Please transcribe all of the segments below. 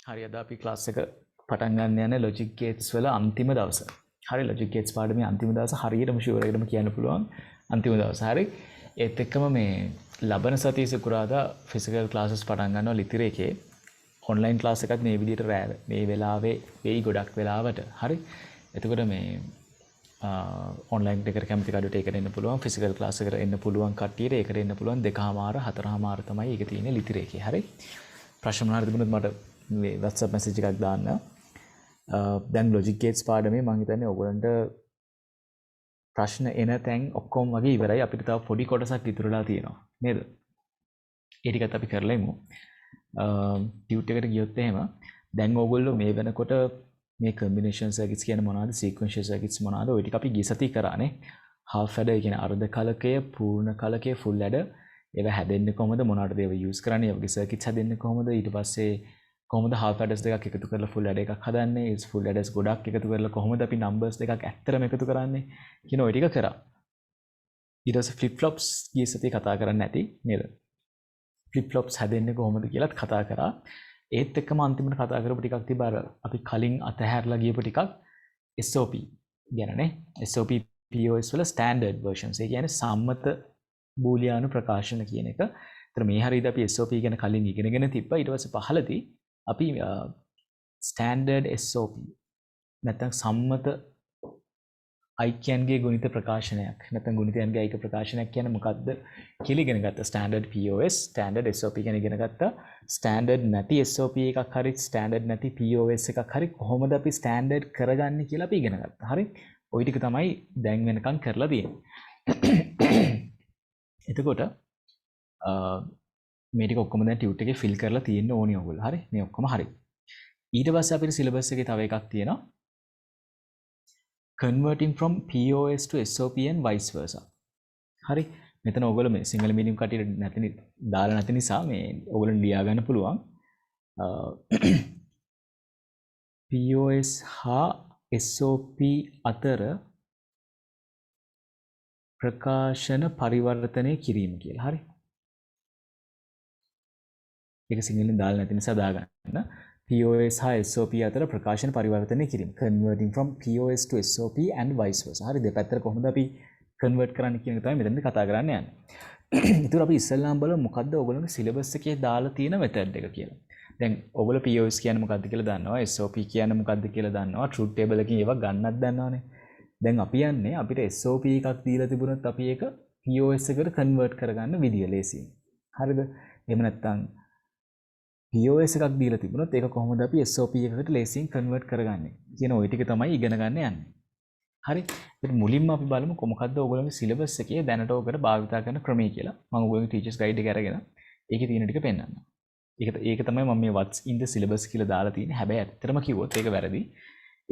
හරි අද අපි ක්ලාස් එක පටන් ගන්න යන ලොජික් ගේට්ස් වල අන්තිම දවස. හරි ලොජික් ගේට්ස් පාඩමේ අන්තිම දවස හරියටම ෂුවර් එකටම කියන්න පුළුවන් අන්තිම දවස. හරි. ඒත් එක්කම මේ ලබන සතියේ සුකුරාදා ෆිසිකල් ක්ලාසස් පටන් ගන්නවා ලිතිරේකේ. ඔන්ලයින් ක්ලාස් එකක් මේ විදිහට රෑ මේ වෙලාවේ වෙයි ගොඩක් වෙලාවට. හරි. එතකොට මේ ඔන්ලයින් එකට කැමති කඩට ඒකට එන්න පුළුවන්. ෆිසිකල් ක්ලාස් එකට එන්න පුළුවන් කට්ටියට ඒකට එන්න පුළුවන් 2:00 4:00 තමයි ඒක තියෙන්නේ ලිතිරේකේ. හරි. ප්‍රශ්න මොනවාද තිබුණත් මට මේ WhatsApp message එකක් දාන්න. දැන් logic gates පාඩමේ මම හිතන්නේ ඔයගොල්ලන්ට ප්‍රශ්න එන තැන් ඔක්කොම වගේ ඉවරයි. අපිට තව පොඩි කොටසක් ඉතුරුලා තියෙනවා. නේද? ඒ ටිකත් අපි කරලා ඉමු. ටියුට් එකට ගියොත් එහෙම දැන් ඕගොල්ලෝ මේ වෙනකොට මේ combination circuits කියන්නේ මොනවද? sequential circuits මොනවද? ওই ටික අපි ගිය සතියේ කරානේ. half adder කියන්නේ අර්ධ කලකය, පූර්ණ කලකය, full adder ඒවා හැදෙන්නේ කොහොමද? මොනවටද ඒවා use කරන්නේ? ඒවගේ circuits හැදෙන්නේ කොහොමද? ඊට පස්සේ කොහොමද half adders දෙකක් එකතු කරලා full adder එකක් හදන්නේ? ඒ full adders ගොඩක් එකතු කරලා කොහොමද අපි numbers දෙකක් ඇත්තටම එකතු කරන්නේ? කියන ওই ටික කරා. ඊට පස්සේ flip flops ගිය සතියේ කතා කරන්න නැති නේද? flip flops හැදෙන්නේ කොහොමද කියලාත් කතා කරා. ඒත් එක්කම අන්තිමට කතා කරපු ටිකක් තිබ්බා අර අපි කලින් අතහැරලා ගියපු ටිකක් SOP ගැනනේ. SOP POS වල standard versions. ඒ කියන්නේ සම්මත බූලියානු ප්‍රකාශන කියන එක. ඒතර මේ හරියද අපි SOP ගැන කලින් ඉගෙනගෙන තිබ්බා. ඊට පස්සේ පහළදී අපි standard SOP නැත්නම් සම්මත ඓක්‍යයන්ගේ ගුණිත ප්‍රකාශනයක් නැත්නම් ගුණිතයන්ගේ ඓක ප්‍රකාශනයක් කියන්නේ මොකක්ද කියලා ඉගෙන ගත්තා. standard POS, standard SOP ගැන ඉගෙන ගත්තා. standard නැති SOP එකක් හරි standard නැති POS එකක් හරි කොහොමද අපි standard කරගන්නේ කියලා අපි ඉගෙන ගත්තා. හරි. ওই ටික තමයි දැන් වෙනකන් කරලා තියෙන්නේ. එතකොට මේ ටික ඔක්කොම දැන් ටියුට් එකේ ෆිල් කරලා තියෙන්න ඕනේ ඔයගොල්ලෝ. හරි. මේ ඔක්කොම හරි. ඊට පස්සේ අපිට සිලබස් එකේ තව එකක් තියෙනවා. converting from POS to SOP and vice versa. හරි. මෙතන ඔයගොල්ලෝ මේ සිංගල් මීඩියම් කටියට නැති දාලා නැති නිසා මේ ඔයගොල්ලෝ ලියා ගන්න පුළුවන්. POS හා SOP අතර ප්‍රකාශන පරිවර්තනය කිරීම කියලා. හරි. ඒක සිංහලෙන් දාලා නැති නිසා දාගන්න. POS හා SOP අතර ප්‍රකාශන පරිවර්තනය කිරීම. converting from POS to SOP and vice versa. හරි. දෙපැත්තට කොහොමද අපි convert කරන්න කියන එක තමයි මෙතනදී කතා කරන්න යන්නේ. ඒතර අපි ඉස්සෙල්ලාම බලමු මොකද්ද ඔයගොල්ලෝගේ syllabus එකේ දාලා තියෙන method එක කියලා. දැන් ඔයගොල්ලෝ POS කියන්නේ මොකද්ද කියලා දන්නවා. SOP කියන්නේ මොකද්ද කියලා දන්නවා. truth table එකකින් ඒවා ගන්නත් දන්නවනේ. දැන් අපි යන්නේ අපිට SOP එකක් දීලා තිබුණොත් අපි ඒක POS එකට convert කරගන්න විදිය ලේසියෙන්. හරිද? එහෙම නැත්නම් POS එකක් දීලා තිබුණොත් ඒක කොහොමද අපි SOP එකකට ලේසියෙන් convert කරගන්නේ කියන ওই ටික තමයි ඉගෙන ගන්න යන්නේ. හරි. ඒත් මුලින්ම අපි බලමු මොකක්ද ඔයගොල්ලෝගේ syllabus එකේ දැනට ඔකට භාවිතා කරන ක්‍රමය කියලා. මම ඔයගොල්ලෝගේ teachers guide එක අරගෙන ඒකේ තියෙන ටික පෙන්නන්නම්. ඒක තමයි මම මේ what's in the syllabus කියලා දාලා තියෙන්නේ. හැබැයි ඇත්තටම කිව්වොත් ඒක වැරදි.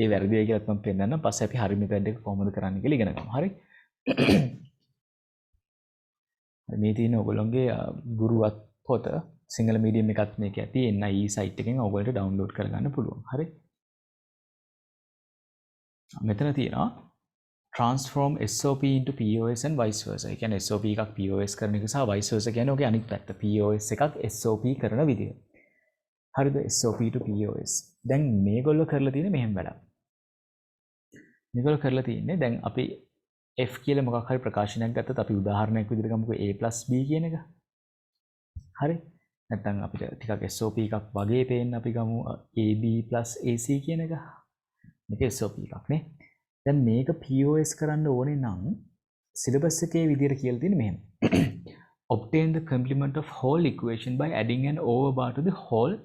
ඒ වැරදි වෙයි කියලාත් මම පෙන්නන්නම්. පස්සේ අපි හරි method එක කොහොමද කරන්නේ කියලා ඉගෙන ගමු. හරි. මේ තියෙන ඔයගොල්ලෝගේ ගුරුවත් පොත සිංහල මීඩියම් එකක් මේක ඇති NIE site එකෙන් ඔයගොල්ලන්ට download කරගන්න පුළුවන්. හරි. මෙතන තියෙනවා transform SOP into POS and vice versa. ඒ කියන්නේ SOP එකක් POS කරන එක සහ vice versa කියන්නේ ඔගේ අනිත් පැත්ත. POS එකක් SOP කරන විදිය. හරිද? SOP to POS. දැන් මේගොල්ලෝ කරලා තියෙන්නේ මෙහෙම වැඩක්. මේගොල්ලෝ කරලා තියෙන්නේ දැන් අපි F කියලා මොකක් හරි ප්‍රකාශනයක් ගත්තත් අපි උදාහරණයක් විදිහට ගමුකෝ A+B කියන එක. හරි. නැත්නම් අපිට ටිකක් SOP එකක් වගේ පේන්න අපි ගමු AB + AC කියන එක. මේක SOP එකක් නේ. දැන් මේක POS කරන්න ඕනේ නම් syllabus එකේ විදිහට කියලා තියෙන්නේ මෙහෙම. obtain the complement of whole equation by adding an overbar to the whole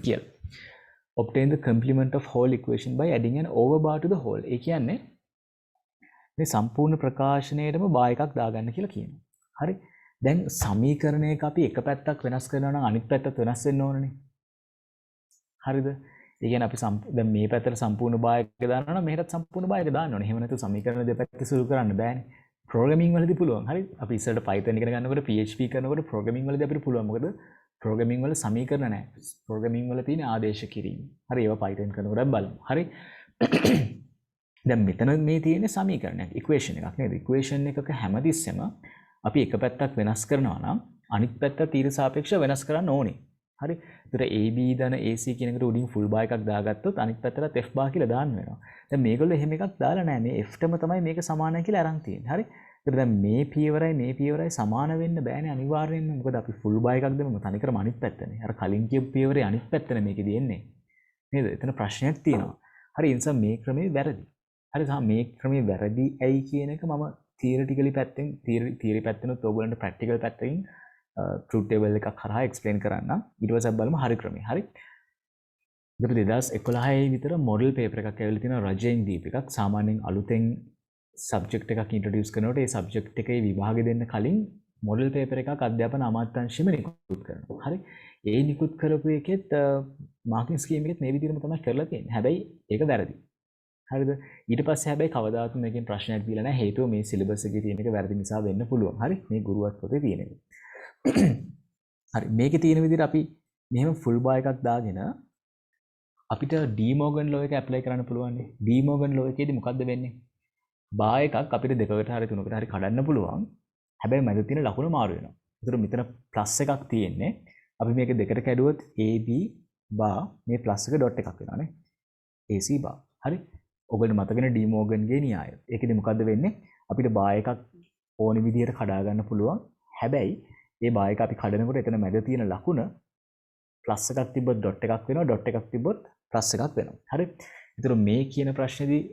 කියලා. obtain the complement of whole equation by adding an overbar to the whole. ඒ කියන්නේ මේ සම්පූර්ණ ප්‍රකාශනයේටම බා එකක් දාගන්න කියලා කියනවා. හරි. දැන් සමීකරණයක අපි එක පැත්තක් වෙනස් කරනවා නම් අනිත් පැත්තත් වෙනස් වෙන්න ඕනනේ. හරිද? ඒ කියන්නේ අපි දැන් මේ පැත්තට සම්පූර්ණ බායක දානවා නම් මෙහෙටත් සම්පූර්ණ බායක දාන්න ඕනේ. එහෙම නැත්නම් සමීකරණ දෙපැත්ත සුළු කරන්න බෑනේ. ප්‍රෝග්‍රෑමින් වලදී පුළුවන්. හරි? අපි ඉස්සරට Python ඉගෙන ගන්නකොට PHP කරනකොට ප්‍රෝග්‍රෑමින් වලදී අපිට පුළුවන්. මොකද ප්‍රෝග්‍රෑමින් වල සමීකරණ නැහැ. ප්‍රෝග්‍රෑමින් වල තියෙන ආදේශ කිරීම. හරි? ඒවා Python කරනකොට බලමු. හරි? දැන් මෙතන මේ තියෙන්නේ සමීකරණයක්, ඉක්වේෂන් එකක් නේද? ඉක්වේෂන් එකක හැමතිස්සෙම අපි එක පැත්තක් වෙනස් කරනවා නම් අනිත් පැත්ත ඊට සාපේක්ෂව වෙනස් කරන්න ඕනේ. හරි. ඒතර AB දන AC කියන එකට උඩින් ෆුල් බාර් එකක් දාගත්තොත් අනිත් පැත්තට F බාර් කියලා දාන්න වෙනවා. දැන් මේගොල්ලෝ එහෙම එකක් දාලා නැහැ. මේ F-ටම තමයි මේක සමානයි කියලා අරන් තියෙන්නේ. හරි. ඒතර දැන් මේ පියවරයි සමාන වෙන්න බෑනේ අනිවාර්යෙන්ම. මොකද අපි ෆුල් බාර් එකක් දෙමු තනිකරම අනිත් පැත්තනේ. අර කලින් කියපු පියවරේ අනිත් පැත්තනේ මේකෙදි එන්නේ. නේද? එතන ප්‍රශ්නයක් තියෙනවා. හරි. ඒ නිසා මේ ක්‍රමේ වැරදි. හරි. මේ ක්‍රමේ වැරදි ඇයි කියන එක මම තියරිටිකලි පැත්තෙන් තියරි පැත්තෙනුත් ඔයගොල්ලන්ට ප්‍රැක්ටිකල් පැත්තකින් ට්‍රූත් ටේබල් එකක් හරහා එක්ස්ප්ලেইন කරන්න. ඊට පස්සේ බලමු හරි ක්‍රමය. හරි. ඒකට 2011 විතර මොඩල් පේපර් එකක් ඇවිල්ලා තියෙනවා රජයෙන් දීප එකක්. සාමාන්‍යයෙන් අලුතෙන් සබ්ජෙක්ට් එකක් ඉන්ට්‍රොඩියුස් කරනකොට ඒ සබ්ජෙක්ට් එකේ විභාගෙ දෙන්න කලින් මොඩල් පේපර් එකක් අධ්‍යාපන අමාත්‍යාංශෙම නිකුත් කරනවා. හරි. ඒ නිකුත් කරපු එකෙත් මාකින් ස්කීම් එකෙත් මේ විදිහටම තමයි කරලා තියෙන්නේ. හැබැයි ඒක වැරදි. හරිද? ඊට පස්සේ හැබැයි කවදාවත් මේකෙන් ප්‍රශ්නයක් දීලා නැහැ. හේතුව මේ සිලබස් එකේ තියෙන එක වැරදි නිසා වෙන්න පුළුවන්. හරි? මේ ගුරුවත් පොතේ තියෙන එක. හරි. මේකේ තියෙන විදිහට අපි මෙහෙම ෆුල් බාර් එකක් දාගෙන අපිට ඩී මෝගන් ලෝ එක ඇප්ලයි කරන්න පුළුවන්. ඩී මෝගන් ලෝ එකේදී මොකද්ද වෙන්නේ? බාර් එකක් අපිට දෙකකට හරි තුනකට හරි කඩන්න පුළුවන්. හැබැයි මැද තියෙන ලකුණ මාරු වෙනවා. ඒතර මෙතන ප්ලස් එකක් තියෙන්නේ. අපි මේක දෙකට කැඩුවොත් AB බාර් මේ ප්ලස් එක ඩොට් එකක් වෙනවානේ. AC bar. හරි? ඔබට මතකනේ ඩී මෝගන්ගේ න්‍යාය. ඒකෙදි මොකද්ද වෙන්නේ? අපිට බාර් එකක් ඕනි විදිහට කඩා ගන්න පුළුවන්. හැබැයි මේ බාර් එක අපි කඩනකොට එතන මැද තියෙන ලකුණ ප්ලස් එකක් තිබ්බොත් ඩොට් එකක් වෙනවා. ඩොට් එකක් තිබ්බොත් ප්ලස් එකක් වෙනවා. හරි? ඒතර මේ කියන ප්‍රශ්නේදී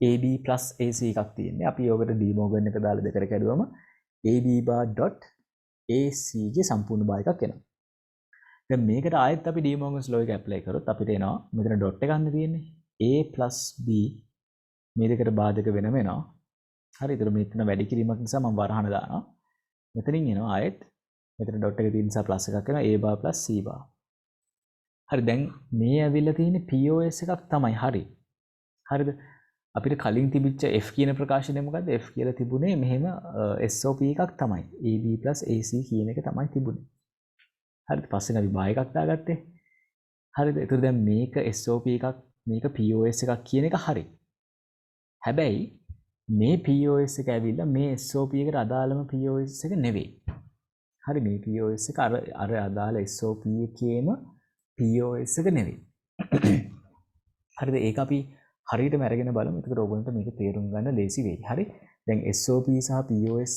AB plus AC එකක් තියෙන්නේ. අපි ඔකට ඩී මෝගන් එක දාලා දෙකට කැඩුවම AB bar dot AC ගේ සම්පූර්ණ බාර් එකක් එනවා. දැන් මේකට ආයෙත් අපි ඩී මෝගන්ස් ලෝ එක ඇප්ලයි කරොත් අපිට එනවා මෙතන ඩොට් එකක් නේ තියෙන්නේ. A plus B මේ දෙකට බාධක වෙනම එනවා. හරි. ඒතර මෙතන වැඩි කිරීමක් නිසා මම වරහන දානවා. මෙතනින් එනවා ආයෙත් මෙතන ඩොට් එක තියෙන නිසා ප්ලස් එකක් එනවා A bar plus C bar. හරි. දැන් මේ ඇවිල්ලා තියෙන්නේ POS එකක් තමයි. හරි. හරිද? අපිට කලින් තිබිච්ච F කියන ප්‍රකාශනය මොකද්ද? F කියලා තිබුණේ මෙහෙම SOP එකක් තමයි. AB plus AC කියන එක තමයි තිබුණේ. හරිද? පස්සේ අපි බාර් එකක් දාගත්තේ. හරිද? ඒතර දැන් මේක SOP එකක් මේක POS එකක් කියන එක හරි. හැබැයි මේ POS එක ඇවිල්ලා මේ SOP එකට අදාළම POS එක නෙවෙයි. හරි. මේ POS එක අර අදාළ SOP එකේම POS එක නෙවෙයි. හරිද? ඒක අපි හරියටම අරගෙන බලමු. එතකොට ඔයගොල්ලන්ට මේක තේරුම් ගන්න ලේසි වෙයි. හරි. දැන් SOP සහ POS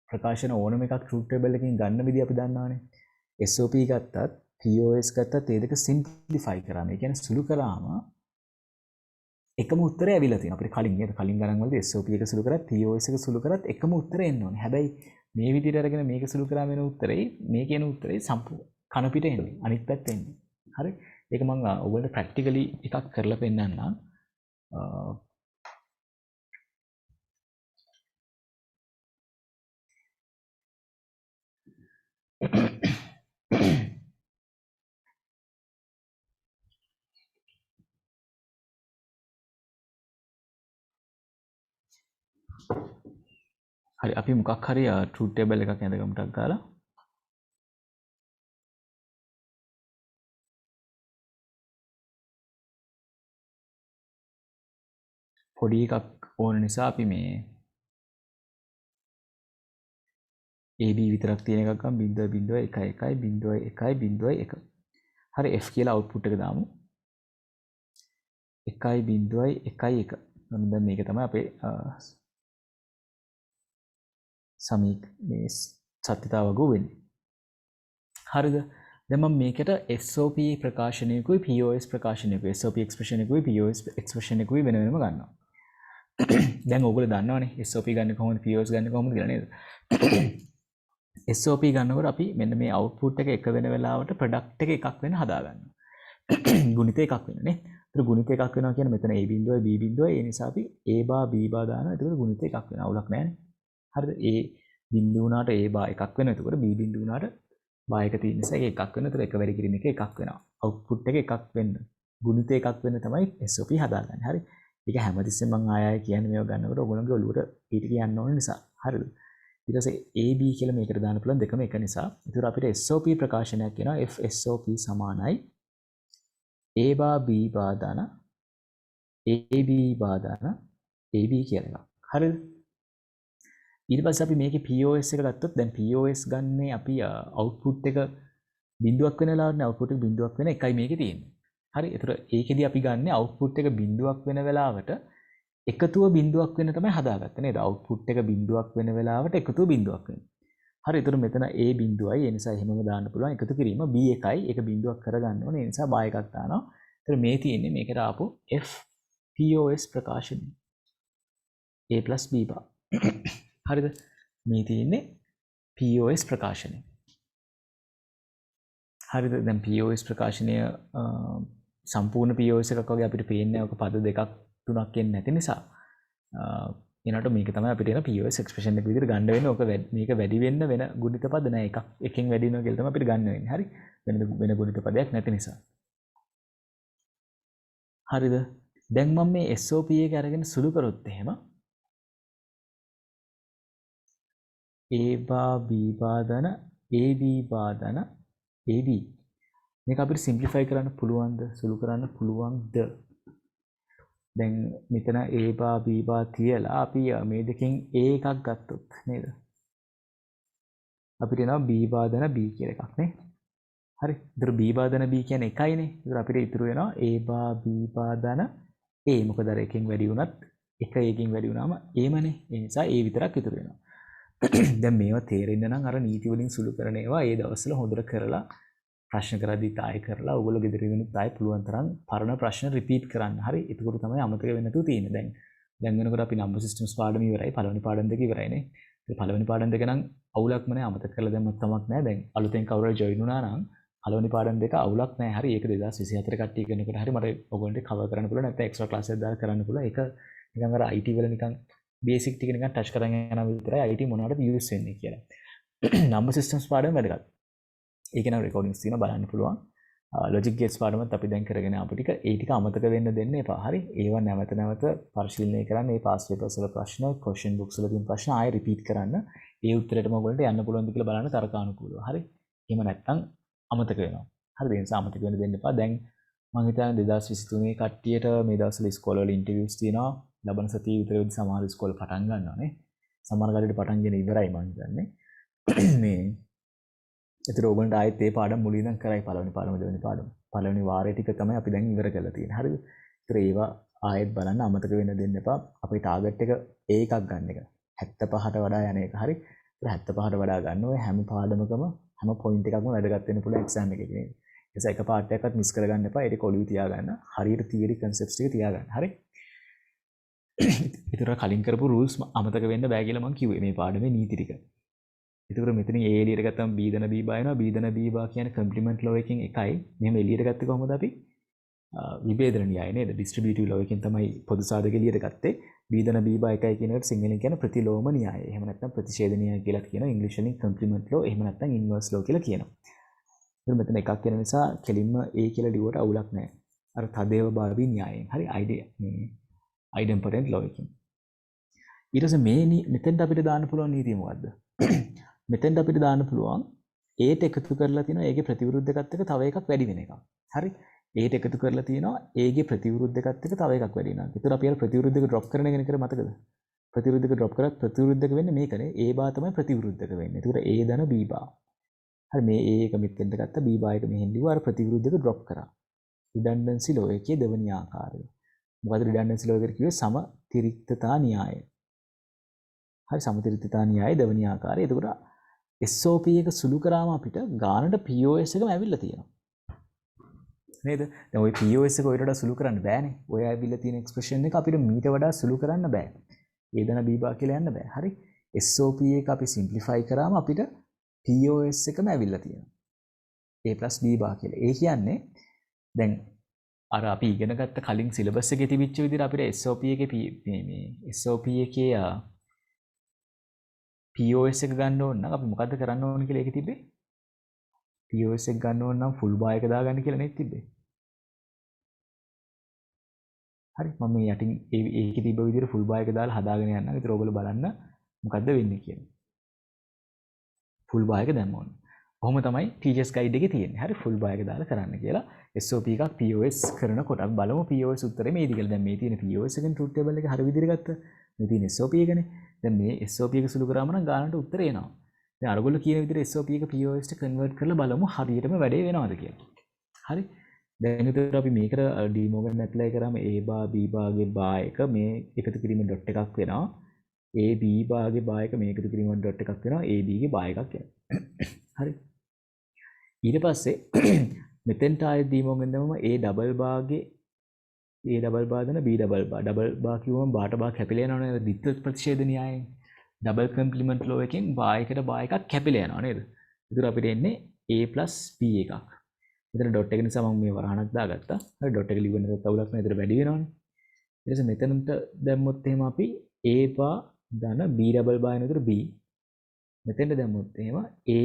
ප්‍රකාශන ඕනම එකක් ට්‍රූත් ටේබල් එකකින් ගන්න විදිහ අපි දන්නවනේ. SOP ගත්තත් POS ගත්තත් ඒ දෙක සිම්ප්ලිෆයි කරාම, ඒ කියන්නේ සුළු කරාම එකම උත්තරය ඇවිල්ලා තියෙනවා. අපිට කලින් ගණන් වලදී SOP එක සුළු කරත් POS එක සුළු කරත් එකම උත්තරය එන්න ඕනේ. හැබැයි මේ විදිහට අරගෙන මේක සුළු කරාම එන උත්තරේ මේ කියන උත්තරේ සම්පූර්ණ කන පිට එන්නේ. අනිත් පැත්ත එන්නේ. හරි. ඒක මම ඔයගොල්ලන්ට ප්‍රැක්ටිකලි එකක් කරලා පෙන්නන්නම්. හරි. අපි මොකක් හරි ට්‍රූත් ටේබල් එකක් ඇඳගමු ටක් ගාලා. පොඩි එකක් ඕන නිසා අපි මේ AB විතරක් තියෙන එකක් ගමු 0.1.1.1.1. හරි. F කියලා අවුට්පුට් එක දාමු. 1.1.1. දැන් මේක තමයි අපේ මේ සත්‍යතාවගු වෙන්නේ. හරිද? දැන් මම මේකට SOP ප්‍රකාශනයකුයි POS ප්‍රකාශනයකුයි SOP එක්ස්ප්‍රෙෂන් එකකුයි POS එක්ස්ප්‍රෙෂන් එකකුයි වෙන වෙනම ගන්නවා. දැන් ඔයගොල්ලෝ දන්නවනේ SOP ගන්න කොහොමද POS ගන්න කොහොමද කියලා නේද? SOP ගන්නකොට අපි මෙන්න මේ අවුට්පුට් එක එක වෙන වෙලාවට ප්‍රොඩක්ට් එක එකක් වෙන හදා ගන්නවා. ගුණිත එකක් වෙනනේ. ඒතර ගුණිත එකක් වෙනවා කියන්නේ මෙතන A බිඳුවයි B බිඳුවයි. ඒ නිසා අපි A bar B bar දානවා. ඒතකොට ගුණිත එකක් වෙනවා. අවුලක් නැහැනේ. හරිද? A බිඳුව උනාට A bar එකක් වෙනවා. ඒතකොට B බිඳුව උනාට bar එක තියෙන නිසා ඒක එකක් වෙනවා. ඒතර එක වැඩි කිරීම එක එකක් වෙනවා. අවුට්පුට් එක එකක් වෙන්න. ගුණිත එකක් වෙන්න තමයි SOP හදාගන්නේ. හරි? ඒක හැමතිස්සෙම මම ආයෙ කියන්නේ මේව ගන්නකොට ඔයගොල්ලෝගේ ඔළුවට ඊට කියන්න ඕන නිසා. හරිද? ඊට පස්සේ AB කියලා මේකට දාන්න පුළුවන් දෙකම එක නිසා. ඒතර අපිට SOP ප්‍රකාශනයක් කියනවා FSOP සමානයි A bar B bar දාන AB bar දාන AB කියලා එකක්. හරිද? ඊට පස්සේ අපි මේකේ POS එක ගත්තොත් දැන් POS ගන්නේ අපි අවුට්පුට් එක බිඳුවක් වෙන වෙලාවට output එක බිඳුවක් වෙන එකයි මේකේ තියෙන්නේ. හරි. ඒතර ඒකෙදි අපි ගන්න output එක බිඳුවක් වෙන වෙලාවට එකතුව බිඳුවක් වෙන තමයි හදාගත්තේ නේද? output එක බිඳුවක් වෙන වෙලාවට එකතුව බිඳුවක් වෙන. හරි. ඒතර මෙතන A බිඳුවයි. ඒ නිසා එහෙමම දාන්න පුළුවන්. එකතු කිරීම B එකයි. ඒක බිඳුවක් කරගන්න ඕනේ. ඒ නිසා බා එකක් දානවා. ඒතර මේ තියෙන්නේ මේකට ආපු F POS ප්‍රකාශනය. A + B bar. හරිද? මේ තියෙන්නේ POS ප්‍රකාශනය. හරිද? දැන් POS ප්‍රකාශනය සම්පූර්ණ POS එකක් වගේ අපිට පේන්නේ ඔක පද දෙකක් තුනක් එන්නේ නැති නිසා ඊනට මේක තමයි අපිට එන POS එක්ස්ප්‍රෙෂන් එක විදිහට ගන්න වෙන්නේ. ඔක මේක වැඩි වෙන්න වෙන ගුණිත පද නැහැ. එකක් එකෙන් වැඩි වෙනවා කියලා තමයි අපිට ගන්න වෙන්නේ. හරි? වෙන ගුණිත පදයක් නැති නිසා. හරිද? දැන් මම මේ SOP එක අරගෙන සුළු කරොත් එහෙම A bar B bar දන AB bar දන AB මේක අපිට සිම්ප්ලිෆයි කරන්න පුළුවන්ද? සුළු කරන්න පුළුවන්ද? දැන් මෙතන A bar B bar තියලා අපි මේ දෙකෙන් A එකක් ගත්තොත් නේද? අපිට එනවා B bar දන B කියලා එකක් නේ. හරි. ඒතර B bar දන B කියන්නේ එකයිනේ. ඒතර අපිට ඉතුරු වෙනවා A bar B bar දන A. මොකද අර එකෙන් වැඩි වුණත් එක එකකින් වැඩි වුණාම Aමනේ. ඒ නිසා A විතරක් ඉතුරු වෙනවා. දැන් මේවා තේරෙන්න නම් අර නීති වලින් සුළු කරන ඒවා ඒ දවස්වල හොඳට කරලා ප්‍රශ්න කරද්දි තායි කරලා ඔයගොල්ලෝ ගෙදර ඉඳන් තායි පුළුවන් තරම් පරණ ප්‍රශ්න රිපීට් කරන්න. හරි. එතකොට තමයි අමතක වෙන්නේ නැතුව තියෙන්නේ. දැන් වෙනකොට අපි නම්බර් සිස්ටම්ස් පාඩම ඉවරයි. පළවෙනි පාඩම් දෙක ඉවරයිනේ. ඒ පළවෙනි පාඩම් දෙක නම් අවුලක්ම නැහැ. අමතක කරලා දැම්මත් තමක් නැහැ. දැන් අලුතෙන් කවුරු හරි ජොයින් වුණා නම් පළවෙනි පාඩම් දෙක අවුලක් නැහැ. හරි. ඒක 2024 කට්ටිය කරනකොට හරි මට ඔයගොල්ලන්ට කවර් කරන්න පුළුවන්. නැත්නම් එක්ස්ට්‍රා ක්ලාස් එකක් දාලා කරන්න පුළුවන්. ඒක නිකන් අර IT වල නිකන් බේසික් ටික නිකන් ටච් කරගෙන යනවා විතරයි IT මොනවටද යූස් වෙන්නේ කියලා. නම්බර් සිස්ටම්ස් පාඩම වැදගත්. ඒක නම් රෙකෝඩින්ග්ස් තියෙනවා බලන්න පුළුවන්. ලොජික් ගේට්ස් පාඩමත් අපි දැන් කරගෙන ආපු ටික ඒ ටික අමතක වෙන්න දෙන්න එපා. හරි. ඒවා නැවත නැවත පරිශීලනය කරන්න. මේ පාස් පේපර්ස් වල ප්‍රශ්න, ක්වෙස්චන් බුක්ස් වල තියෙන ප්‍රශ්න ආයෙ රිපීට් කරන්න. ඒ උත්තරේටම ඔයගොල්ලන්ට යන්න පුළුවන්ද කියලා බලන්න තර්කානුකූලව. හරි. එහෙම නැත්නම් අමතක වෙනවා. හරිද? ඒ නිසා අමතක වෙන්න දෙන්න එපා. දැන් මම හිතන්නේ 2023 කට්ටියට මේ දවස්වල ඉස්කෝල වල ඉන්ටර්විව්ස් තියෙනවා. ලබන සතියේ විතරදී සමහර ඉස්කෝල පටන් ගන්නවානේ. සමහර කට්ටියට පටන් ගෙන ඉවරයි මම හිතන්නේ. මේ ඒතර ඔයගොල්ලන්ට ආයෙත් මේ පාඩම් මුලින් ඉඳන් කරයි පළවෙනි පාඩම දෙවෙනි පාඩම. පළවෙනි වාරයේ ටික තමයි අපි දැන් ඉවර කරලා තියෙන්නේ. හරිද? ඒතර ඒවා ආයෙත් බලන්න අමතක වෙන්න දෙන්න එපා. අපේ ටාගට් එක එකක් ගන්න එක. 75ට වඩා යන එක. හරි? ඒතර 75ට වඩා ගන්න ඔය හැම පාඩමකම හැම පොයින්ට් එකක්ම වැදගත් වෙන්න පුළුවන් එක්සෑම් එකේදී නේද? ඒ නිසා එක පාර්ට් එකක්වත් මිස් කරගන්න එපා. ඒක ඔළුවේ තියාගන්න. හරියට තියරි කන්සෙප්ට්ස් ටික තියාගන්න. හරි? ඒතර කලින් කරපු රූල්ස් අමතක වෙන්න බෑ කියලා මම කිව්වේ මේ පාඩමේ නීති ටික. එතකොට මෙතන A එළියට ගත්තම B දන B බා එනවා. B දන B බා කියන්නේ කම්ප්ලිමන්ට් ලෝ එකකින් එකයි. මෙහෙම එළියට ගත්තේ කොහොමද අපි? විභේදන න්‍යාය නේද? ඩිස්ට්‍රිබියුටිව් ලෝ එකකින් තමයි පොදු සාධක එළියට ගත්තේ. B දන B බා එකයි කියන එකට සිංහලෙන් කියන ප්‍රතිලෝම න්‍යාය. එහෙම නැත්නම් ප්‍රතිඡේද න්‍යාය කියලා කියනවා. ඉංග්‍රීසි වලින් කම්ප්ලිමන්ට් ලෝ එහෙම නැත්නම් ඉන්වර්ස් ලෝ කියලා කියනවා. ඉතින් මෙතන එකක් වෙන නිසා කෙලින්ම A කියලා ලියුවට අවුලක් නැහැ. අර තදේව භාවී න්‍යායයෙන්. හරි අයිඩෙම්පොටන්ට් ලෝ එකකින්. ඊට පස්සේ මේ මෙතෙන්ට අපිට දාන්න පුළුවන් නීතිය මොකද්ද? මෙතෙන්ට අපිට දාන්න පුළුවන් ඒට එකතු කරලා තියෙනවා ඒගේ ප්‍රතිවිරුද්ධකත් එක්ක තව එකක් වැඩි වෙන එකක්. හරි? ඒට එකතු කරලා තියෙනවා ඒගේ ප්‍රතිවිරුද්ධකත් එක්ක තව එකක් වැඩි වෙනවා. ඒතර අපි අර ප්‍රතිවිරුද්ධක ඩ්‍රොප් කරන එක නේද මතකද? ප්‍රතිවිරුද්ධක ඩ්‍රොප් කරත් ප්‍රතිවිරුද්ධක වෙන්නේ මේකනේ. A බා තමයි ප්‍රතිවිරුද්ධක වෙන්නේ. ඒතර A දන B බා. හරි මේ A එක මෙතෙන්ට ගත්තා B බා එක මෙහෙන් ලිව්වා අර ප්‍රතිවිරුද්ධක ඩ්‍රොප් කරා. රිඩන්ඩන්සි ලෝ එකේ දෙවෙනි ආකාරය. මොකද රිඩන්ඩන්සි ලෝ එකට කිව්වේ සමතිරික්තතා න්‍යාය. හරි සමතිරික්තතා න්‍යාය දෙවෙනි ආකාරය. එතකොට SOP එක සුළු කරාම අපිට ගානට POS එකම ඇවිල්ලා තියෙනවා. නේද? දැන් ওই POS එක ඔයිට වඩා සුළු කරන්න බෑනේ. ඔය ඇවිල්ලා තියෙන එක්ස්ප්‍රෙෂන් එක අපිට මීට වඩා සුළු කරන්න බෑ. A දන B බා කියලා යන්න බෑ. හරි? SOP එක අපි සිම්ප්ලිෆයි කරාම අපිට POS එකම ඇවිල්ලා තියෙනවා. A + B බා කියලා. ඒ කියන්නේ දැන් අර අපි ඉගෙන ගත්ත කලින් සිලබස් එකේ තිබිච්ච විදිහට අපිට SOP එකේ මේ SOP එකේ POS එක ගන්න ඕන නම් අපි මොකද්ද කරන්න ඕන කියලා ඒකේ තිබ්බේ? POS එක ගන්න ඕන නම් ෆුල් බාර් එක දාගන්න කියලා නේ තිබ්බේ. හරි මම මේ යටින් ඒකේ තිබ්බ විදිහට ෆුල් බාර් එක දාලා හදාගෙන යන්නම්. ඒතර ඔයගොල්ලෝ බලන්න මොකද්ද වෙන්නේ කියලා. ෆුල් බාර් එක දැම්ම ඕන. කොහොම තමයි ටීචර්ස් ගයිඩ් එකේ තියෙන්නේ. හරි ෆුල් බාර් එක දාලා කරන්න කියලා. SOP එකක් POS කරනකොට අපි බලමු POS උත්තරේ මේද කියලා. දැන් මේ තියෙන POS එකෙන් ට්‍රූත් ටේබල් එක හරි විදිහට ගත්තා. මේ තියෙන SOP එකනේ. දැන් මේ SOP එක සුළු කරාම නම් ගානට උත්තරේ එනවා. දැන් අරගොල්ලෝ කියන විදිහට SOP එක POS ට කන්වර්ට් කරලා බලමු හරියටම වැඩේ වෙනවද කියලා. හරි. දැන් එතකොට අපි මේකට ඩී මොගන් ඇප්ලයි කරාම A බා B බාගේ බා එක මේ එකතු කිරීම ඩොට් එකක් වෙනවා. A B බාගේ බා එක මේ එකතු කිරීම ඩොට් එකක් වෙනවා. A B ගේ බා එකක් වෙනවා. හරි. ඊට පස්සේ මෙතෙන්ට ආයෙ ඩී මොගන් දැම්මම A ඩබල් බාගේ A ඩබල් බා දෙන B ඩබල් බා. ඩබල් බා කිව්වම බාට බා කැපිලා යනවනේ ද්විත්ව ප්‍රතිඡේද න්‍යායයෙන්. ඩබල් කම්ප්ලිමන්ට් ලෝ එකෙන් බා එකට බා එකක් කැපිලා යනවා නේද? ඒතර අපිට එන්නේ A B එකක්. මෙතන ඩොට් එක නිසා මම මේ වරහණක් දාගත්තා. හරි ඩොට් එක ලිව්වෙ නැත්නම් අවුලක් නෑ. ඒතර වැඩි වෙනවනේ. ඊට පස්සේ මෙතනට දැම්මොත් එහෙම අපි A බා ධන B ඩබල් බා එනතර B. මෙතෙන්ට දැම්මොත් එහෙම A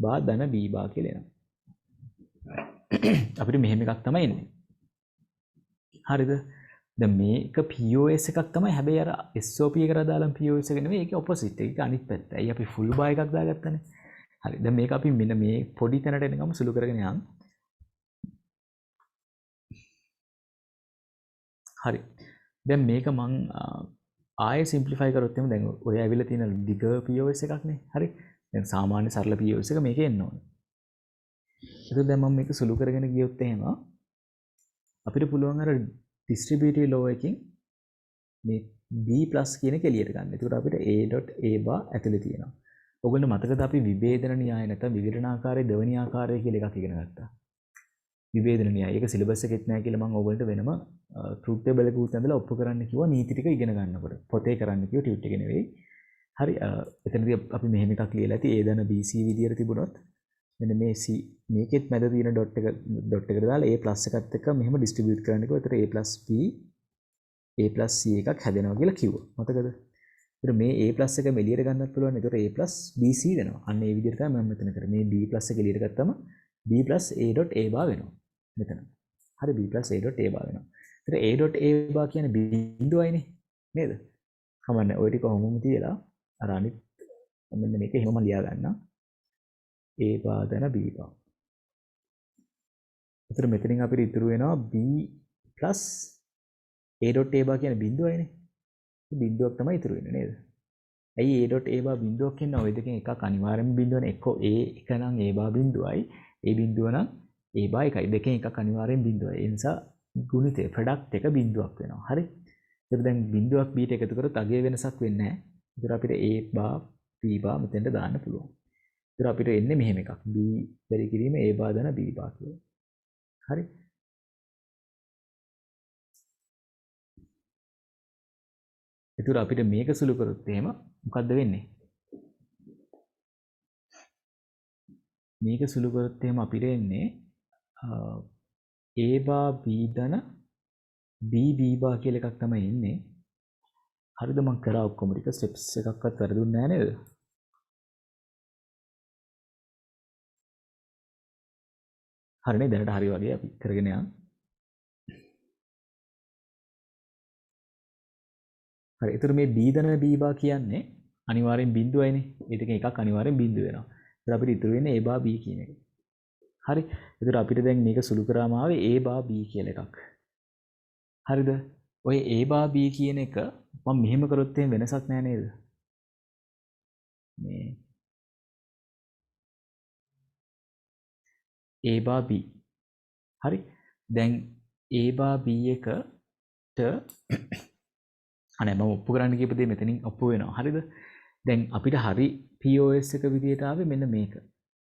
බා ධන B බා කියලා එනවා. අපිට මෙහෙම එකක් තමයි එන්නේ. හරිද? දැන් මේක POS එකක් තමයි. හැබැයි අර SOP එකට දාලා POS එක නෙවෙයි. ඒකේ ඔපොසිට් එක. ඒක අනිත් පැත්ත. ඇයි අපි ෆුල් බා එකක් දාගත්තනේ. හරි. දැන් මේක අපි මෙන්න මේ පොඩි තැනට එනකම් සුළු කරගෙන යන්න. හරි. දැන් මේක මං ආයෙ සිම්ප්ලිෆයි කරොත් එimhe දැන් ඔය ඇවිල්ලා තියෙන දිග POS එකක් නේ. හරි. දැන් සාමාන්‍ය සරල POS එක මේකේ එන්න ඕනේ. ඒක දැන් මම මේක සුළු කරගෙන ගියොත් එහෙම අපිට පුළුවන් අර distributive law එකකින් මේ B+ කියන එක එළියට ගන්න. ඒකට අපිට A.A bar ඇතුලේ තියෙනවා. ඔයගොල්ලෝ මතකද අපි විභේදන න්‍යාය නැත්නම් විഘടනාකාරයේ දෙවෙනි ආකාරය කියලා එකක් ඉගෙන ගත්තා. විභේදන න්‍යාය. ඒක සිලබස් එකෙත් නැහැ කියලා මම ඔයගොල්ලන්ට වෙනම ට්‍රූත් ටේබල් එකකුත් ඇඳලා ඔප්පු කරන්න කිව්වා නීති ටික ඉගෙන ගන්නකොට. පොතේ කරන්න කිව්වා ටියුට් එකේ නෙවෙයි. හරි. එතනදී අපි මෙහෙම එකක් ලියලා ඇති A දන BC විදියට තිබුණොත් මෙන්න මේ C මේකෙත් මැද තියෙන ඩොට් එකට දාලා A+ එකත් එක්ක මෙහෙම ඩිස්ට්‍රිබියුට් කරන්න කිව්වා. ඒතර A+B A+C එකක් හැදෙනවා කියලා කිව්වා. මතකද? ඒතර මේ A+ එක මෙලියට ගන්නත් පුළුවන්. ඒතර A+BC වෙනවා. අන්න ඒ විදිහට තමයි මම මෙතන කරේ. මේ B+ එක එලියට ගත්තම B+A.A bar වෙනවා. මෙතන. හරි B+A.A bar වෙනවා. ඒතර A.A bar කියන්නේ බිඳුවයිනේ. නේද? කමන්නේ. ඔය ටික කොහොමම තියලා අර අනිත් මෙන්න මේක එහෙමම ලියා ගන්නවා. A bar දන B bar. එතකොට මෙතනින් අපිට ඉතුරු වෙනවා B plus A.A bar කියන්නේ බිඳුවයිනේ. බිඳුවක් තමයි ඉතුරු වෙන්නේ නේද? ඇයි A.A bar බිඳුවක් කියන්නේ ඔය දෙකෙන් එකක් අනිවාර්යෙන්ම බිඳුවනේ. එක්ක A එක නම් A bar බිඳුවයි. A බිඳුව නම් A bar එකයි. දෙකෙන් එකක් අනිවාර්යෙන් බිඳුවයි. ඒ නිසා ගුණිතේ ප්‍රොඩක්ට් එක බිඳුවක් වෙනවා. හරි? ඒත් දැන් බිඳුවක් B ට එකතු කරොත් අගේ වෙනසක් වෙන්නේ නැහැ. ඒතර අපිට A bar B bar මෙතෙන්ට දාන්න පුළුවන්. ඒතර අපිට එන්නේ මෙහෙම එකක්. B බැරි කිරීම A bar දන B bar කියලා. හරි. ඒතර අපිට මේක සුළු කරොත් එහෙම මොකද්ද වෙන්නේ? මේක සුළු කරොත් එහෙම අපිට එන්නේ A bar B දන B B bar කියලා එකක් තමයි එන්නේ. හරිද? මම කරා ඔක්කොම ටික ස්ටෙප්ස් එකක්වත් වැරදුන්නේ නැහැ නේද? හරිනේ දැනට හරි වගේ අපි කරගෙන යන්න. හරි. ඒතර මේ B දන B bar කියන්නේ අනිවාර්යෙන් බිඳුවයිනේ. ඒ දෙකෙන් එකක් අනිවාර්යෙන් බිඳුව වෙනවා. ඒතර අපිට ඉතුරු වෙන්නේ A bar B කියන එක. හරි. ඒතර අපිට දැන් මේක සුළු කරාම ආවේ A bar B කියලා එකක්. හරිද? ඔය A bar B කියන එක මම මෙහෙම කරොත් එහෙම වෙනසක් නෑ නේද? මේ A bar B. හරි. දැන් A bar B එකට අනේ මම ඔප්පු කරන්න කියපු දේ මෙතනින් ඔප්පු වෙනවා. හරිද? දැන් අපිට හරි POS එක විදියට ආවේ මෙන්න මේක.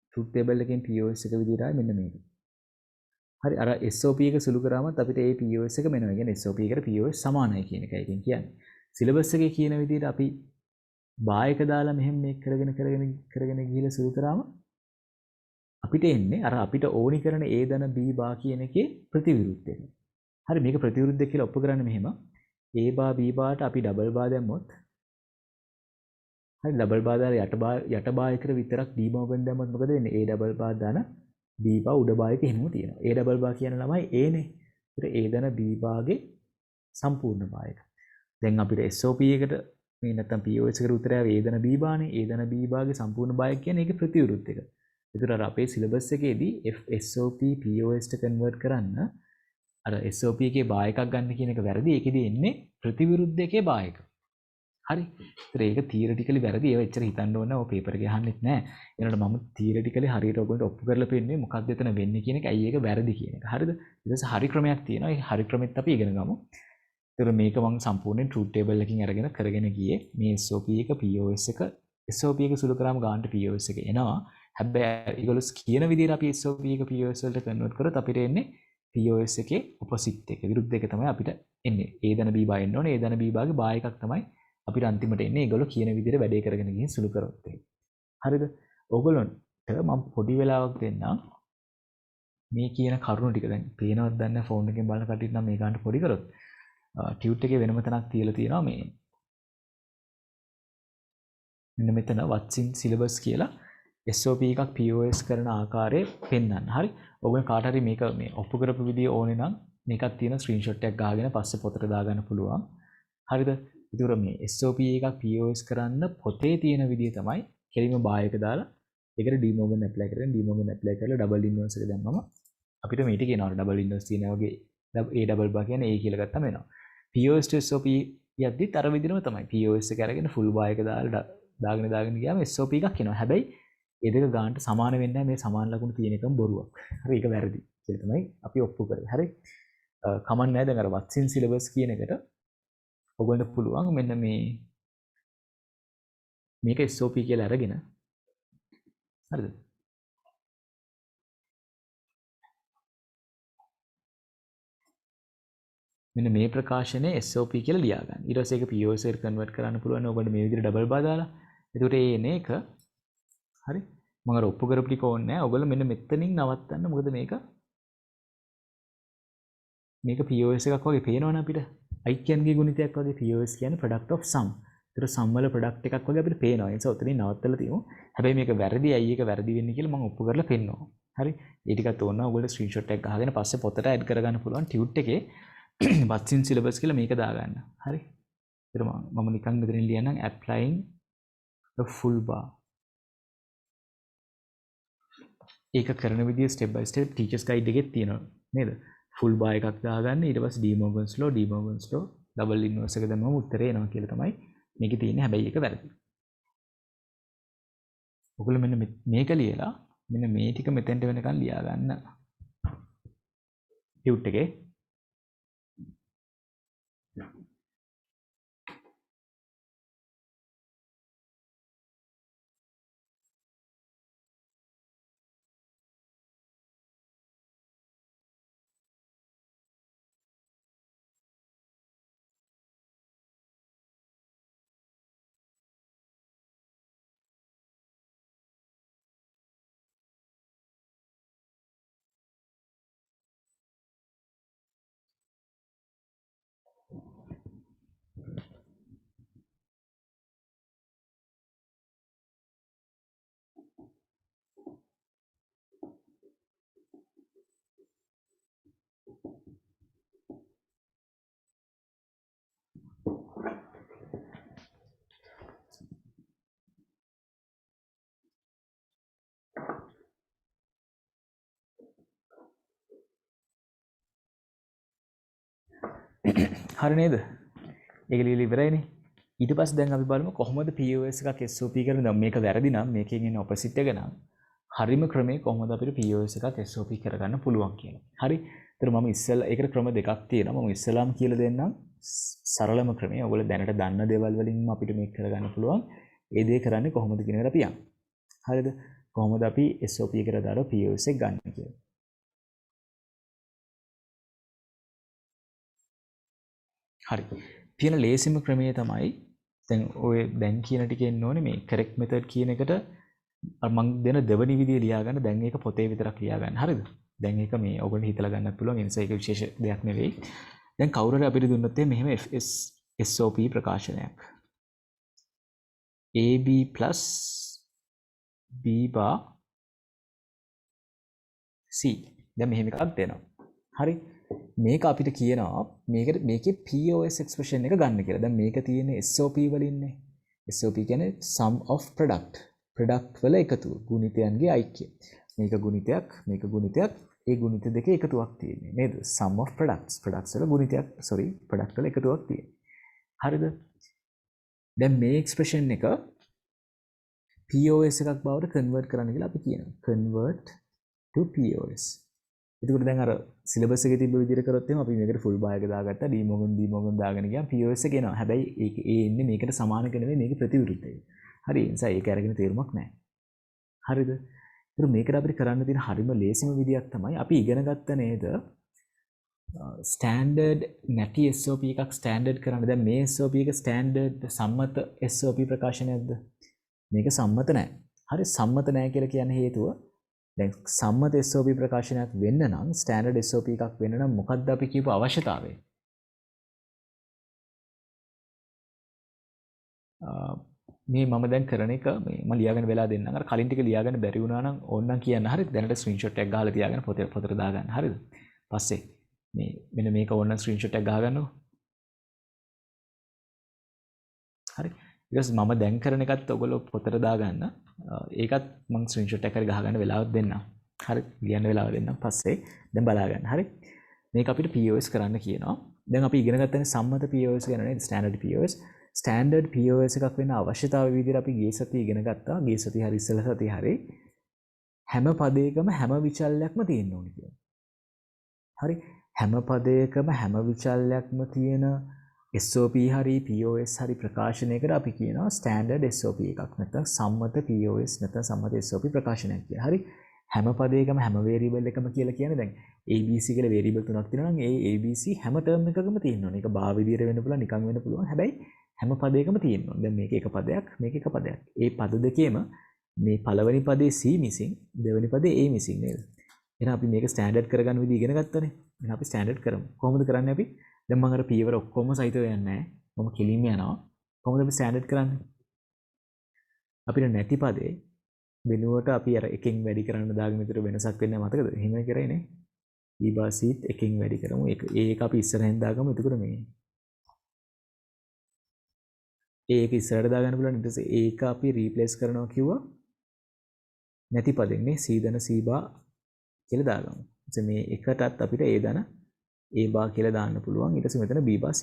ට්‍රූත් ටේබල් එකෙන් POS එක විදියට ආවේ මෙන්න මේක. හරි අර SOP එක සුළු කරාමත් අපිට ඒ POS එක මෙනවා. කියන්නේ SOP එකට POS සමානයි කියන එකයි ඉතින් කියන්නේ. සිලබස් එකේ කියන විදිහට අපි බා එක දාලා මෙහෙම මේක කරගෙන ගිහිල්ලා සුළු කරාම අපිට එන්නේ අර අපිට ඕනි කරන A දන B බා කියන එකේ ප්‍රතිවිරුද්ධ එක. හරි මේක ප්‍රතිවිරුද්ධ කියලා ඔප්පු කරන්න මෙහෙම A bar B barට අපි ඩබල් බාර් දැම්මොත් හරි ඩබල් බාර් දාලා යට බාර් එකට විතරක් D මොගන් දැම්මොත් මොකද වෙන්නේ? A ඩබල් බාර් දාන B බාර් උඩ බාර් එක එහෙමම තියෙනවා. A ඩබල් බාර් කියන ළමයි A නේ. ඒතර A දන B බාර්ගේ සම්පූර්ණ බාර් එක. දැන් අපිට SOP එකට මේ නැත්තම් POS එකට උත්තරය ආවේ A දන B බාර්නේ. A දන B බාර්ගේ සම්පූර්ණ බාර් එක කියන්නේ ඒකේ ප්‍රතිවිරුද්ධ එක. ඒතර අර අපේ සිලබස් එකේදී SOP POS ට කන්වර්ට් කරන්න අර SOP එකේ බාර් එකක් ගන්න කියන එක වැරදි. ඒකෙදී එන්නේ ප්‍රතිවිරුද්ධ එකේ බාර් එක. හරි. ඒතර ඒක තියරිටිකලි වැරදි. ඒව එච්චර හිතන්න ඕන ඔය පේපර් එකේ අහන්නෙත් නෑ. ඒනට මම තියරිටිකලි හරියට ඔයගොල්ලන්ට ඔප්පු කරලා පෙන්නන්නේ මොකක්ද එතන වෙන්නේ කියන එක. ඇයි ඒක වැරදි කියන එක. හරිද? ඊට පස්සේ හරි ක්‍රමයක් තියෙනවා. ඒ හරි ක්‍රමෙත් අපි ඉගෙන ගමු. ඒතර මේක මම සම්පූර්ණයෙන් ට්‍රූත් ටේබල් එකකින් අරගෙන කරගෙන ගියේ. මේ SOP එක POS එක SOP එක සුළු කරාම ගානට POS එක එනවා. හැබැයි ඒගොල්ලෝ කියන විදිහට අපි SOP එක POS වලට කන්වර්ට් කරොත් අපිට එන්නේ POS එකේ ඔපොසිට් එක. විරුද්ධ එක තමයි අපිට එන්නේ. A ධන B බා එන්න ඕනේ. A ධන B බාගේ බා එකක් තමයි අපිට අන්තිමට එන්නේ. ඒගොල්ලෝ කියන විදිහට වැඩේ කරගෙන ගිහින් සුළු කරොත් එහෙම. හරිද? ඕගොල්ලන්ට මම පොඩි වෙලාවක් දෙන්නම්. මේ කියන කරුණු ටික දැන් පේනවද දන්නේ ෆෝන් එකෙන් බලන කටියට නම් මේ ගන්නට පොඩි කරොත් ටියුට් එකේ වෙනම තැනක් තියලා තියෙනවා මේ මෙන්න මෙතන what's in syllabus කියලා SOP එකක් POS කරන ආකාරය පෙන්වන්න. හරි. ඔයගොල්ලෝ කාට හරි මේක මේ ඔප්පු කරපු විදිය ඕනේ නම් මේකක් තියෙන ස්ක්‍රීන්ෂොට් එකක් ගහගෙන පස්සේ පොතට දාගන්න පුළුවන්. හරිද? ඒතර මේ SOP එකක් POS කරන්න පොතේ තියෙන විදිය තමයි කෙලිම බායක දාලා ඒකට ඩීමෝගන් ඇප්ලයි කරගෙන ඩීමෝගන් ඇප්ලයි කරලා ඩබල් ඉන්වර්ස් එක දැම්මම අපිට මේ ටික එනවා. ඩබල් ඉන්වර්ස් තියෙන වගේ A ඩබල් බා කියන්නේ A කියලා ගත්තම එනවා. POS to SOP යද්දිත් අර විදිහම තමයි. POS එක අරගෙන ෆුල් බායක දාලා දාගෙන ගියාම SOP එකක් එනවා. හැබැයි ඒ දෙක ගානට සමාන වෙන්නේ නැහැ. මේ සමාන ලකුණු තියෙන එකම බොරුවක්. හරි ඒක වැරදි. ඒක තමයි අපි ඔප්පු කරේ. හරි. කමක් නැහැ දැන් අර what's in syllabus කියන එකට ඔයගොල්ලන්ට පුළුවන් මෙන්න මේක SOP කියලා අරගෙන හරිද? මෙන්න මේ ප්‍රකාශනයේ SOP කියලා ලියා ගන්න. ඊට පස්සේ ඒක POS එකට කන්වර්ට් කරන්න පුළුවන්. ඔයගොල්ලන්ට මේ විදිහට ඩබල් බා දාලා. එතකොට ඒ එන එක හරි මම අර ඔප්පු කරපු ටික ඕනේ නැහැ. ඔයගොල්ලෝ මෙන්න මෙතනින් නවත්තන්න. මොකද මේක POS එකක් වගේ පේනවනේ අපිට. icon-ගේ ගුණිතයක් වගේ POS කියන්නේ product of sum. ඒතර sum වල product එකක් වගේ අපිට පේනවා. ඒ නිසා උතනින් නවත්තලා තියමු. හැබැයි මේක වැරදි. ඇයි ඒක වැරදි වෙන්නේ කියලා මම ඔප්පු කරලා පෙන්නනවා. හරි. ඒ ටිකත් ඕන ඔයගොල්ලෝ ස්ක්‍රීන්ෂොට් එකක් ගහගෙන පස්සේ පොතට ඇඩ් කරගන්න පුළුවන් ටියුට් එකේ what's in syllabus කියලා මේක දාගන්න. හරි. ඒතර මම නිකන් මෙතනින් ලියන්නම් applying the full bar. ඒක කරන විදිය step by step teachers guide එකේ තියෙනවා නේද? full bar එකක් දාගන්න ඊට පස්සේ De Morgan's law double inverse එක දැම්මම උත්තරේ එනවා කියලා තමයි මේකේ තියෙන්නේ. හැබැයි ඒක වැරදි. ඔයගොල්ලෝ මෙන්න මේක ලියලා මෙන්න මේ ටික මෙතෙන්ට වෙනකන් ලියා ගන්න. ටියුට් එකේ හරි නේද? ඒක ලියලා ඉවරයිනේ. ඊට පස්සේ දැන් අපි බලමු කොහොමද POS එකක් SOP කරන්නේ. දැන් මේක වැරදි නම් මේකෙන් එන ඔපොසිට් එක නම් හරිම ක්‍රමේ කොහොමද අපිට POS එකක් SOP කරගන්න පුළුවන් කියලා. හරි. ඒතර මම ඉස්සෙල්ලා ඒකට ක්‍රම දෙකක් තියෙනවා. මම ඉස්සෙල්ලාම කියලා දෙන්නම් සරලම ක්‍රමය. ඔයගොල්ලෝ දැනට දන්න දේවල් වලින් අපිට මේක කරගන්න පුළුවන්. ඒ දේ කරන්නේ කොහොමද කියන එකට අපි යමු. හරිද? කොහොමද අපි SOP එකට දාලා POS එක ගන්න කියලා. හරි. තියෙන ලේසිම ක්‍රමය තමයි දැන් ඔය දැන් කියන ටික එන්න ඕනේ මේ correct method කියන එකට මම දෙන දෙවනි විදිය ලියා ගන්න. දැන් ඒක පොතේ විතරක් ලියා ගන්න. හරිද? දැන් ඒක මේ ඔයගොල්ලෝ හිතලා ගන්නත් පුළුවන්. ඒ නිසා ඒක විශේෂ දෙයක් නෙවෙයි. දැන් කවුරු හරි අපිට දුන්නොත් මෙහෙම SOP ප්‍රකාශනයක්. AB + B bar C. දැන් මෙහෙම එකක් දෙනවා. හරි. මේක අපිට කියනවා මේකේ POS expression එක ගන්න කියලා. දැන් මේක තියෙන්නේ SOP වලින්නේ. SOP කියන්නේ sum of product. product වල එකතුව. ගුණිතයන්ගේ ඓක්‍ය. මේක ගුණිතයක්, මේක ගුණිතයක්. ඒ ගුණිත දෙකේ එකතුවක් තියෙන්නේ. නේද? sum of products. products වල ගුණිතයක්, product වල එකතුවක් තියෙන්නේ. හරිද? දැන් මේ එක්ස්ප්‍රෙෂන් එක POS එකක් බවට කන්වර්ට් කරන්න කියලා අපි කියනවා. convert to POS. එතකොට දැන් අර සිලබස් එකේ තිබ්බ විදිහට කරොත් එහෙනම් අපි මේකට ෆුල් බාර් එක දාගත්තා. ඩීමෝගන් දාගෙන ගියාම POS එක එනවා. හැබැයි ඒක එන්නේ මේකට සමාන නෙවෙයි මේක ප්‍රතිවිරුද්ධයි. හරි ඒ නිසා ඒක අරගෙන තේරුමක් නැහැ. හරිද? ඒතර මේකට අපිට කරන්න තියෙන හරිම ලේසිම විදියක් තමයි අපි ඉගෙන ගත්ත නේද? ස්ටෑන්ඩඩ් නැති SOP එකක් ස්ටෑන්ඩඩ් කරන්න. දැන් මේ SOP එක ස්ටෑන්ඩඩ් සම්මත SOP ප්‍රකාශනයක්ද? මේක සම්මත නැහැ. හරි සම්මත නැහැ කියලා කියන හේතුව දැන් සම්මත SOP ප්‍රකාශනයක් වෙන්න නම් ස්ටෑන්ඩඩ් SOP එකක් වෙන්න නම් මොකක්ද අපි කියපු අවශ්‍යතාවය? මේ මම දැන් කරන එක මේ මම ලියාගෙන වෙලා දෙන්නම්. අර කලින් ටික ලියාගෙන බැරි වුණා නම් ඕනනම් කියන්න. හරිද? දැනට ස්ක්‍රීන්ෂොට් එකක් ගහලා තියාගෙන පොතට දාගන්න. හරිද? පස්සේ මේ මෙන්න මේක ඕනනම් ස්ක්‍රීන්ෂොට් එකක් ගහගන්නකො. හරි. ඊට පස්සේ මම දැන් කරන එකත් ඔයගොල්ලෝ පොතට දාගන්න. ඒකත් මම ස්ක්‍රීන්ෂොට් එකක් හරි ගහගන්න වෙලාවක් දෙන්නම්. හරි. ලියන්න වෙලාව දෙන්නම්. පස්සේ දැන් බලා ගන්න. හරි. මේක අපිට POS කරන්න කියනවා. දැන් අපි ඉගෙන ගත්තනේ සම්මත POS ගැන නේද? Standard POS. ස්ටෑන්ඩඩ් POS එකක් වෙන්න අවශ්‍යතාවය විදිහට අපි ගිය සතියේ ඉගෙන ගත්තා. ගිය සතිය හරි ඉස්සෙල්ලා සතිය හරි හැම පදයකම හැම විචල්යක්ම තියෙන්න ඕනේ කියලා. හරි. හැම පදයකම හැම විචල්යක්ම තියෙන SOP හරි POS හරි ප්‍රකාශනයකට අපි කියනවා ස්ටෑන්ඩඩ් SOP එකක් නැත්නම් සම්මත POS නැත්නම් සම්මත SOP ප්‍රකාශනයක් කියලා. හරි. හැම පදයකම හැම වේරියබල් එකම කියලා කියන්නේ දැන් ABC කියලා වේරියබල් තුනක් තියෙනවා නම් ඒ ABC හැම ටර්ම් එකකම තියෙන්න ඕනේ. ඒක භාව විදියට වෙන්න පුළුවන්, නිකන් වෙන්න පුළුවන්. හැබැයි හැම පදයකම තියෙන්න ඕනේ. දැන් මේක එක පදයක්, මේක එක පදයක්. ඒ පද දෙකේම මේ පළවෙනි පදේ C missing, දෙවෙනි පදේ A missing නේද? එහෙනම් අපි මේක ස්ටෑන්ඩඩ් කරගන්න විදිහ ඉගෙන ගත්තනේ. එහෙනම් අපි ස්ටෑන්ඩඩ් කරමු. කොහොමද කරන්නේ අපි? දැන් මම අර පියවර ඔක්කොම සහිතව යන්නේ නැහැ. මම කෙලින්ම යනවා. කොහොමද අපි ස්ටෑන්ඩඩ් කරන්නේ? අපිට නැති පදේ වෙනුවට අපි අර එකෙන් වැඩි කරන්න දාගෙන විතර වෙනසක් වෙන්නේ මතකද? එහෙම කරේ නේ. ඊබාසීත් එකෙන් වැඩි කරමු. ඒක අපි ඉස්සරහින් දාගමු. එතකොට මේ ඒක ඉස්සරහට දාගන්න පුළුවන්. ඊට පස්සේ ඒක අපි රීප්ලේස් කරනවා කිව්වා. නැති පදෙන් නේ C ධන C බා කියලා දාගමු. ඉතින් මේ එකටත් අපිට A ධන A බා කියලා දාන්න පුළුවන්. ඊට පස්සේ මෙතන B බා C.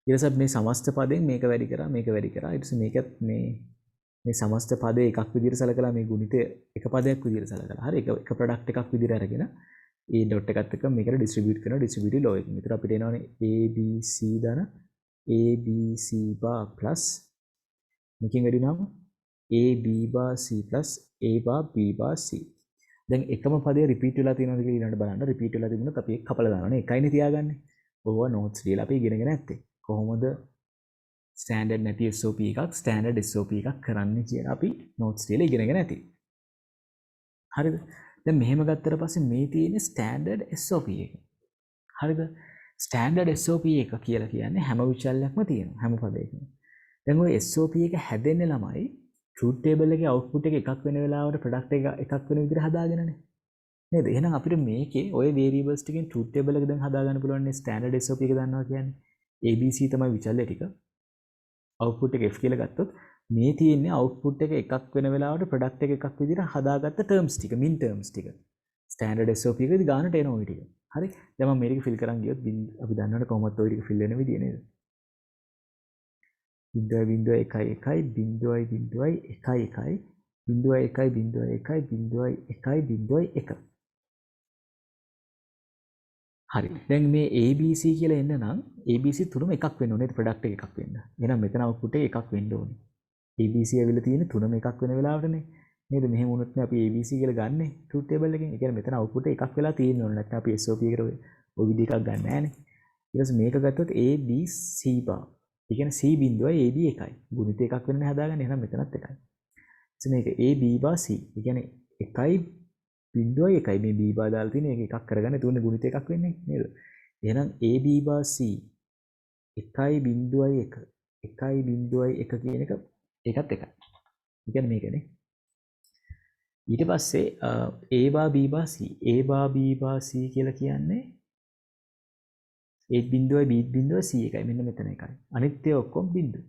ඊට පස්සේ මේ සමස්ත පදෙන් මේක වැඩි කරා මේක වැඩි කරා. ඊට පස්සේ මේකත් මේ සමස්ත පදේ එකක් විදිහට සලකලා මේ ගුණිතය එක පදයක් විදිහට සලකලා. හරි එක ප්‍රොඩක්ට් එකක් විදිහට අරගෙන ඒ ඩොට් එකත් එක්ක මේකට ඩිස්ට්‍රිබියුට් කරනවා ඩිස්ට්‍රිබියුටිව් ලෝ එකකින්. ඒතර අපිට එනවනේ ABC ධන ABC bar plus මේකෙන් වැඩි නම් AB bar C plus A bar B bar C. දැන් එකම පදේ රිපීට් වෙලා තියෙනවද කියලා ඊළඟට බලන්න. රිපීට් වෙලා තිබුණොත් අපි ඒක කපලා දානවනේ. එකයිනේ තියාගන්නේ. ඕවා නෝට්ස් දීලා අපි ඉගෙනගෙන ඇත්තේ. කොහොමද ස්ටෑන්ඩඩ් නැති SOP එකක් ස්ටෑන්ඩඩ් SOP එකක් කරන්න කියලා අපි නෝට්ස් දීලා ඉගෙනගෙන ඇති. හරිද? දැන් මෙහෙම ගත්තට පස්සේ මේ තියෙන්නේ ස්ටෑන්ඩඩ් SOP එක. හරිද? ස්ටෑන්ඩඩ් SOP එක කියලා කියන්නේ හැම විචල්යක්ම තියෙනවා හැම පදයකම. දැන් ওই SOP එක හැදෙන්නේ ළමයි ට්‍රූත් ටේබල් එකේ අවුට්පුට් එක එකක් වෙන වෙලාවට ප්‍රොඩක්ට් එක එකක් වෙන විදිහට හදාගෙනනේ. නේද? එහෙනම් අපිට මේකේ ওই වේරියබල්ස් ටිකෙන් ට්‍රූත් ටේබල් එක දැන් හදාගන්න පුළුවන් නේ ස්ටෑන්ඩඩ් SOP එක දන්නවා කියන්නේ. ABC තමයි විචල්ය ටික. අවුට්පුට් එක F කියලා ගත්තොත් මේ තියෙන්නේ අවුට්පුට් එක එකක් වෙන වෙලාවට ප්‍රොඩක්ට් එක එකක් විදිහට හදාගත්ත ටර්ම්ස් ටික මින් ටර්ම්ස් ටික. ස්ටෑන්ඩඩ් SOP එකේදී ගානට එන ওই ටික. හරි? දැන් මම මේක ෆිල් කරන් ගියොත් අපි දන්නවනේ කොහොමද ওই ටික ෆිල් වෙන විදිය නේද? 0.1 හරි. දැන් මේ ABC කියලා එන්න නම් ABC තුනම එකක් වෙන්න ඕනේ ප්‍රොඩක්ට් එක එකක් වෙන්න. එහෙනම් මෙතන අවුට්පුට් එක එකක් වෙන්න ඕනේ. ABC ඇවිල්ලා තියෙන තුනම එකක් වෙන වෙලාවටනේ. නේද? මෙහෙම වුණොත් නේ අපි ABC කියලා ගන්නෙ ට්‍රූත් ටේබල් එකෙන්. ඒ කියන්නේ මෙතන අවුට්පුට් එක එකක් වෙලා තියෙන්න ඕනේ. නැත්නම් අපි SOP එකට ඔය විදිහ එකක් ගන්න නෑනේ. ඊට පස්සේ මේක ගත්තොත් A B C bar. ඒ කියන්නේ C බිඳුවයි AB එකයි. ගුණිත එකක් වෙනනේ හදාගන්නේ. එහෙනම් මෙතනත් එකයි. ඉතින් මේක A B bar C. ඒ කියන්නේ එකයි බිඳුවයි එකයි මේ B bar දාලා තියෙන එක එකක් කරගන්න තුනේ ගුණිත එකක් වෙන්නේ නේද? එහෙනම් A B bar C 1.1 1.1 කියන එක ඒකත් එකයි. ඒ කියන්නේ මේකනේ. ඊට පස්සේ A bar B bar C A bar B bar C කියලා කියන්නේ A බිඳුවයි B බිඳුවයි C එකයි මෙන්න මෙතන එකයි. අනිත් ඒවා ඔක්කොම බිඳු.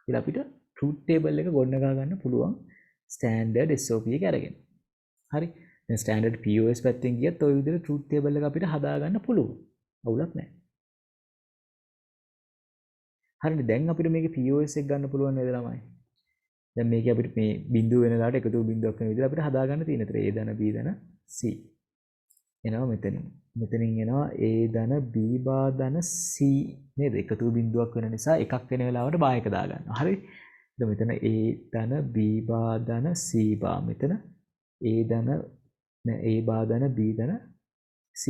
කියලා අපිට ට්‍රූත් ටේබල් එක ගොඩනගා ගන්න පුළුවන් ස්ටෑන්ඩඩ් SOP එක අරගෙන. හරි? දැන් ස්ටෑන්ඩඩ් POS පැත්තෙන් ගියත් ওই විදිහට ට්‍රූත් ටේබල් එක අපිට හදා ගන්න පුළුවන්. අවුලක් නැහැ. හරිනේ දැන් අපිට මේකේ POS එක ගන්න පුළුවන් නේද ළමයි? දැන් මේකේ අපිට මේ බිඳුව වෙන දාට එකතු බිඳුවක් වෙන විදිහට අපිට හදාගන්න තියෙන. ඒතර A ධන B ධන C. එනවා මෙතනින්. මෙතනින් එනවා A ධන B බා ධන C නේද? එකතු බිඳුවක් වෙන නිසා එකක් වෙන වෙලාවට බා එක දාගන්නවා. හරි? දැන් මෙතන A ධන B බා ධන C බා මෙතන A ධන A බා ධන B ධන C.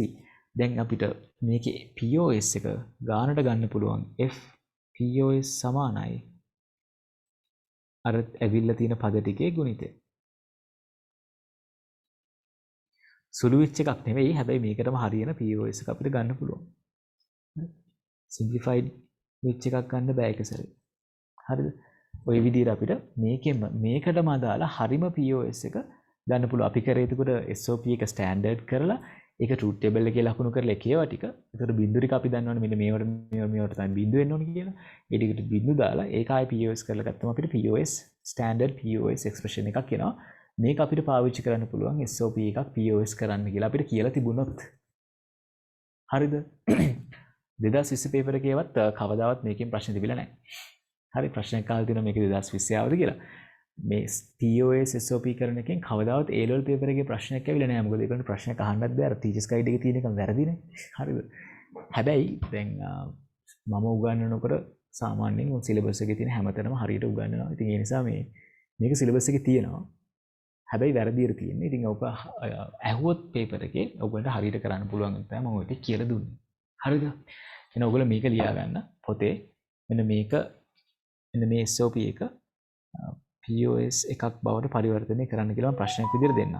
දැන් අපිට මේකේ POS එක ගානට ගන්න පුළුවන් F POS සමානයි අර ඇවිල්ලා තියෙන පද ටිකේ ගුණිතය. සුළු වෙච්ච එකක් නෙවෙයි. හැබැයි මේකටම හරියන POS එක අපිට ගන්න පුළුවන්. සිම්ප්ලිෆයිඩ් වෙච්ච එකක් ගන්න බෑ එක සැරේ. හරිද? ওই විදිහට අපිට මේකෙම මේකටම අදාළ හරිම POS එක ගන්න පුළුවන්. අපි කරේ එතකොට SOP එක ස්ටෑන්ඩඩ් කරලා ඒක ට්‍රූත් ටේබල් එකේ ලකුණු කරලා එකේවා ටික. ඒතකොට බිංදු ටික අපි දන්නවනේ මෙන්න මේවට තමයි බිංදු වෙන්න ඕනේ කියලා. ඒ ටිකට බිංදු දාලා ඒක ආයි POS කරලා ගත්තම අපිට POS ස්ටෑන්ඩඩ් POS එක්ස්ප්‍රෙෂන් එකක් එනවා. මේක අපිට පාවිච්චි කරන්න පුළුවන් SOP එකක් POS කරන්න කියලා අපිට කියලා තිබුණොත්. හරිද? 2020 පේපර් එකේවත් කවදාවත් මේකෙන් ප්‍රශ්න තිබිලා නැහැ. හරි ප්‍රශ්නයක් අහලා තියෙනවා මේක 2020 ආවද කියලා. මේ POS SOP කරන එකෙන් කවදාවත් A level paper එකේ ප්‍රශ්නයක් ඇවිල්ලා නැහැ. මොකද ඒකට ප්‍රශ්නයක් අහන්නත් බෑ. අර teachers guide එකේ තියෙන එක වැරදිනේ. හරිද? හැබැයි දැන් මම උගන්වනකොට සාමාන්‍යයෙන් සිලබස් එකේ තියෙන හැමතැනම හරියට උගන්වනවා. ඉතින් ඒ නිසා මේක සිලබස් එකේ තියෙනවා. හැබැයි වැරදියට තියෙන්නේ. ඉතින් ඔක ඇහුවොත් paper එකේ ඔයගොල්ලන්ට හරියට කරන්න පුළුවන් තමයි මම ඔයක කියලා දුන්නේ. හරිද? එහෙනම් ඔයගොල්ලෝ මේක ලියා ගන්න පොතේ. මෙන්න මේක මෙන්න මේ SOP එක POS එකක් බවට පරිවර්තනය කරන්න කියලා මම ප්‍රශ්නයක් විදිහට දෙන්නම්.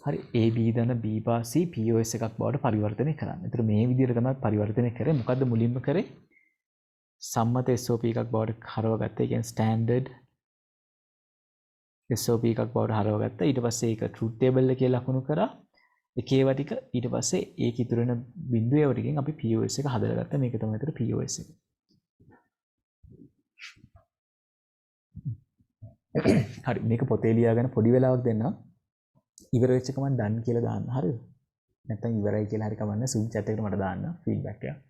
හරි AB ධන B බා C POS එකක් බවට පරිවර්තනය කරන්න. ඒතර මේ විදිහට තමයි පරිවර්තනය කරේ. මොකද්ද මුලින්ම කරේ? සම්මත SOP එකක් බවට හරවගත්තා. ඒ කියන්නේ ස්ටෑන්ඩඩ් SOP එකක් බවට හරවගත්තා. ඊට පස්සේ ඒක ට්‍රූත් ටේබල් එකේ ලකුණු කරා. එකේව ටික ඊට පස්සේ ඒක ඉතුරු වෙන බිඳුව ඒව ටිකෙන් අපි POS එක හදලා ගත්තා. මේක තමයි ඒතර POS එක. හරි මේක පොතේ ලියාගෙන පොඩි වෙලාවක් දෙන්න. ඉවර වෙච්ච එක මම done කියලා දාන්න. හරිද? නැත්තම් ඉවරයි කියලා හරි කමන්න Zoom chat එකට මට දාන්න feedback එක.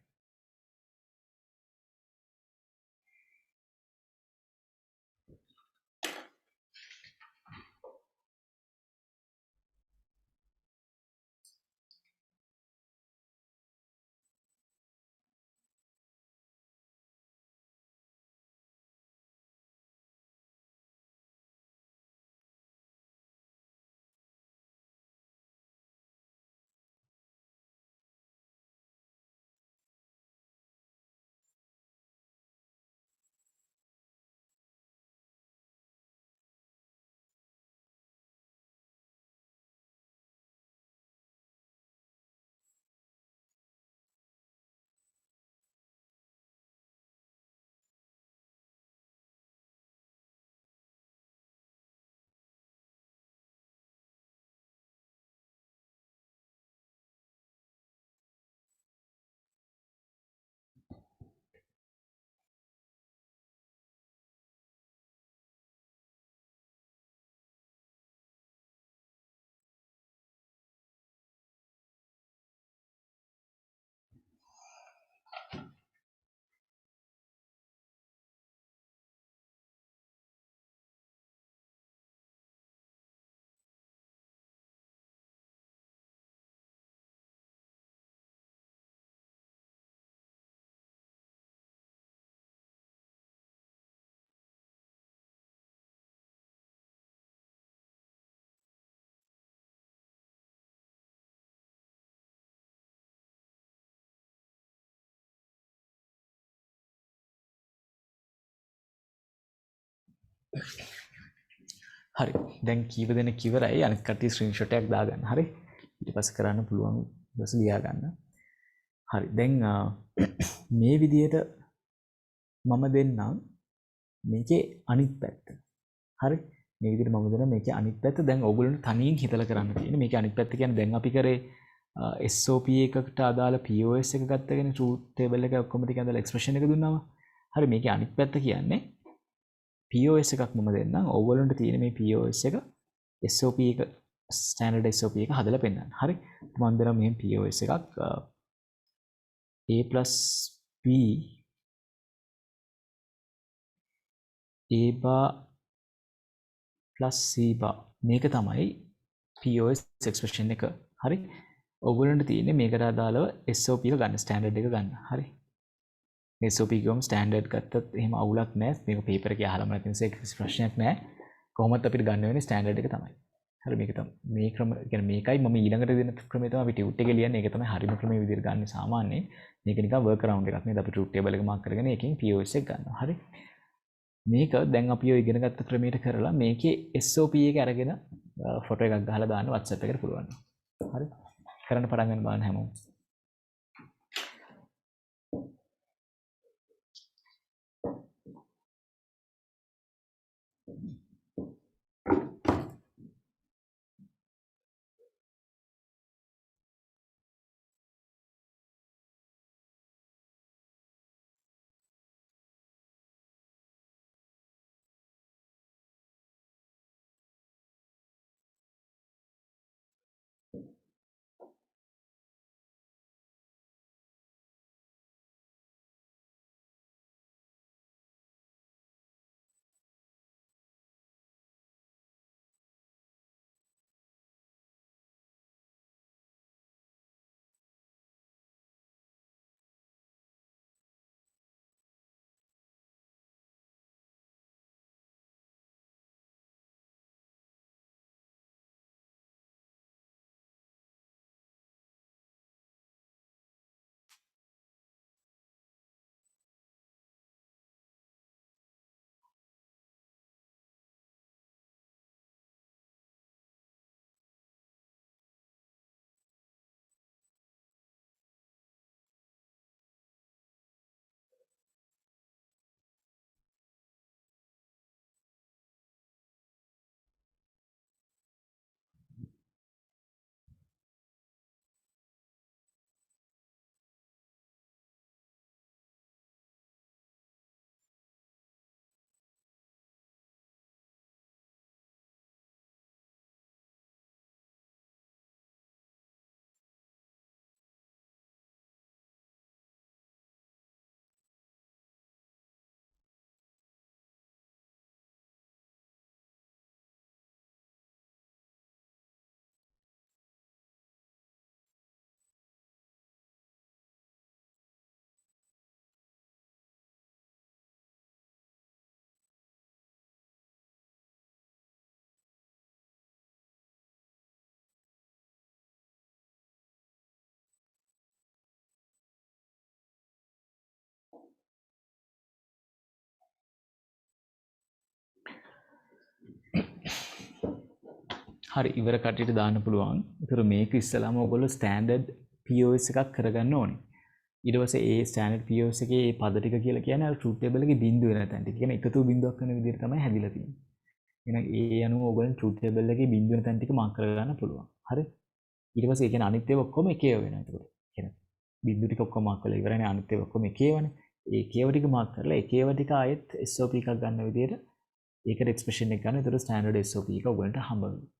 හරි දැන් කීප දෙනෙක් ඉවරයි. අනිත් කට්ටිය ස්ක්‍රීන්ෂොට් එකක් දාගන්න. හරි ඊට පස්සේ කරන්න පුළුවන් දවස් ලියා ගන්න. හරි දැන් මේ විදියට මම දෙන්නම් මේකේ අනිත් පැත්ත. හරි මේ විදිහට මම දෙනවා මේකේ අනිත් පැත්ත. දැන් ඕගොල්ලන්ට තනියෙන් හිතලා කරන්න තියෙන්නේ. මේකේ අනිත් පැත්ත කියන්නේ දැන් අපි කරේ SOP එකකට අදාළ POS එක ගත්තගෙන ට්‍රූත් ටේබල් එක ඔක්කොම ටික ඇඳලා එක්ස්ප්‍රෙෂන් එක දුන්නාම. හරි මේකේ අනිත් පැත්ත කියන්නේ POS එකක් මම දෙන්නම්. ඕගොල්ලන්ට තියෙන මේ POS එක SOP එක ස්ටෑන්ඩඩ් SOP එක හදලා පෙන්නන්න. හරි. මම දෙනවා මෙහෙම POS එකක් a + b a bar plus c bar මේක තමයි POS එක්ස්ප්‍රෙෂන් එක. හරි. ඔයගොල්ලන්ට තියෙන්නේ මේකට අදාළව SOP එක ගන්න, ස්ටෑන්ඩඩ් එක ගන්න. හරි. SOP ගම ස්ටෑන්ඩඩ් ගත්තත් එහෙම අවුලක් නැහැ. මේක පේපර් එකේ අහලම නැති නිසා ඒක ප්‍රශ්නයක් නැහැ. කොහොමත් අපිට ගන්න වෙන්නේ ස්ටෑන්ඩඩ් එක තමයි. හරි මේක තමයි. මේ ක්‍රම කියන්නේ මේකයි මම ඊළඟට දෙන ක්‍රමය තමයි අපි ටියුට් එකේ ලියන්නේ. ඒක තමයි හරිම ක්‍රමයේ විදිහට ගන්න සාමාන්‍යයෙන්. මේක නිකන් වර්ක් අරවුන්ඩ් එකක් නේද? අපි ට්‍රූත් ටේබල් එක මාක් කරගෙන ඒකෙන් POS එක ගන්නවා. හරි. මේක දැන් අපි ඔය ඉගෙන ගත්ත ක්‍රමයට කරලා මේකේ SOP එක අරගෙන ෆොටෝ එකක් ගහලා දාන්න WhatsApp එකට පුළුවන්. හරි. කරන්න පටන් ගන්න බලන්න හැමෝම. හරි ඉවර කට්ටියට දාන්න පුළුවන්. ඒතර මේක ඉස්සලාම ඔයගොල්ලෝ ස්ටෑන්ඩඩ් POS එකක් කරගන්න ඕනේ. ඊට පස්සේ ඒ ස්ටෑන්ඩඩ් POS එකේ මේ පද ටික කියලා කියන්නේ අර ට්‍රූත් ටේබල් එකේ බිඳුව වෙන තැන ටික. කියන්නේ එකතු බිඳුවක් වෙන විදිහට තමයි හැදිලා තියෙන්නේ. එහෙනම් ඒ අනුව ඔයගොල්ලෝ ට්‍රූත් ටේබල් එකේ බිඳුව වෙන තැන ටික මාක් කරගන්න පුළුවන්. හරි. ඊට පස්සේ ඒ කියන්නේ අනිත් ඒවා ඔක්කොම එක ඒවා වෙනවා. ඒකට කියන්නේ බිඳු ටික ඔක්කොම මාක් කරලා ඉවරනේ අනිත් ඒවා ඔක්කොම එක ඒවානේ. ඒ එක ඒවා ටික මාක් කරලා එක ඒවා ටික ආයෙත් SOP එකක් ගන්න විදිහට ඒකට එක්ස්ප්‍රෙෂන් එක ගන්න. ඒතර ස්ටෑන්ඩඩ් SOP එක ඔයගොල්ලන්ට හම්බ වෙනවා.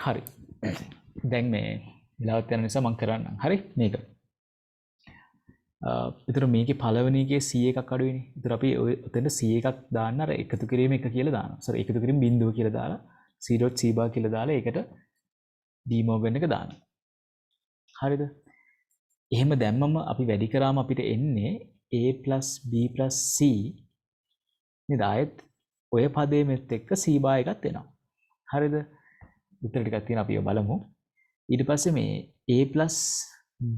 හරි. දැන් මේ වෙලාවත් යන නිසා මම කරන්නම්. හරි මේක. එතකොට මේකේ පළවෙනි එකේ C එකක් අඩු වෙන්නේ. එතකොට අපි ඔය උතෙන්ට C එකක් දාන්න අර එකතු කිරීම එක කියලා දානවා. සර් එකතු කිරීම බිඳුව කියලා දාලා C.C bar කියලා දාලා ඒකට De Morgan එක දානවා. හරිද? එහෙම දැම්මම අපි වැඩි කරාම අපිට එන්නේ A + B + C නේද? ආයෙත් ඔය පදයේ මෙත් එක්ක C bar එකක් එනවා. හරිද? උත්තර ටිකක් තියෙනවා අපි බලමු. ඊට පස්සේ මේ A +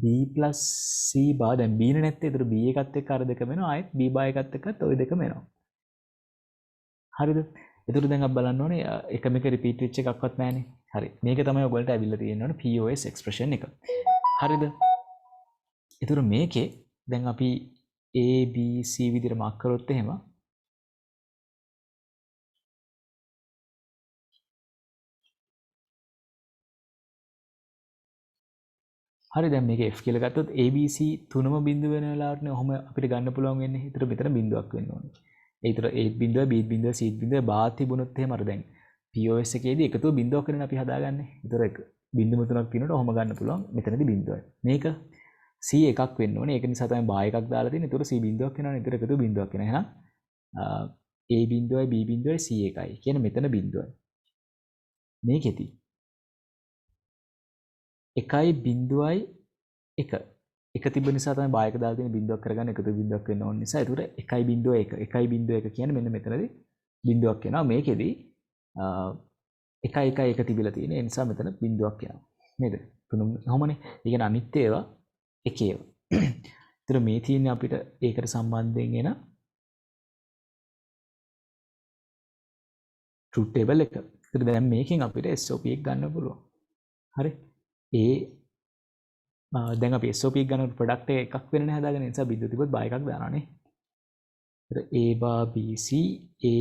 B + C bar දැන් B නේ නැත්තේ. ඒතර B එකත් එක්ක අර දෙකම එනවා. ආයෙත් B bar එකත් එක්කත් ওই දෙකම එනවා. හරිද? එතකොට දැන් අපි බලන්න ඕනේ එකම එක රිපීට් වෙච්ච එකක්වත් නැහැනේ. හරි. මේක තමයි ඔයගොල්ලන්ට ඇවිල්ලා තියෙන්නේ POS එක්ස්ප්‍රෙෂන් එක. හරිද? එතකොට මේකේ දැන් අපි A B C විදිහට මාක් කරොත් එහෙම හරි දැන් මේක F කියලා ගත්තොත් ABC තුනම බිඳුව වෙන වෙලාවටනේ ඔහොම අපිට ගන්න පුළුවන් වෙන්නේ. ඒතර මෙතන බිඳුවක් වෙන්න ඕනේ. ඒතර A බිඳුව B බිඳුව C බිඳුව බා තිබුණොත් එහෙම අර දැන් POS එකේදී එකතුව බිඳුවක් වෙනනේ අපි හදාගන්නේ. ඒතර එක බිඳුව තුනක් තියෙනකොට ඔහොම ගන්න පුළුවන්. මෙතනදී බිඳුවයි. මේක C එකක් වෙන්න ඕනේ. ඒක නිසා තමයි බා එකක් දාලා තියෙන්නේ. ඒතර C බිඳුවක් වෙනවනේ. ඒතර එකතුව බිඳුවක් වෙනවා. එහෙනම් A බිඳුවයි B බිඳුවයි C එකයි. කියන්නේ මෙතන බිඳුවයි. මේකෙදී 1.1 එක තිබ්බ නිසා තමයි බායක දාලා තියෙන බිඳුවක් කරගන්න එකතු බිඳුවක් වෙන්න ඕන නිසා ඒකට 1.1 කියන්නේ මෙන්න මෙතනදී බිඳුවක් එනවා මේකෙදි 1 තිබිලා තියෙන ඒ නිසා මෙතන බිඳුවක් එනවා නේද තුනම කොහොමනේ ඒ කියන්නේ අනිත් ඒවා එක ඒවා ඒතර මේ තියෙන්නේ අපිට ඒකට සම්බන්ධයෙන් එන truth table එක ඒතර දැන් මේකෙන් අපිට SOP එක ගන්න පුළුවන් හරි ඒ දැන් අපි SOP එක ගන්න ප්‍රොඩක්ට් එකක් වෙනනේ හදාගෙන නිසා බිඳුව තිබ්බොත් බා එකක් දානවානේ. ඒතර A bar B C A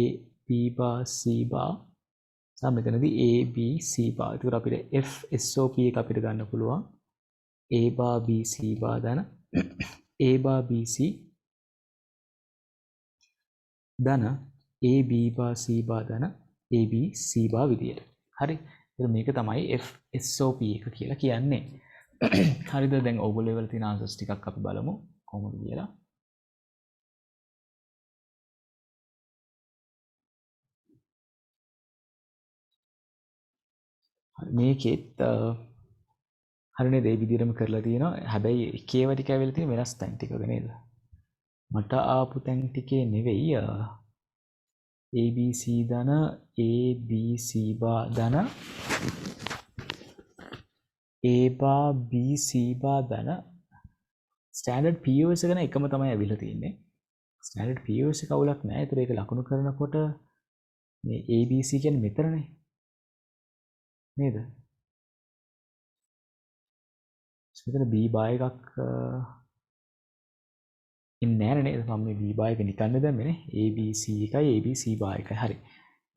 B bar C bar සම මෙතනදී A B C bar. ඒකට අපිට F SOP එක අපිට ගන්න පුළුවන්. A bar B C bar දාන A bar B C දාන A B bar C bar දාන A B C bar විදියට. හරි. ඒතර මේක තමයි F SOP එක කියලා කියන්නේ. හරිද දැන් ඕගොල්ලෝ වල තියෙන ආන්සර්ස් ටිකක් අපි බලමු කොහොමද කියලා. මේකෙත් හරිනේ මේ විදිහටම කරලා තියෙනවා. හැබැයි එකේව ටික ඇවිල්ලා තියෙන වෙනස් තැන් ටිකක නේද? මට ආපු තැන් ටිකේ නෙවෙයි ABC දන ABC බා දන A bar B C bar දන ස්ටෑන්ඩඩ් POS එක ගැන එකම තමයි ඇවිල්ලා තියෙන්නේ. ස්ටෑන්ඩඩ් POS එක අවුලක් නැහැ. ඒතර ඒක ලකුණු කරනකොට මේ ABC කියන්නේ මෙතනනේ. නේද? මෙතන B bar එකක් ඉන්නේ නැහැ නේද? මම මේ B bar එක නිකන් දැම්මේ ABC එකයි ABC bar එකයි. හරි.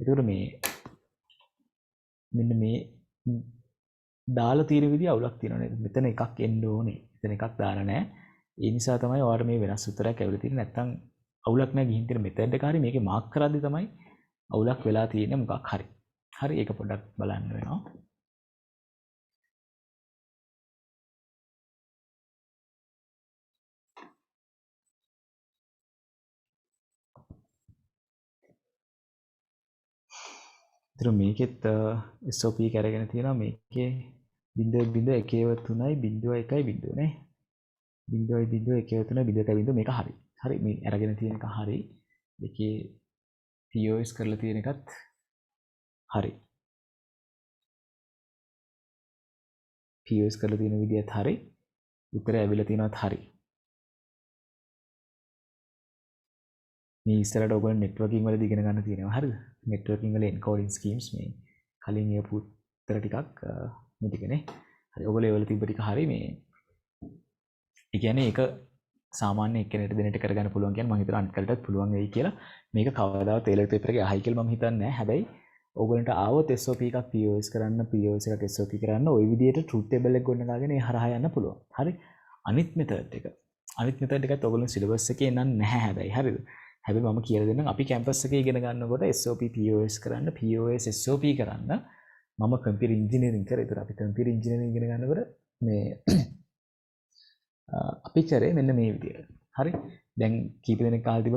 ඒතකොට මේ මෙන්න මේ දාලා තියෙන විදිහ අවුලක් තියෙනවා නේද? මෙතන එකක් එන්න ඕනේ. මෙතන එකක් දාලා නැහැ. ඒ නිසා තමයි ඔයාලට මේ වෙනස් උත්තරයක් ඇවිල්ලා තියෙන්නේ. නැත්තම් අවුලක් නැහැ ගිහින් තියෙන මෙතෙන්ට හරි මේකේ මාක් කරද්දි තමයි අවුලක් වෙලා තියෙන්නේ මොකක් හරි. හරි ඒක පොඩ්ඩක් බලන්න වෙනවා. ඒතර මේකෙත් SOP එක අරගෙන තියෙනවා මේකේ 0.113.1 නේ 0.113.1 මේක හරි. හරි මේ අරගෙන තියෙන එක හරි. ඒකේ POS කරලා තියෙන එකත් හරි. POS කරලා තියෙන විදිහත් හරි. උත්තරය ඇවිල්ලා තියෙනවත් හරි. මේ ඉස්සරහට ඔයගොල්ලෝ නෙට්වර්කින් වලදී ඉගෙන ගන්න තියෙනවා. හරිද? නෙට්වර්කින් වල එන්කෝඩින් ස්කීම්ස් මේ කලින් ඒ පුතර ටිකක් මේ ටිකනේ. හරි ඔයගොල්ලෝ ඒ වල තිබ්බ ටික හරි මේ. ඒ කියන්නේ ඒක සාමාන්‍ය එක්කෙනෙකුට දෙන්නට කරගන්න පුළුවන් කියන්නේ මම හිතනවා අනිත් කලටත් පුළුවන් වෙයි කියලා. මේක කවදාවත් A level paper එකේ අහයි කියලා මම හිතන්නේ නැහැ. හැබැයි ඕගොල්ලන්ට ආවොත් SOP එකක් POS කරන්න POS එකක් SOP කරන්න ওই විදිහට truth table එක ගොඩනගාගෙන ඒ හරහා යන්න පුළුවන්. හරි. අනිත් method එක. අනිත් method එකත් ඕගොල්ලෝ සිලබස් එකේ නම් නැහැ හැබැයි. හරිද? හැබැයි මම කියලා දෙන්නම් අපි කැම්පස් එකේ ඉගෙන ගන්නකොට SOP POS කරන්න POS SOP කරන්න මම කම්පියුටර් ඉන්ජිනියරින් කරේ. ඒතර අපි කම්පියුටර් ඉන්ජිනියරින් ඉගෙන ගන්නකොට මේ අපි කරේ මෙන්න මේ විදියට. හරි. දැන් කීප දෙනෙක් කාලේ තිබ්බ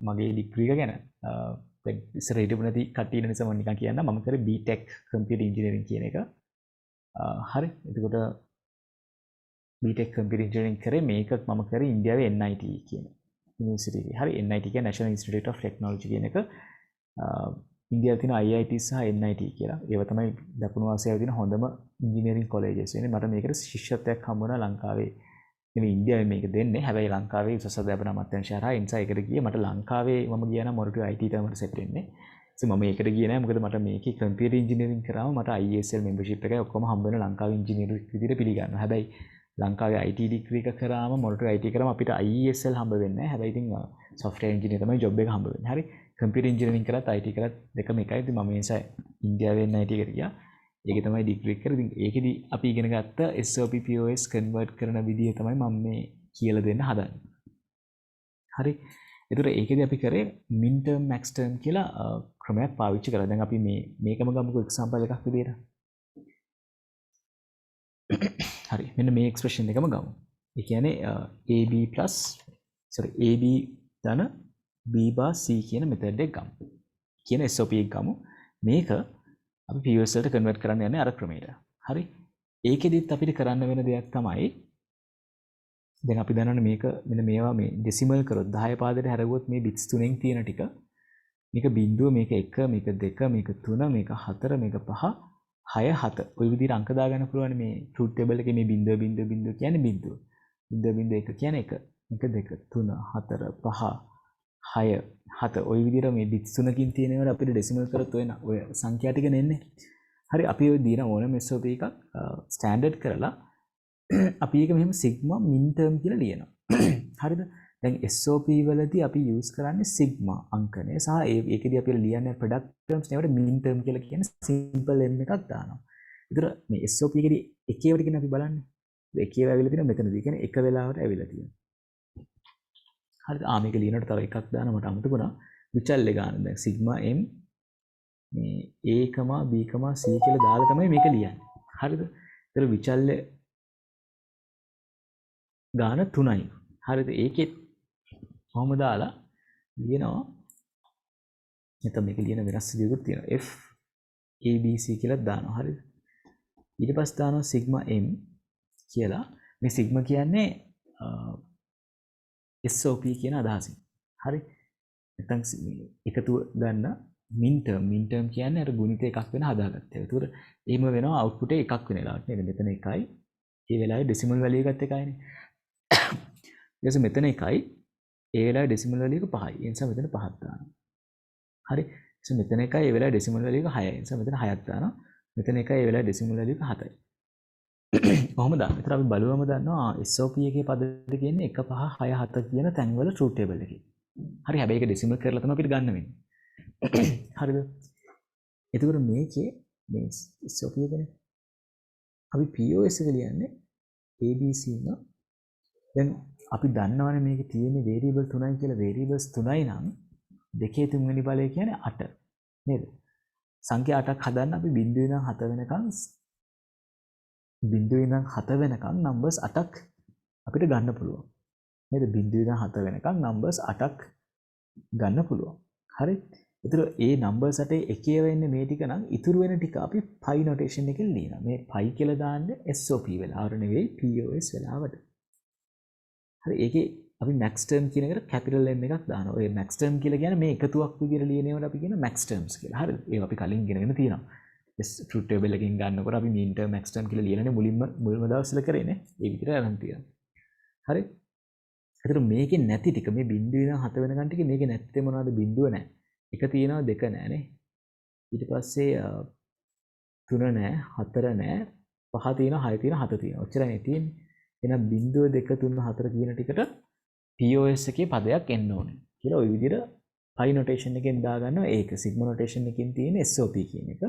මගේ ඩිග්‍රී එක ගැන. දැන් ඉස්සර හිටපු නැති කට්ටිය ඉන්න නිසා මම නිකන් කියන්න මම කරේ BTech කම්පියුටර් ඉන්ජිනියරින් කියන එක. හරි. එතකොට BTech කම්පියුටර් ඉන්ජිනියරින් කරේ මේක මම කරේ ඉන්දියාවේ NIT කියන යුනිවර්සිටි එකේ. හරි. NIT කියන්නේ National Institute of Technology කියන එක. ඉන්දියාවේ තියෙන IIT සහ NIT කියලා. ඒව තමයි දකුණු ආසියාවේ තියෙන හොඳම ඉංජිනේරින් කොලෙජස් වෙන්නේ. මට මේකට ශිෂ්‍යත්වයක් හම්බ වුණා ලංකාවේ. නෙමෙයි ඉන්දියාවේ මේක දෙන්නේ. හැබැයි ලංකාවේ උසස් අධ්‍යාපන අමාත්‍යාංශය හරහා එන්සා එකට ගියේ. මට ලංකාවේ මම ගියා නම් මොරටුවේ IT තමයි සෙට් වෙන්නේ. මම ඒකට ගියේ නෑ මොකද මට මේකේ කම්පියුටර් ඉන්ජිනියරින් කරාම මට ISL membership එකයි ඔක්කොම හම්බ වෙන ලංකාවේ ඉංජිනේරු විදිහට පිළිගන්නවා. හැබැයි ලංකාවේ IT ඩිග්‍රී එක කරාම මොරටුවේ IT කරාම අපිට ISL හම්බ වෙන්නේ නැහැ. හැබැයි ඉතින් software engineer තමයි job එක හම්බ වෙන්නේ. හරි. කම්පියුටර් ඉන්ජිනියරින් කරත් IT කරත් දෙකම එකයි. ඉතින් මම ඒ නිසා ඉන්දියාවේ IT එකට ගියා. ඒකේ තමයි ඩිග්‍රී එක කරේ. ඉතින් ඒකෙදි අපි ඉගෙන ගත්ත SOP POS convert කරන විදිය තමයි මම මේ කියලා දෙන්න හදන්නේ. හරි. ඒතර ඒකෙදි අපි කරේ min term max term කියලා ක්‍රමයක් පාවිච්චි කරලා. දැන් අපි මේකම ගමුකෝ එක්සැම්පල් එකක් විදියට. හරි. මෙන්න මේ එක්ස්ප්‍රෙෂන් එකම ගමු. ඒ කියන්නේ AB ධන B bar C කියන මෙතඩ් එක ගමු. කියන SOP එක ගමු. මේක අපි POS වලට කන්වර්ට් කරන්න යන්නේ අර ක්‍රමයට. හරි. ඒකෙදිත් අපිට කරන්න වෙන දෙයක් තමයි දැන් අපි දන්නවනේ මේක මෙන්න මේවා මේ ඩෙසිමල් කරොත් 10 පාදයට හැරගුවොත් මේ බිට්ස් තුනෙන් තියෙන ටික මේක බිංදුව මේක 1 මේක 2 මේක 3 මේක 4 මේක 5 6 7 ඔය විදිහට අංක දාගන්න පුළුවන් මේ ට්‍රූත් ටේබල් එකේ මේ බිංදුව කියන්නේ බිංදුව 0.1 කියන්නේ 1 2 3 4 5 6 7 ඔය විදිහට මේ බිට්ස් තුනකින් තියෙන ඒවාට අපිට ඩෙසිමල් කරොත් ඔය සංඛ්‍යා ටික නෙන්නේ. හරි අපි ඔය දින ඕනම SOP එකක් ස්ටෑන්ඩඩ් කරලා අපි ඒක මෙහෙම සිග්මා මින් ටර්ම් කියලා ලියනවා. හරිද? දැන් SOP වලදී අපි යූස් කරන්නේ සිග්මා අංකණය සහ ඒකෙදී අපි ලියන්නේ ප්‍රොඩක්ට් ටර්ම්ස් නේද මින් ටර්ම් කියලා කියන්නේ සිම්පල් m එකක් දානවා. ඒතර මේ SOP එකේදී එකේවට කියන අපි බලන්නේ. එකේව ඇවිල්ලා තියෙනවා මෙතනදී කියන්නේ එක වෙලාවට ඇවිල්ලා තියෙනවා. හරිද? මේක ලියනකොට තව එකක් දාන්න මට අමතක වුණා. විචල්ලේ ගන්න දැන් සිග්මා m මේ a, b, c කියලා දාලා තමයි මේක ලියන්නේ. හරිද? ඒතර විචල්ලේ ගාන 3යි. හරිද? ඒකෙත් කොහොම දාලා ලියනවා. නැත්නම් මේක ලියන වෙනස් විදිහකුත් තියෙනවා. F A B C කියලා දානවා. හරිද? ඊට පස්සේ දානවා sigma m කියලා. මේ sigma කියන්නේ SOP කියන අදහසින්. හරි? නැත්නම් එකතු ගන්න min term කියන්නේ අර ගුණිත එකක් වෙන හදාගත්තා. ඒතකොට එහෙම වෙනවා output එක එකක් වෙන වෙලාවට නේද? මෙතන එකයි. ඒ වෙලාවේ decimal value එකත් එකයිනේ. ඊට මෙතන එකයි ඒ වෙලාවේ ඩෙසිමල් වැලියු එක 5යි. ඒ නිසා මෙතන 5ක් දානවා. හරි. ඊට මෙතන එකයි ඒ වෙලාවේ ඩෙසිමල් වැලියු එක 6යි. ඒ නිසා මෙතන 6ක් දානවා. මෙතන එකයි ඒ වෙලාවේ ඩෙසිමල් වැලියු එක 7යි. කොහොමද දාන්නේ? ඒතර අපි බලුවම දන්නවා SOP එකේ පද දෙක කියන්නේ 1 5 6 7 කියන තැන්වල ට්‍රූත් ටේබල් එකේ. හරි. හැබැයි ඒක ඩෙසිමල් කරලා තමයි අපිට ගන්න වෙන්නේ. හරිද? එතකොට මේකේ මේ SOP එකනේ අපි POS එක ලියන්නේ ABC න දැන් අපි දන්නවනේ මේකේ තියෙන වේරියබල් 3යි කියලා. වේරියබල්ස් 3යි නම් දෙකේ තුන්වෙනි බලය කියන්නේ 8 නේද? සංඛ්‍යා 8ක් හදන්න අපි බිංදුවේ ඉඳන් 7 වෙනකන් නම්බර්ස් 8ක් අපිට ගන්න පුළුවන්. නේද? බිංදුවේ ඉඳන් 7 වෙනකන් නම්බර්ස් 8ක් ගන්න පුළුවන්. හරි? ඒතර ඒ නම්බර්ස් 8 එකේ වෙන්නේ මේ ටික නම් ඉතුරු වෙන ටික අපි පයි නොටේෂන් එකෙන් ලියනවා. මේ පයි කියලා දාන්නේ SOP වෙලාවට නෙවෙයි POS වෙලාවට. හරි ඒකේ අපි max term කියන එකට capital M එකක් දානවා. ඔය max term කියලා කියන්නේ මේ එකතුවක් විදිහට ලියන ඒවාට අපි කියන max terms කියලා. හරිද? ඒක අපි කලින් ඉගෙනගෙන තියෙනවා. ට්‍රූත් ටේබල් එකකින් ගන්නකොට අපි min term max term කියලා ලියනනේ මුලින්ම දවස්වල කරේනේ. ඒ විදිහට අරන් තියෙනවා. හරි? ඒතර මේකේ නැති ටික මේ බිංදුවේ ඉඳන් 7 වෙනකන් ටික මේකේ නැත්තේ මොනවද? බිංදුව නැහැ. එක තියෙනවා දෙක නැහැ නේ. ඊට පස්සේ 3 නැහැ, 4 නැහැ, 5 තියෙනවා, 6 තියෙනවා, 7 තියෙනවා. ඔච්චරයි තියෙන්නේ. එහෙනම් 0 2 3 4 කියන ටිකට POS එකේ පදයක් එන්න ඕනේ කියලා ওই විදිහට පයි නොටේෂන් එකෙන් දාගන්නවා. ඒක සිග්මා නොටේෂන් එකකින් තියෙන SOP කියන එක,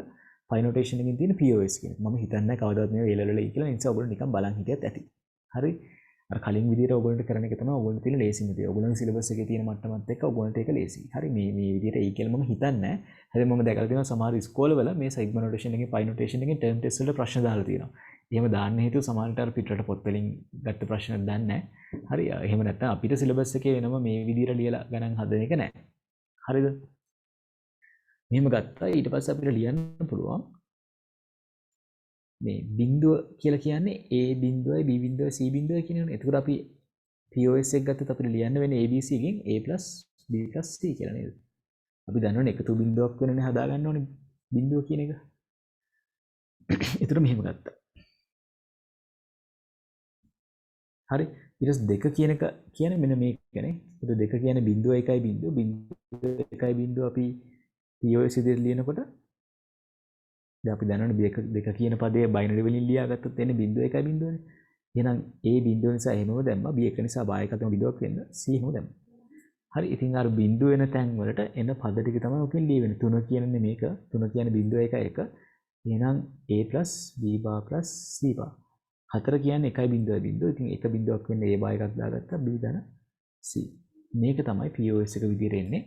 පයි නොටේෂන් එකකින් තියෙන POS කියන එක. මම හිතන්නේ කවදාවත් මේ A level එකේ කියලා. ඒ නිසා ඔයගොල්ලෝ නිකන් බලන් හිටියත් ඇති. හරි? අර කලින් විදිහට ඔයගොල්ලන්ට කරන එක තමයි ඔයගොල්ලන්ට තියෙන ලේසිම දේ. ඔයගොල්ලන්ගේ සිලබස් එකේ තියෙන මට්ටමත් එක්ක ඔයගොල්ලන්ට ඒක ලේසි. හරි මේ විදිහට ඒ කියලා මම හිතන්නේ නැහැ. හැබැයි මම දැකලා තියෙනවා සමහර ඉස්කෝලවල මේ සිග්මා නොටේෂන් එකකින් පයි නොටේෂන් එකකින් ටර්ම් ටෙස්ට් වලට ප්‍රශ්න දාලා තියෙනවා. එහෙම දාන්න හේතුව සමහරට අර පිටරට පොත් වලින් ගත්ත ප්‍රශ්න දන්නේ නැහැ. හරි එහෙම නැත්නම් අපිට සිලබස් එකේ වෙනම මේ විදිහට ලියලා ගණන් හදන එක නැහැ. හරිද? මෙහෙම ගත්තා ඊට පස්සේ අපිට ලියන්න පුළුවන් මේ බිඳුව කියලා කියන්නේ A බිඳුවයි B බිඳුවයි C බිඳුවයි කියනවනේ. එතකොට අපි POS එක ගත්තොත් අපිට ලියන්න වෙන්නේ ABC එකෙන් A B C කියලා නේද? අපි දන්නවනේ එකතු බිඳුවක් වෙනනේ හදා ගන්න ඕනේ බිඳුව කියන එක. ඒතර මෙහෙම ගත්තා. හරි ඊට පස්සේ දෙක කියන එක කියන්නේ මෙන්න මේකනේ. ඒතර දෙක කියන්නේ බිඳුව 1යි බිඳුව 1යි බිඳුව අපි POS විදිහට ලියනකොට දැන් අපි දන්නවනේ දෙක කියන පදේ බයිනරි වලින් ලියාගත්තොත් එන්නේ බිඳුව 1යි බිඳුවනේ. එහෙනම් A බිඳුව නිසා එහෙමම දැම්මා B එක නිසා y එකතම බිඳුවක් වෙන්න C එහෙම දැම්මා. හරි ඉතින් අර බිඳුව වෙන තැන් වලට එන පද ටික තමයි ඔකෙන් ලියවෙන්නේ. 3 කියන්නේ මේක 3 කියන්නේ බිඳුව 1 1. එහෙනම් A B bar C bar. 4 කියන්නේ 1යි බිඳුවයි බිඳුව. ඉතින් එක බිඳුවක් වෙන්නේ A bar එකක් දාගත්තා B දන C. මේක තමයි POS එක විදිහට එන්නේ.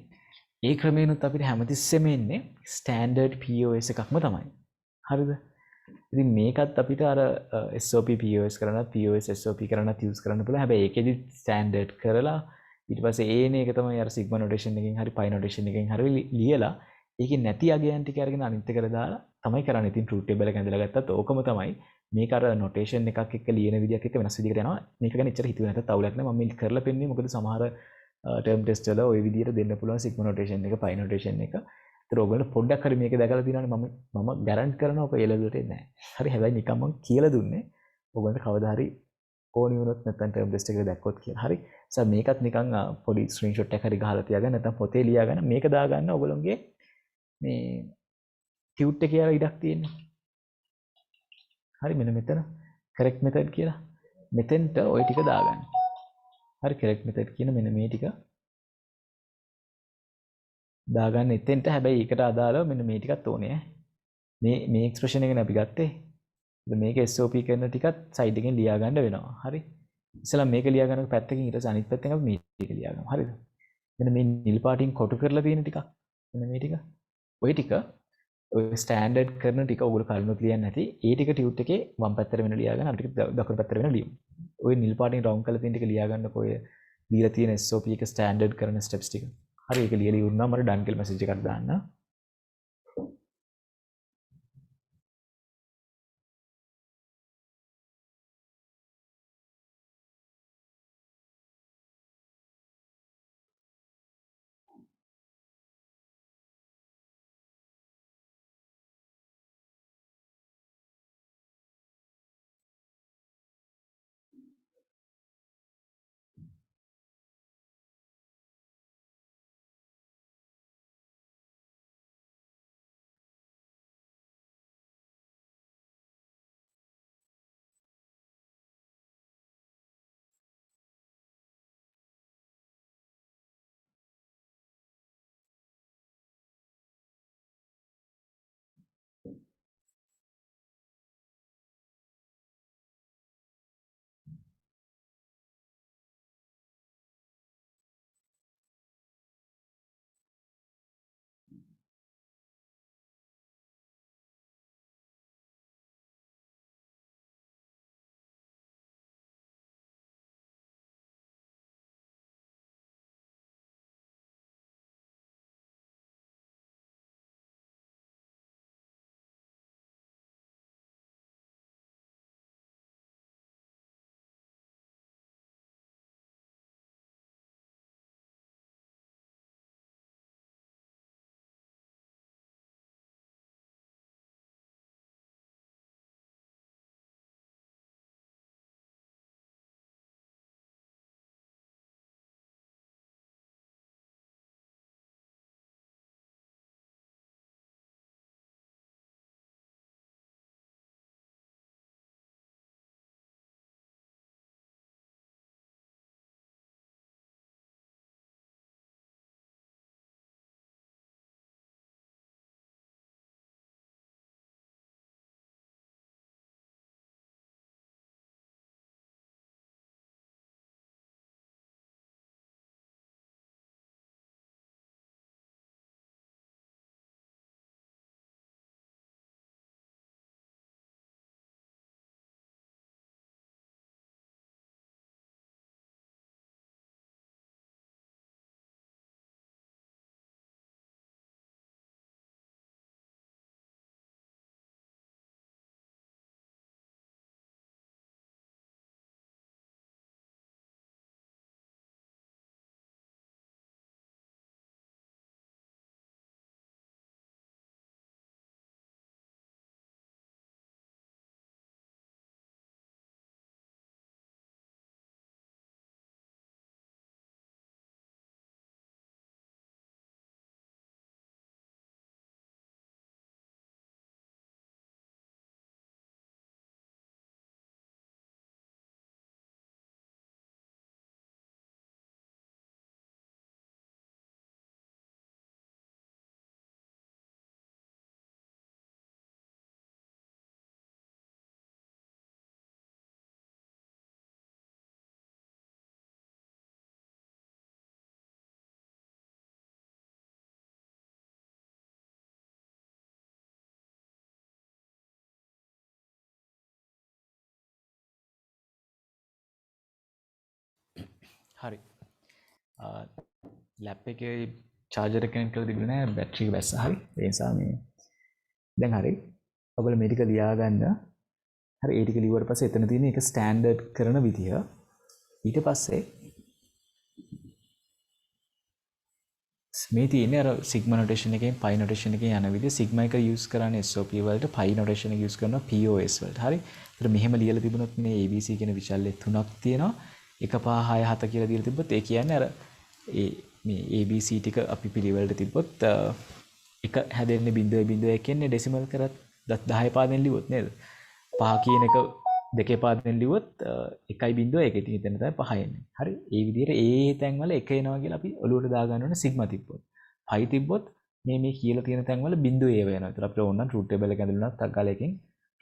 ඒ ක්‍රමයෙන්ුත් අපිට හැමතිස්සෙම එන්නේ ස්ටෑන්ඩඩ් POS එකක්ම තමයි. හරිද? ඉතින් මේකත් අපිට අර SOP POS කරනත් POS SOP කරනත් use කරන්න පුළුවන්. හැබැයි ඒකෙදි ස්ටෑන්ඩඩ් කරලා ඊට පස්සේ ඒන එක තමයි අර සිග්මා නොටේෂන් එකකින් හරි පයි නොටේෂන් එකකින් හරි ලියලා ඒකේ නැති අගයන් ටික අරගෙන අනිත් එකට දාලා තමයි කරන්නේ. ඉතින් ට්‍රූත් ටේබල් එක ඇඳලා ගත්තත් ඕකම තමයි. මේක අර නොටේෂන් එකක් එක්ක ලියන විදියක් එක්ක වෙනස් විදිහකට යනවා. මේක ගැන එච්චර හිතුවේ නැතත් අවුලක් නැහැ. මම මේක කරලා පෙන්නේ මොකද සමහර ටර්ම් ටෙස්ට් වල ওই විදිහට දෙන්න පුළුවන් සිග්මා නොටේෂන් එක පයි නොටේෂන් එක. ඒතර ඔයගොල්ලෝ පොඩ්ඩක් හරි මේක දැකලා තියෙනවනේ මම ගැරන්ට් කරනවා ඔක A level එකට එන්නේ නැහැ. හරි හැබැයි නිකන් මම කියලා දුන්නේ ඔයගොල්ලන්ට කවදා හරි ඕනි වුණොත් නැත්නම් ටර්ම් ටෙස්ට් එක දැක්කොත් කියලා. හරි. මේකත් නිකන් පොඩි ස්ක්‍රීන්ෂොට් එකක් හරි ගහලා තියාගන්න නැත්නම් පොතේ ලියාගන්න මේක දාගන්න ඔයගොල්ලෝගේ මේ ටියුට් එකේ යාලා ඉඩක් තියෙන්නේ. හරි මෙන්න මෙතන correct method කියලා. මෙතෙන්ට ওই ටික දාගන්න. හරි correct method කියන මෙන්න මේ ටික දාගන්න එතෙන්ට හැබැයි ඒකට අදාළව මෙන්න මේ ටිකත් ඕනේ මේ එක්ස්ප්‍රෙෂන් එකනේ අපි ගත්තේ. මේක SOP කරන ටිකත් සයිඩ් එකෙන් ලියා ගන්න වෙනවා. හරි. ඉස්සෙල්ලා මේක ලියා ගන්න පැත්තකින් ඊට පස්සේ අනිත් පැත්තෙන් අපි මේ ටික ලියා ගමු. හරිද? මෙන්න මේ නිල් පාටින් කොටු කරලා තියෙන ටික. මෙන්න මේ ටික. ওই ටික ඔය ස්ටෑන්ඩඩ් කරන ටික ඔයගොල්ලෝ කලිනුත් ලියන්නේ නැති. ඒ ටික ටියුට් එකේ වම් පැත්තට වෙන ලියා ගන්න අනිත් ටික දකුණු පැත්තට වෙන ලියමු. ඔය නිල් පාටින් රවුන්ඩ් කරලා තියෙන ටික ලියා ගන්නකො ඔය දීලා තියෙන SOP එක ස්ටෑන්ඩඩ් කරන ස්ටෙප්ස් ටික. හරි ඒක ලියලා ඉවරනම් මට ඩන් කියලා මැසේජ් එකක් දාන්න. හරි. ලැප් එකේ චාර්ජර් එක කනෙක්ට් කරලා තිබුණේ නැහැ බැටරි එක බැස්සා. හරි. ඒ නිසා මේ දැන් හරි. ඔයගොල්ලෝ මේ ටික ලියාගන්න. හරි ඒ ටික ලිව්වට පස්සේ එතන තියෙන එක ස්ටෑන්ඩඩ් කරන විදිය. ඊට පස්සේ මේ තියෙන්නේ අර සිග්මා නොටේෂන් එකෙන් පයි නොටේෂන් එකෙන් යන විදිය. සිග්මා එක යූස් කරන්නේ SOP වලට, පයි නොටේෂන් එක යූස් කරනවා POS වලට. හරි. ඒතර මෙහෙම ලියලා තිබුණොත් මේ ABC කියන විශල්‍ය තුනක් තියෙනවා. 1 5 6 7 කියලා දීලා තිබ්බොත් ඒ කියන්නේ අර මේ ABC ටික අපි පිළිවෙලට තිබ්බොත් එක හැදෙන්නේ 0.01 එන්නේ ඩෙසිමල් කරත් 10 පාදෙන් ලිව්වොත් නේද? 5 කියන එක දෙකේ පාදෙන් ලිව්වොත් 1.1 ඉතින් එතන තමයි 5 එන්නේ. හරි. ඒ විදිහට ඒ තැන්වල 1 එනවා කියලා අපි ඔලුවට දා ගන්න ඕනේ සිග්මා තිබ්බොත්. පයි තිබ්බොත් මේ කියලා තියෙන තැන්වල බිඳුව ඒව වෙනවා. ඒතර අපිට ඕන නම් ට්‍රූත් ටේබල් එක ඇඳලා තක් ගාලා එකෙන්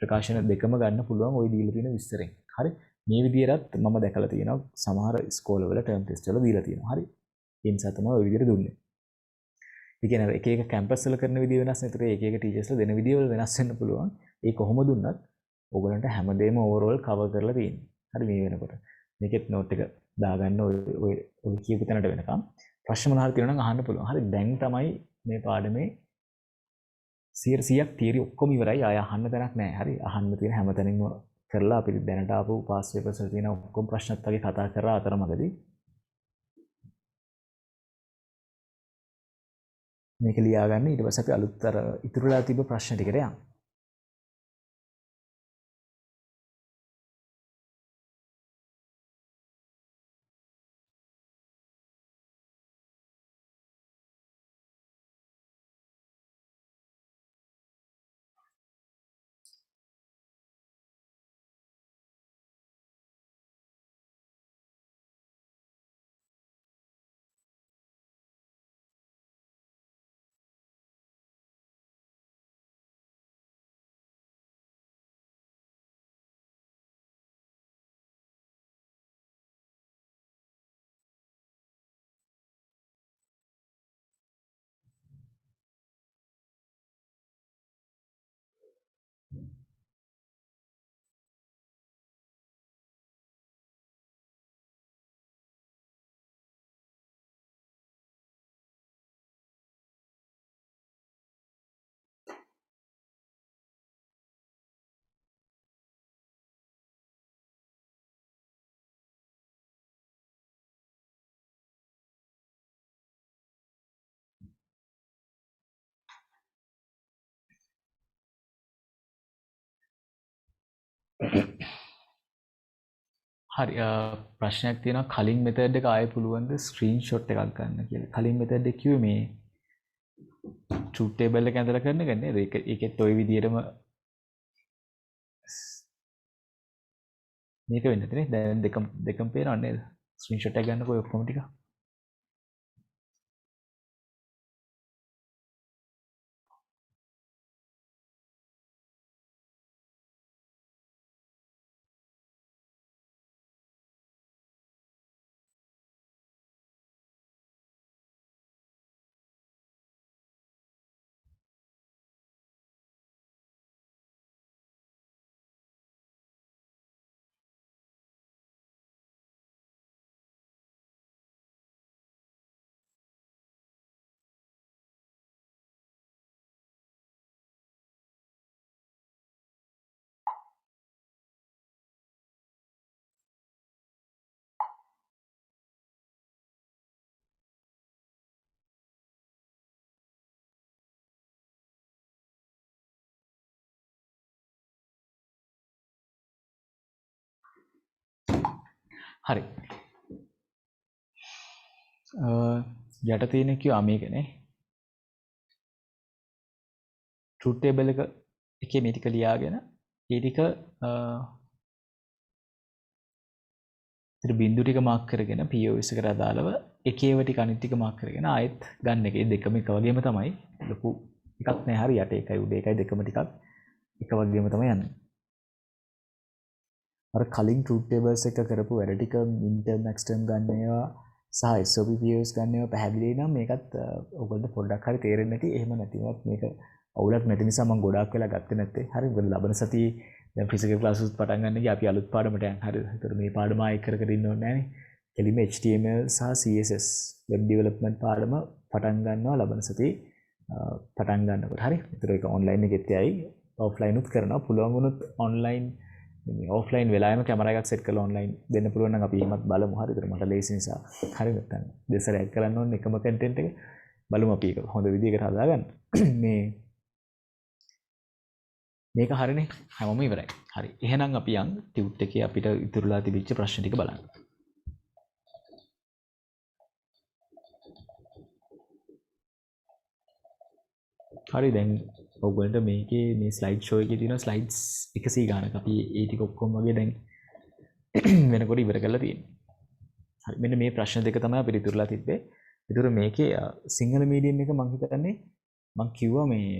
ප්‍රකාශන දෙකම ගන්න පුළුවන් ওই දීලා තියෙන විස්තරෙන්. හරි. මේ විදිහට මම දැකලා තියෙනවා සමහර ස්කෝලවල ටර්ම් ටෙස්ට් වල දීලා තියෙනවා. හරි. ඒ නිසා තමයි ওই විදිහට දුන්නේ. ඒ කියන්නේ එක එක කැම්පස් වල කරන විදිය වෙනස් නේ. ඒතර එක එක ටීචර්ස්ලා දෙන විදිය වල වෙනස් වෙන්න පුළුවන්. ඒ කොහොම දුන්නත් ඔයගලන්ට හැමදේම ඕවරෝල් කවර් කරලා තියෙනවා. හරි මේ වෙනකොට. මේකෙත් නෝට් එක දාගන්න ඔය කියපු තැනට වෙනකම් ප්‍රශ්න මොනවා හරි තියෙනවා නම් අහන්න පුළුවන්. හරි දැන් තමයි මේ පාඩමේ 100ක් තියරි ඔක්කොම ඉවරයි. ආය අහන්න තැනක් නැහැ. හරි අහන්න තියෙන හැම තැනින්ම කරලා අපි දැනට ආපු පාස් පේපර්ස් වල තියෙන ඔක්කොම ප්‍රශ්නත් වගේ කතා කරලා අතරමඟදී මේක ලියාගන්න. ඊට පස්සේ අපි අලුත් අර ඉතුරුලා තිබ්බ ප්‍රශ්න ටිකට යමු. හරි ප්‍රශ්නයක් තියෙනවා කලින් මෙතඩ් එක ආයෙ පුළුවන්ද ස්ක්‍රීන්ෂොට් එකක් ගන්න කියලා. කලින් මෙතඩ් එක කිව්වේ මේ ට්‍රූත් ටේබල් එක ඇඳලා කරන එක නේද? ඒකෙත් ওই විදිහටම මේක වෙන්නේ නැති නේ. දැන් දෙකම පේනව නේද? ස්ක්‍රීන්ෂොට් එක ගන්නකො ඔය ඔක්කොම ටික. හරි. යට තියෙන කිව්වා මේකනේ. ට්‍රූත් ටේබල් එකේ මේ ටික ලියාගෙන ඒ ටික ඉතින් බින්දු ටික මාක් කරගෙන POS එකට අදාළව එකේව ටික අනිත් ටික මාක් කරගෙන ආයෙත් ගන්න එකේ දෙකම එක වගේම තමයි. ලොකු එකක් නෑ. හරි යට එකයි උඩ එකයි දෙකම ටිකක් එක වගේම තමයි යන්නේ. අර කලින් ට්‍රූත් ටේබල්ස් එක කරපු වැඩ ටික ඉන්ටර්ම් එක්ස්ටර්ම් ගන්න ඒවා සහ SOP POS ගන්න ඒවා පැහැදිලි නම් මේකත් ඔයගොල්ලෝ පොඩ්ඩක් හරි තේරෙන්නේ නැති. එහෙම නැතිවත් මේක අවුලක් නැති නිසා මම ගොඩාක් වෙලා ගත්තේ නැත්තේ. හරි මොකද ලබන සතියේ දැන් ෆිසිකල් ක්ලාස් උත් පටන් ගන්න ගියා අපි අලුත් පාඩමට යන්. හරි. ඒතර මේ පාඩම ආයෙ කර කර ඉන්න ඕනේ නෑනේ. එලිම HTML සහ CSS web development පාඩම පටන් ගන්නවා ලබන සතියේ පටන් ගන්නකොට. හරි. ඒතර ඒක ඔන්ලයින් එකෙත් යයි ඔෆ්ලයින් උත් කරනවා. පුළුවන් වුණොත් ඔන්ලයින් ඔෆ්ලයින් වෙලාවෙම කැමරා එකක් සෙට් කරලා ඔන්ලයින් දෙන්න පුළුවන් නම් අපි එහෙමත් බලමු. හරි. ඒතර මට ලේසි නිසා. හරි නැත්නම් දෙසරයක් කරන්න ඕනේ එකම කන්ටෙන්ට් එක. බලමු අපි ඒක හොඳ විදිහකට හදාගන්න. මේක හරිනේ. හැමෝම ඉවරයි. හරි. එහෙනම් අපි යන් ටියුට් එකේ අපිට ඉතුරුලා තිබිච්ච ප්‍රශ්න ටික බලන්න. හරි දැන් ඔයගොල්ලන්ට මේකේ මේ ස්ලයිඩ් ෂෝ එකේ තියෙන ස්ලයිඩ්ස් 100 ගානක් අපි ඒ ටික ඔක්කොම වගේ දැන් වෙනකොට ඉවර කරලා තියෙනවා. හරි මෙන්න මේ ප්‍රශ්න දෙක තමයි අපිට ඉතුරුලා තිබ්බේ. ඒතර මේකේ සිංහල මීඩියම් එක මම හිතන්නේ මම කිව්වා මේ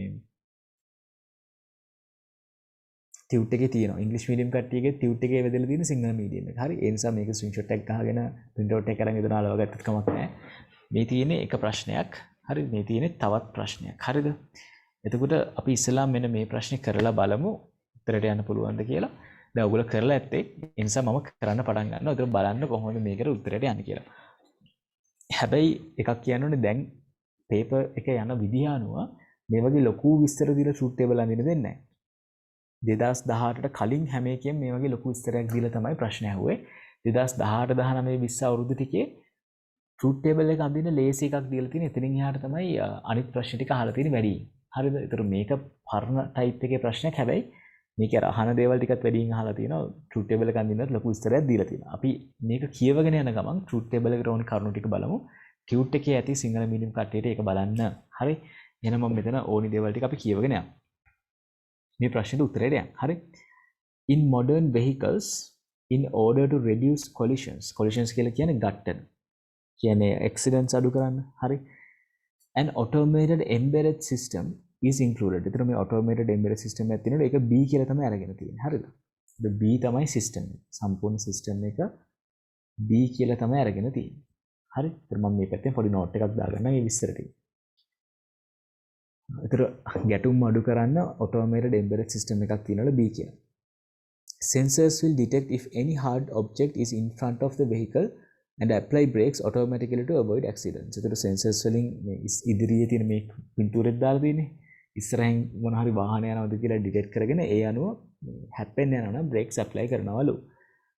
ටියුට් එකේ තියෙනවා. ඉංග්‍රීසි මීඩියම් කට්ටියගේ ටියුට් එකේ වැදලා තියෙන සිංහල මීඩියම් එක. හරි ඒ නිසා මේක ස්ක්‍රීන්ෂොට් එකක් ගහගෙන print out එක අරන් ඉදන අලව ගත්තත් කමක් නැහැ. මේ තියෙන්නේ එක ප්‍රශ්නයක්. හරි මේ තියෙන්නේ තවත් ප්‍රශ්නයක්. හරිද? එතකොට අපි ඉස්සෙල්ලාම මෙන්න මේ ප්‍රශ්නේ කරලා බලමු උත්තරයට යන්න පුළුවන්ද කියලා. දැන් ඔයගොල්ලෝ කරලා ඇත්තේ ඒ නිසා මම කරන්න පටන් ගන්නවා. ඒතර බලන්න කොහොමද මේකට උත්තරයට යන්නේ කියලා. හැබැයි එකක් කියන්න ඕනේ දැන් පේපර් එක යන විදිහ අනුව මේ වගේ ලොකු විස්තර දීලා ට්‍රූත් ටේබල් අඳින්න දෙන්නේ නැහැ. 2018ට කලින් හැම එකෙම මේ වගේ ලොකු විස්තරයක් දීලා තමයි ප්‍රශ්න ඇහුවේ. 2018 19 20 අවුරුදු ටිකේ ට්‍රූත් ටේබල් එක අඳින්න ලේසි එකක් දීලා තියෙන. එතනින් එහාට තමයි අනිත් ප්‍රශ්න ටික අහලා තියෙන්නේ වැඩි. හරිද? ඒතර මේක පරණ ටයිප් එකේ ප්‍රශ්නයක්. හැබැයි මේක අහන දේවල් ටිකත් වැඩියෙන් අහලා තියෙනවා. ට්‍රූත් ටේබල් එක අඳින්නත් ලොකු විස්තරයක් දීලා තියෙනවා. අපි මේක කියවගෙන යන ගමන් ට්‍රූත් ටේබල් එකට ඕන කරුණු ටික බලමු. ටියුට් එකේ ඇති සිංහල මීඩියම් කට්ටියට ඒක බලන්න. හරි? එහෙනම් මම මෙතන ඕනි දේවල් ටික අපි කියවගෙන යමු. මේ ප්‍රශ්නෙට උත්තරයට යන්න. හරි? In modern vehicles, in order to reduce collisions කියලා කියන්නේ ගැටෙන. කියන්නේ accidents අඩු කරන්න. හරි? An automated embedded system is included. ඒතර මේ automated embedded system එකක් තියෙනවා. ඒක B කියලා තමයි අරගෙන තියෙන්නේ. හරිද? the B තමයි system එක. සම්පූර්ණ system එක B කියලා තමයි අරගෙන තියෙන්නේ. හරි? ඒතර මම මේ පැත්තෙන් පොඩි note එකක් දාගන්නම් මේ විස්තර ටික. ඒතර ගැටුම් අඩු කරන්න automated embedded system එකක් තියෙනවා B කියලා. Sensors will detect if any hard object is in front of the vehicle and apply brakes automatically to avoid accidents. ඒතර sensors වලින් මේ ඉදිරියේ තියෙන මේ පින්තූරෙත් දාලා තියෙන්නේ. ඉස්සරහින් මොන හරි වාහන යනවාද කියලා ඩිටෙක්ට් කරගෙන ඒ අනුව හැප්පෙන්න යනවා නම් brakes apply කරනවලු.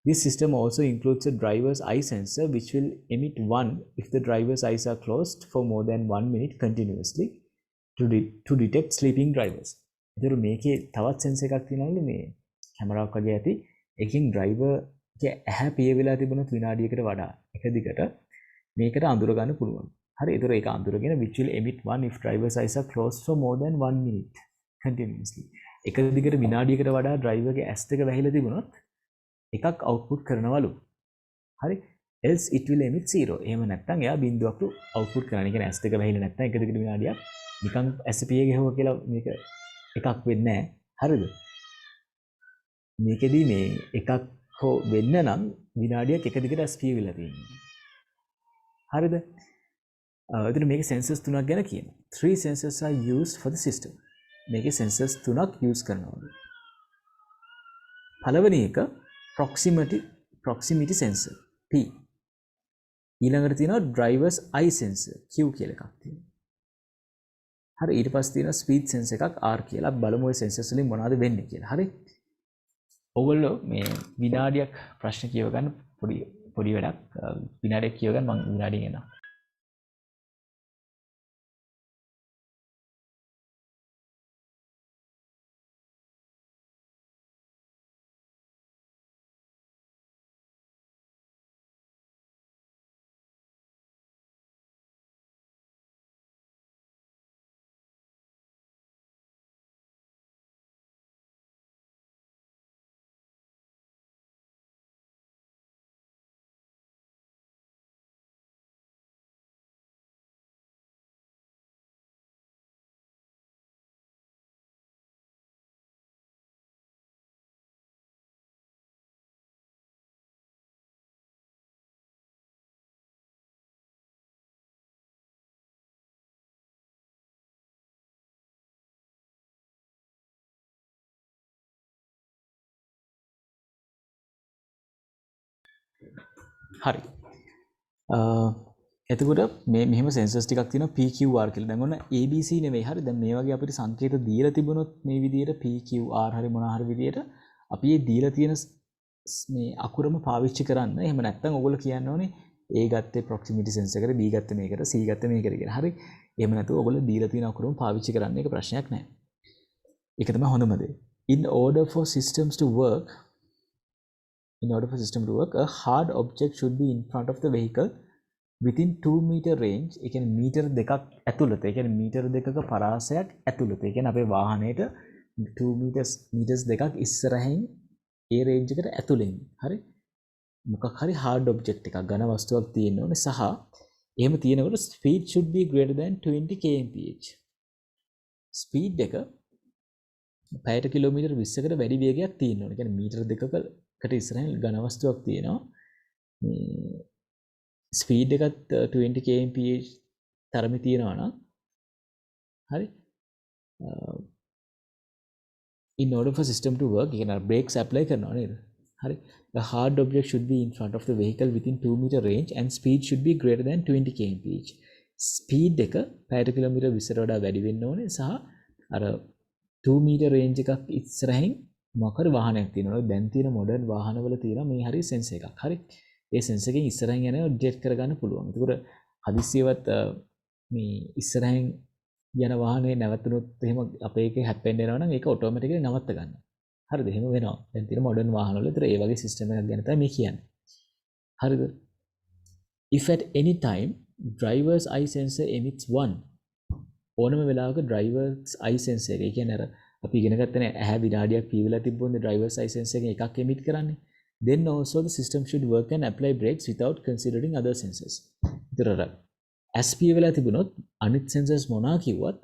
This system also includes a driver's eye sensor which will emit one if the driver's eyes are closed for more than 1 minute continuously to detect sleeping drivers. ඒතර මේකේ තවත් sensor එකක් තියෙනවලු මේ කැමරාවක් වගේ ඇති. එකකින් driver ගේ ඇහැ පිය වෙලා තිබුණොත් විනාඩියකට වඩා එක දිගට මේකට අඳුර ගන්න පුළුවන්. හරි ඒතර ඒක අඳුරගෙන which will emit one if driver's eyes are closed for more than 1 minute continuously. එක දිගට විනාඩියකට වඩා driver ගේ ඇස් දෙක වැහිලා තිබුණොත් එකක් output කරනවලු. හරි else it will emit zero. එහෙම නැත්නම් එයා බිඳුවක් output කරනවා. ඒ කියන්නේ ඇස් දෙක වැහිලා නැත්නම් එක දිගට විනාඩියක් නිකන් ඇස් පිය ගහුවා කියලා මේක එකක් වෙන්නේ නැහැ. හරිද? මේකෙදී මේ එකක් හෝ වෙන්න නම් විනාඩියක් එක දිගට ඇස් පිය වෙලා තියෙනවා. හරිද? එතන මේකේ sensors තුනක් ගැන කියනවා. 3 sensors are used for the system. මේකේ sensors තුනක් use කරනවා. පළවෙනි එක proximity sensor P. ඊළඟට තියෙනවා driver's eye sensor Q කියලා එකක් තියෙනවා. හරි ඊට පස්සේ තියෙනවා speed sensor එකක් R කියලා. බලමු ඔය sensors වලින් මොනවද වෙන්නේ කියලා. හරි? ඔයගොල්ලෝ මේ විනාඩියක් ප්‍රශ්න කියව ගන්න පොඩි වැඩක්. විනාඩියක් කියව ගන්න මම විනාඩියෙන් එනවා. හරි එතකොට මේ මෙහෙම සෙන්සර්ස් ටිකක් තියෙනවා PQR කියලා. දැන් ඔන්න ABC නෙවෙයි හරි. දැන් මේ වගේ අපිට සංකේත දීලා තිබුණොත් මේ විදිහට PQR හරි මොනවා හරි විදිහට අපි මේ දීලා තියෙන මේ අකුරම පාවිච්චි කරන්න. එහෙම නැත්නම් ඔයගොල්ලෝ කියන්න ඕනේ A ගත්තේ proximity sensor එකට, B ගත්තේ මේකට, C ගත්තේ මේකට කියලා. හරි. එහෙම නැතුව ඔයගොල්ලෝ දීලා තියෙන අකුරම පාවිච්චි කරන්න. ඒක ප්‍රශ්නයක් නෑ. ඒක තමයි හොඳම දේ. In order for systems to work, a hard object should be in front of the vehicle within 2 meter range. ඒ කියන්නේ මීටර් දෙකක් ඇතුළත. ඒ කියන්නේ මීටර් දෙකක පරාසයක් ඇතුළත. ඒ කියන්නේ අපේ වාහනේට 2 meters දෙකක් ඉස්සරහින් ඒ රේන්ජ් එකට ඇතුළෙන්. හරි? මොකක් හරි hard object එකක් ඝන වස්තුවක් තියෙන්න ඕනේ සහ එහෙම තියෙනකොට speed should be greater than 20 kmph. Speed එක පැයට කිලෝමීටර් 20කට වැඩි වේගයක් තියෙන්න ඕනේ. කියන්නේ මීටර් දෙකකට ඉස්සරහින් ඝන වස්තුවක් තියෙනවා. මේ ස්පීඩ් එකත් 20 kmph තරමේ තියෙනවා නම් හරි. In order for system to work, you can brakes apply කරනවා නේද? හරි. The hard object should be in front of the vehicle within 2 meter range and speed should be greater than 20 kmph. Speed එක පැයට kilometre 20ට වඩා වැඩි වෙන්න ඕනේ සහ අර 2 meter range එකක් ඉස්සරහින් මොකක් හරි වාහනයක් තියෙනවා. දැන් තියෙන මොඩර්න් වාහනවල තියෙනවා මේ හරි සෙන්සර් එකක්. හරි. ඒ සෙන්සර් එකෙන් ඉස්සරහින් යන ඩිටෙක්ට් කරගන්න පුළුවන්. ඒකෝර හදිස්සියවත් මේ ඉස්සරහින් යන වාහනේ නැවතුනොත් එහෙම අපේ එකේ හැප්පෙන්න යනවා නම් ඒක ඔටෝමැටිකලි නවත්ත ගන්නවා. හරිද? එහෙම වෙනවා. දැන් තියෙන මොඩර්න් වාහනවල විතර ඒ වගේ සිස්ටම් එකක් ගැන තමයි මේ කියන්නේ. හරිද? If at any time driver's eye sensor emits 1, ඕනම වෙලාවක driver's eye sensor එක, ඒ කියන්නේ අර අපි ඉගෙන ගත්තනේ ඇහැ විනාඩියක් පීවිලා තිබ්බොත් driver's eye sensor එකෙන් එකක් emit කරන්නේ. Then also the system should work and apply brakes without considering other sensors. ඉතරර SP වෙලා තිබුණොත් අනිත් sensors මොනවා කිව්වත්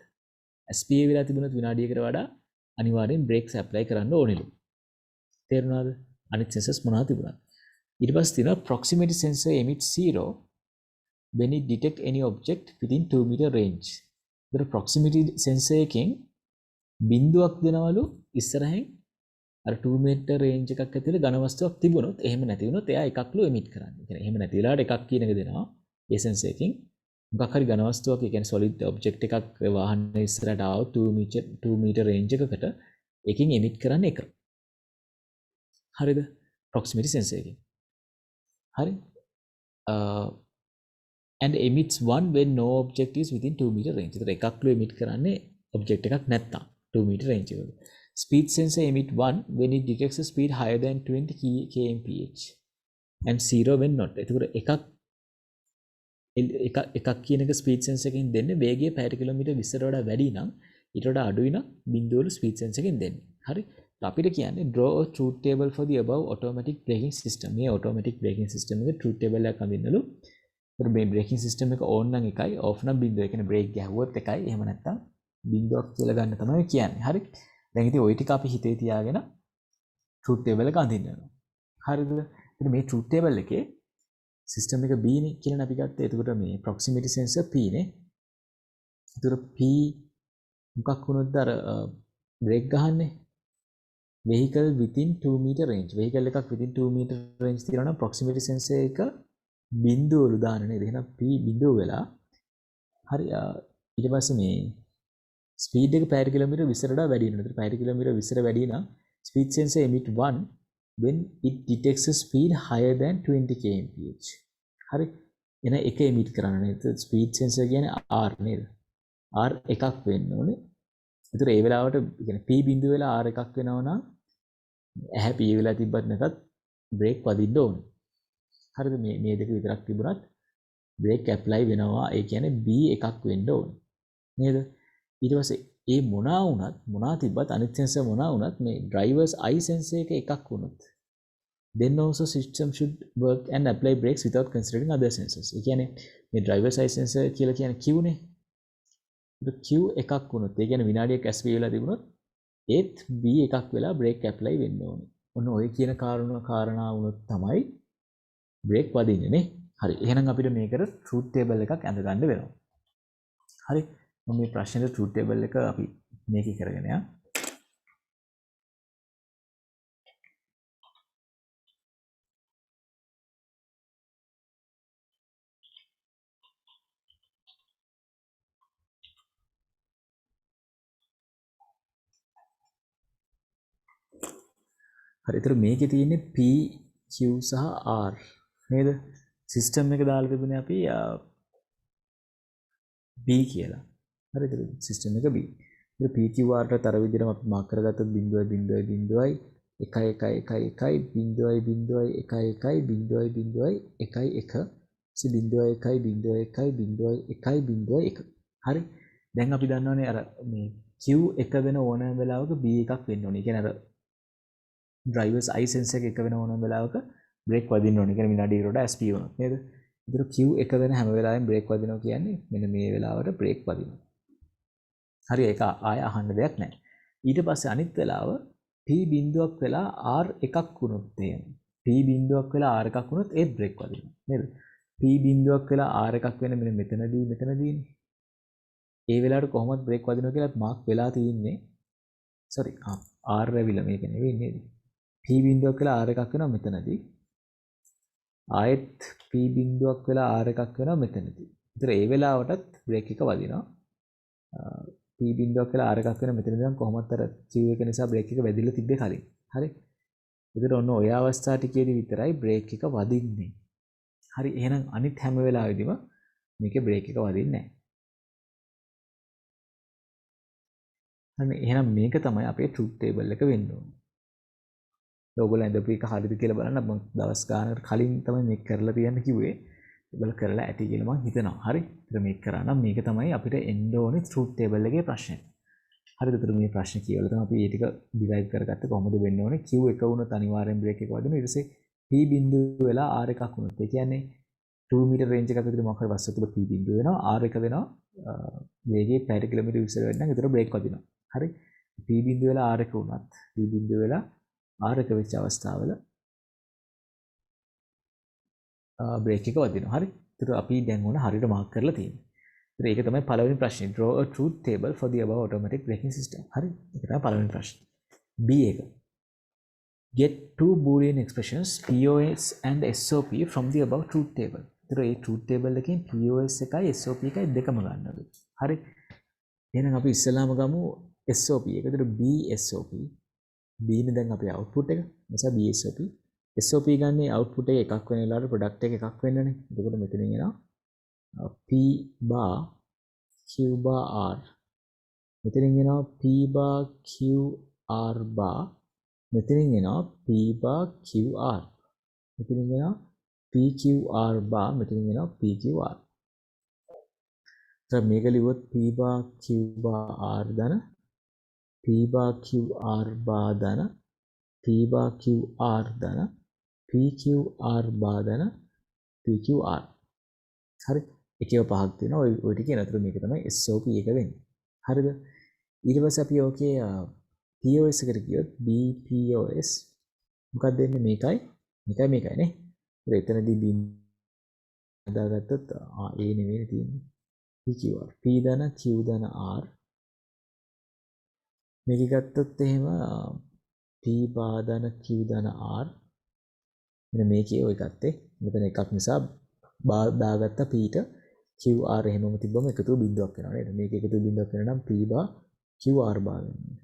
SP වෙලා තිබුණොත් විනාඩියකට වඩා අනිවාර්යෙන් brakes apply කරන්න ඕනෙලු. තේරුණාද? අනිත් sensors මොනවා තිබුණත්. ඊට පස්සේ තියෙනවා proximity sensor emits 0 when it detect any object within 2 meter range. ඒතර proximity sensor එකෙන් බිඳුවක් දෙනවලු ඉස්සරහින් අර 2 meter range එකක් ඇතුලේ ඝන වස්තුවක් තිබුණොත් එහෙම නැති වුණොත් එයා එකක්ලු emit කරන්නේ. ඒ කියන්නේ එහෙම නැති වෙලාවට එකක් කියන එක දෙනවා. ඒ sensor එකෙන් මොකක් හරි ඝන වස්තුවක්, ඒ කියන්නේ solid object එකක් වාහනේ ඉස්සරහට ආවොත් 2 meter range එකකට එකකින් emit කරන්නේ එක. හරිද? proximity sensor එකෙන්. හරි? And emits 1 when no object is within 2 meter range. ඒතර එකක්ලු emit කරන්නේ object එකක් නැත්තම් 2 meter range එකක. Speed sensor emit 1 when it detects a speed higher than 20 kmph and 0 when not. ඒතර එකක් කියන එක ස්පීඩ් සෙන්සර් එකෙන් දෙන්නේ වේගය පැයට කිලෝමීටර් 20ට වඩා වැඩි නම් ඊට වඩා අඩුයි නම් බිඳුවල ස්පීඩ් සෙන්සර් එකෙන් දෙන්නේ. හරි. අපිට කියන්නේ draw a truth table for the above automatic braking system. මේ automatic braking system එකේ truth table එකක් අඳින්නලු. ඒතර මේ braking system එක on නම් එකයි, off නම් බිඳුව. ඒ කියන්නේ brake ගැහුවොත් එකයි, එහෙම නැත්නම් බිඳුවක් කියලා ගන්න තමයි කියන්නේ. හරි. දැන් ඉතින් ওই ටික අපි හිතේ තියාගෙන truth table එක අඳින්න වෙනවා. හරිද? ඉතින් මේ truth table එකේ සිස්ටම් එක B නේ කියලා අපි ගත්තා. එතකොට මේ proximity sensor P නේ. එතකොට P මොකක් වුණොත්ද අර බ්‍රේක් ගහන්නේ? vehicle within 2 meter range. vehicle එකක් within 2 meter range තියෙනවා නම් proximity sensor එක බිඳුවලු දාන්න නේද? එහෙනම් P බිඳුව වෙලා හරි ඊට පස්සේ මේ ස්පීඩ් එක පැයට කිලෝමීටර් 20ට වඩා වැඩි වෙනවා. ඒතර පැයට කිලෝමීටර් 20ට වැඩි නම් speed sensor emit 1 when it detects a speed higher than 20 kmph. හරි. එන එක emit කරන්න නේද? speed sensor කියන්නේ R නේද? R එකක් වෙන්න ඕනේ. ඒතර ඒ වෙලාවට කියන්නේ P බිඳුව වෙලා R එකක් වෙනවා නම් ඇහැ P වෙලා තිබ්බත් නැතත් බ්‍රේක් වදින්න ඕනේ. හරිද? මේ දෙක විතරක් තිබුණත් බ්‍රේක් ඇප්ලයි වෙනවා. ඒ කියන්නේ B එකක් වෙන්න ඕනේ. නේද? ඊට පස්සේ ඒ මොනවා තිබ්බත් අනිත් sensor මොනවා වුණත් මේ driver's eye sensor එක එකක් වුණොත් then also system should work and apply brakes without considering other sensors. ඒ කියන්නේ මේ driver's eye sensor කියලා කියන්නේ Q නේ. ඒක Q එකක් වුණොත් ඒ කියන්නේ විනාඩියක් SP වෙලා තිබුණොත් ඒත් B එකක් වෙලා brake apply වෙන්න ඕනේ. ඔන්න ඔය කියන කාරණා වුණොත් තමයි brake වදින්නේ නේ. හරි. එහෙනම් අපිට මේකට truth table එකක් ඇඳ ගන්න වෙනවා. හරි. මම මේ ප්‍රශ්නෙට truth table එක අපි මේක කරගෙන යනවා. හරි. ඒතර මේකේ තියෙන්නේ P Q සහ R නේද? සිස්ටම් එක දාලා තිබුණේ අපි B කියලා. හරිද? සිස්ටම් එක B. ඒක P Q R ට තර විදිහටම අපි මාක් කරගත්තොත් 0.0.0 1 හරි. දැන් අපි දන්නවනේ අර මේ Q එක වෙන ඕනෑම වෙලාවක B එකක් වෙන්න ඕනේ. ඒ කියන්නේ අර ඩ්‍රයිවර්ස් I සෙන්සර් එක වෙන ඕනෑම වෙලාවක බ්‍රේක් වදින්න ඕනේ. ඒ කියන්නේ විනාඩියකට SP වුණොත් නේද? ඒතර Q එක වෙන හැම වෙලාවෙම බ්‍රේක් වදිනවා කියන්නේ මෙන්න මේ වෙලාවට බ්‍රේක් වදිනවා. හරි ඒක ආය අහන්න දෙයක් නැහැ. ඊට පස්සේ අනිත් වෙලාව P බිඳුවක් වෙලා R එකක් වුණොත් එහෙම. P බිඳුවක් වෙලා R එකක් වුණොත් ඒත් බ්‍රේක් වදිනවා. නේද? P බිඳුවක් වෙලා R එකක් වෙන මෙන්න මෙතනදීනේ. ඒ වෙලාවට කොහොමද බ්‍රේක් වදිනවා කියලා මාක් වෙලා තියෙන්නේ. sorry R රැවිලා මේක නෙවෙයි නේද? P බිඳුවක් වෙලා R එකක් වෙනවා මෙතනදී. ආයෙත් P බිඳුවක් වෙලා R එකක් වෙනවා මෙතනදී. ඒතර ඒ වෙලාවටත් බ්‍රේක් එක වදිනවා. P බිඳුවක් වෙලා R එකක් වෙන මෙතන ඉඳන් කොහොමත් අර Q එක නිසා බ්‍රේක් එක වැදිලා තිබ්බේ කලින්. හරි. ඒතර ඔන්න ඔය අවස්ථා ටිකේදී විතරයි බ්‍රේක් එක වදින්නේ. හරි. එහෙනම් අනිත් හැම වෙලාවෙදිම මේකේ බ්‍රේක් එක වදින්නේ නැහැ. හරි. එහෙනම් මේක තමයි අපේ ට්‍රූත් ටේබල් එක වෙන්න ඕනේ. ඔයගොල්ලෝ ඇඳපු එක හරියද කියලා බලන්න මම දවස් ගානකට කලින් තමයි මේක කරලා තියන්න කිව්වේ. ඔයගොල්ලෝ කරලා ඇති කියලා මම හිතනවා. හරි. ඒතර මේක කරා නම් මේක තමයි අපිට එන්න ඕනේ ට්‍රූත් ටේබල් එකේ ප්‍රශ්නේ. හරිද? ඒතර මේ ප්‍රශ්නේ කියවලා තමයි අපි මේ ටික ඩිරයිව් කරගත්තේ කොහොමද වෙන්න ඕනේ. Q එක වුණොත් අනිවාර්යෙන් බ්‍රේක් එක වදිනවා. ඊට පස්සේ P බිඳුව වෙලා R එකක් වුණොත් ඒ කියන්නේ 2 මීටර් රේන්ජ් එකක් විතර මොකක් හරි වස්තු තුල P බිඳුව වෙනවා. R එක වෙනවා වේගයේ පැයට කිලෝමීටර් 20 වෙන්න නම් ඒතර බ්‍රේක් වදිනවා. හරි. P බිඳුව වෙලා R එක වුණත් P බිඳුව වෙලා R එක වෙච්ච අවස්ථාවල බ්‍රේක් එක වදිනවා. හරි. ඒතර අපි දැන් ඕන හරියට මාක් කරලා තියෙනවා. ඒතර ඒක තමයි පළවෙනි ප්‍රශ්නේ. Draw a truth table for the above automatic braking system. හරි. ඒක තමයි පළවෙනි ප්‍රශ්නේ. B එක. Get two boolean expressions POS and SOP from the above truth table. ඒතර මේ truth table එකෙන් POS එකයි SOP එකයි දෙකම ගන්නවා. හරි. එහෙනම් අපි ඉස්සෙල්ලාම ගමු SOP එක. ඒතර B SOP B නේ දැන් අපේ output එක. නිසා B SOP. SOP ගන්නේ output එක එකක් වෙන වෙලාවට product එක එකක් වෙන්නනේ. එතකොට මෙතනින් එනවා P bar Q bar R. මෙතනින් එනවා P bar Q R bar. මෙතනින් එනවා P bar Q R. මෙතනින් එනවා P Q R bar. මෙතනින් එනවා P Q R. මේක ලිව්වොත් P bar Q bar R දන P bar Q R bar දන P bar Q R දන P Q R bar දන P Q R. හරි. එකව පහක් තියෙනවා. ඔය ටික නතර මේක තමයි SOP එක වෙන්නේ. හරිද? ඊට පස්සේ අපි ඕකේ POS එකට ගියොත් BPOS මොකක්ද දෙන්නේ මේකයි නේ. ඒත් එතනදී B දාගත්තොත් A නෙවෙයි තියෙන්නේ. PQR. P දන Q දන R. මේක ගත්තොත් එහෙම P bar දන Q දන R. මෙන්න මේකේ ඔය ගත්තේ. මෙතන එකක් නිසා දාගත්ත P ට QR එහෙමම තිබ්බම එකතු බිඳුවක් වෙනවා නේද? මේක එකතු බිඳුවක් වෙන නම් P bar QR bar වෙනවා.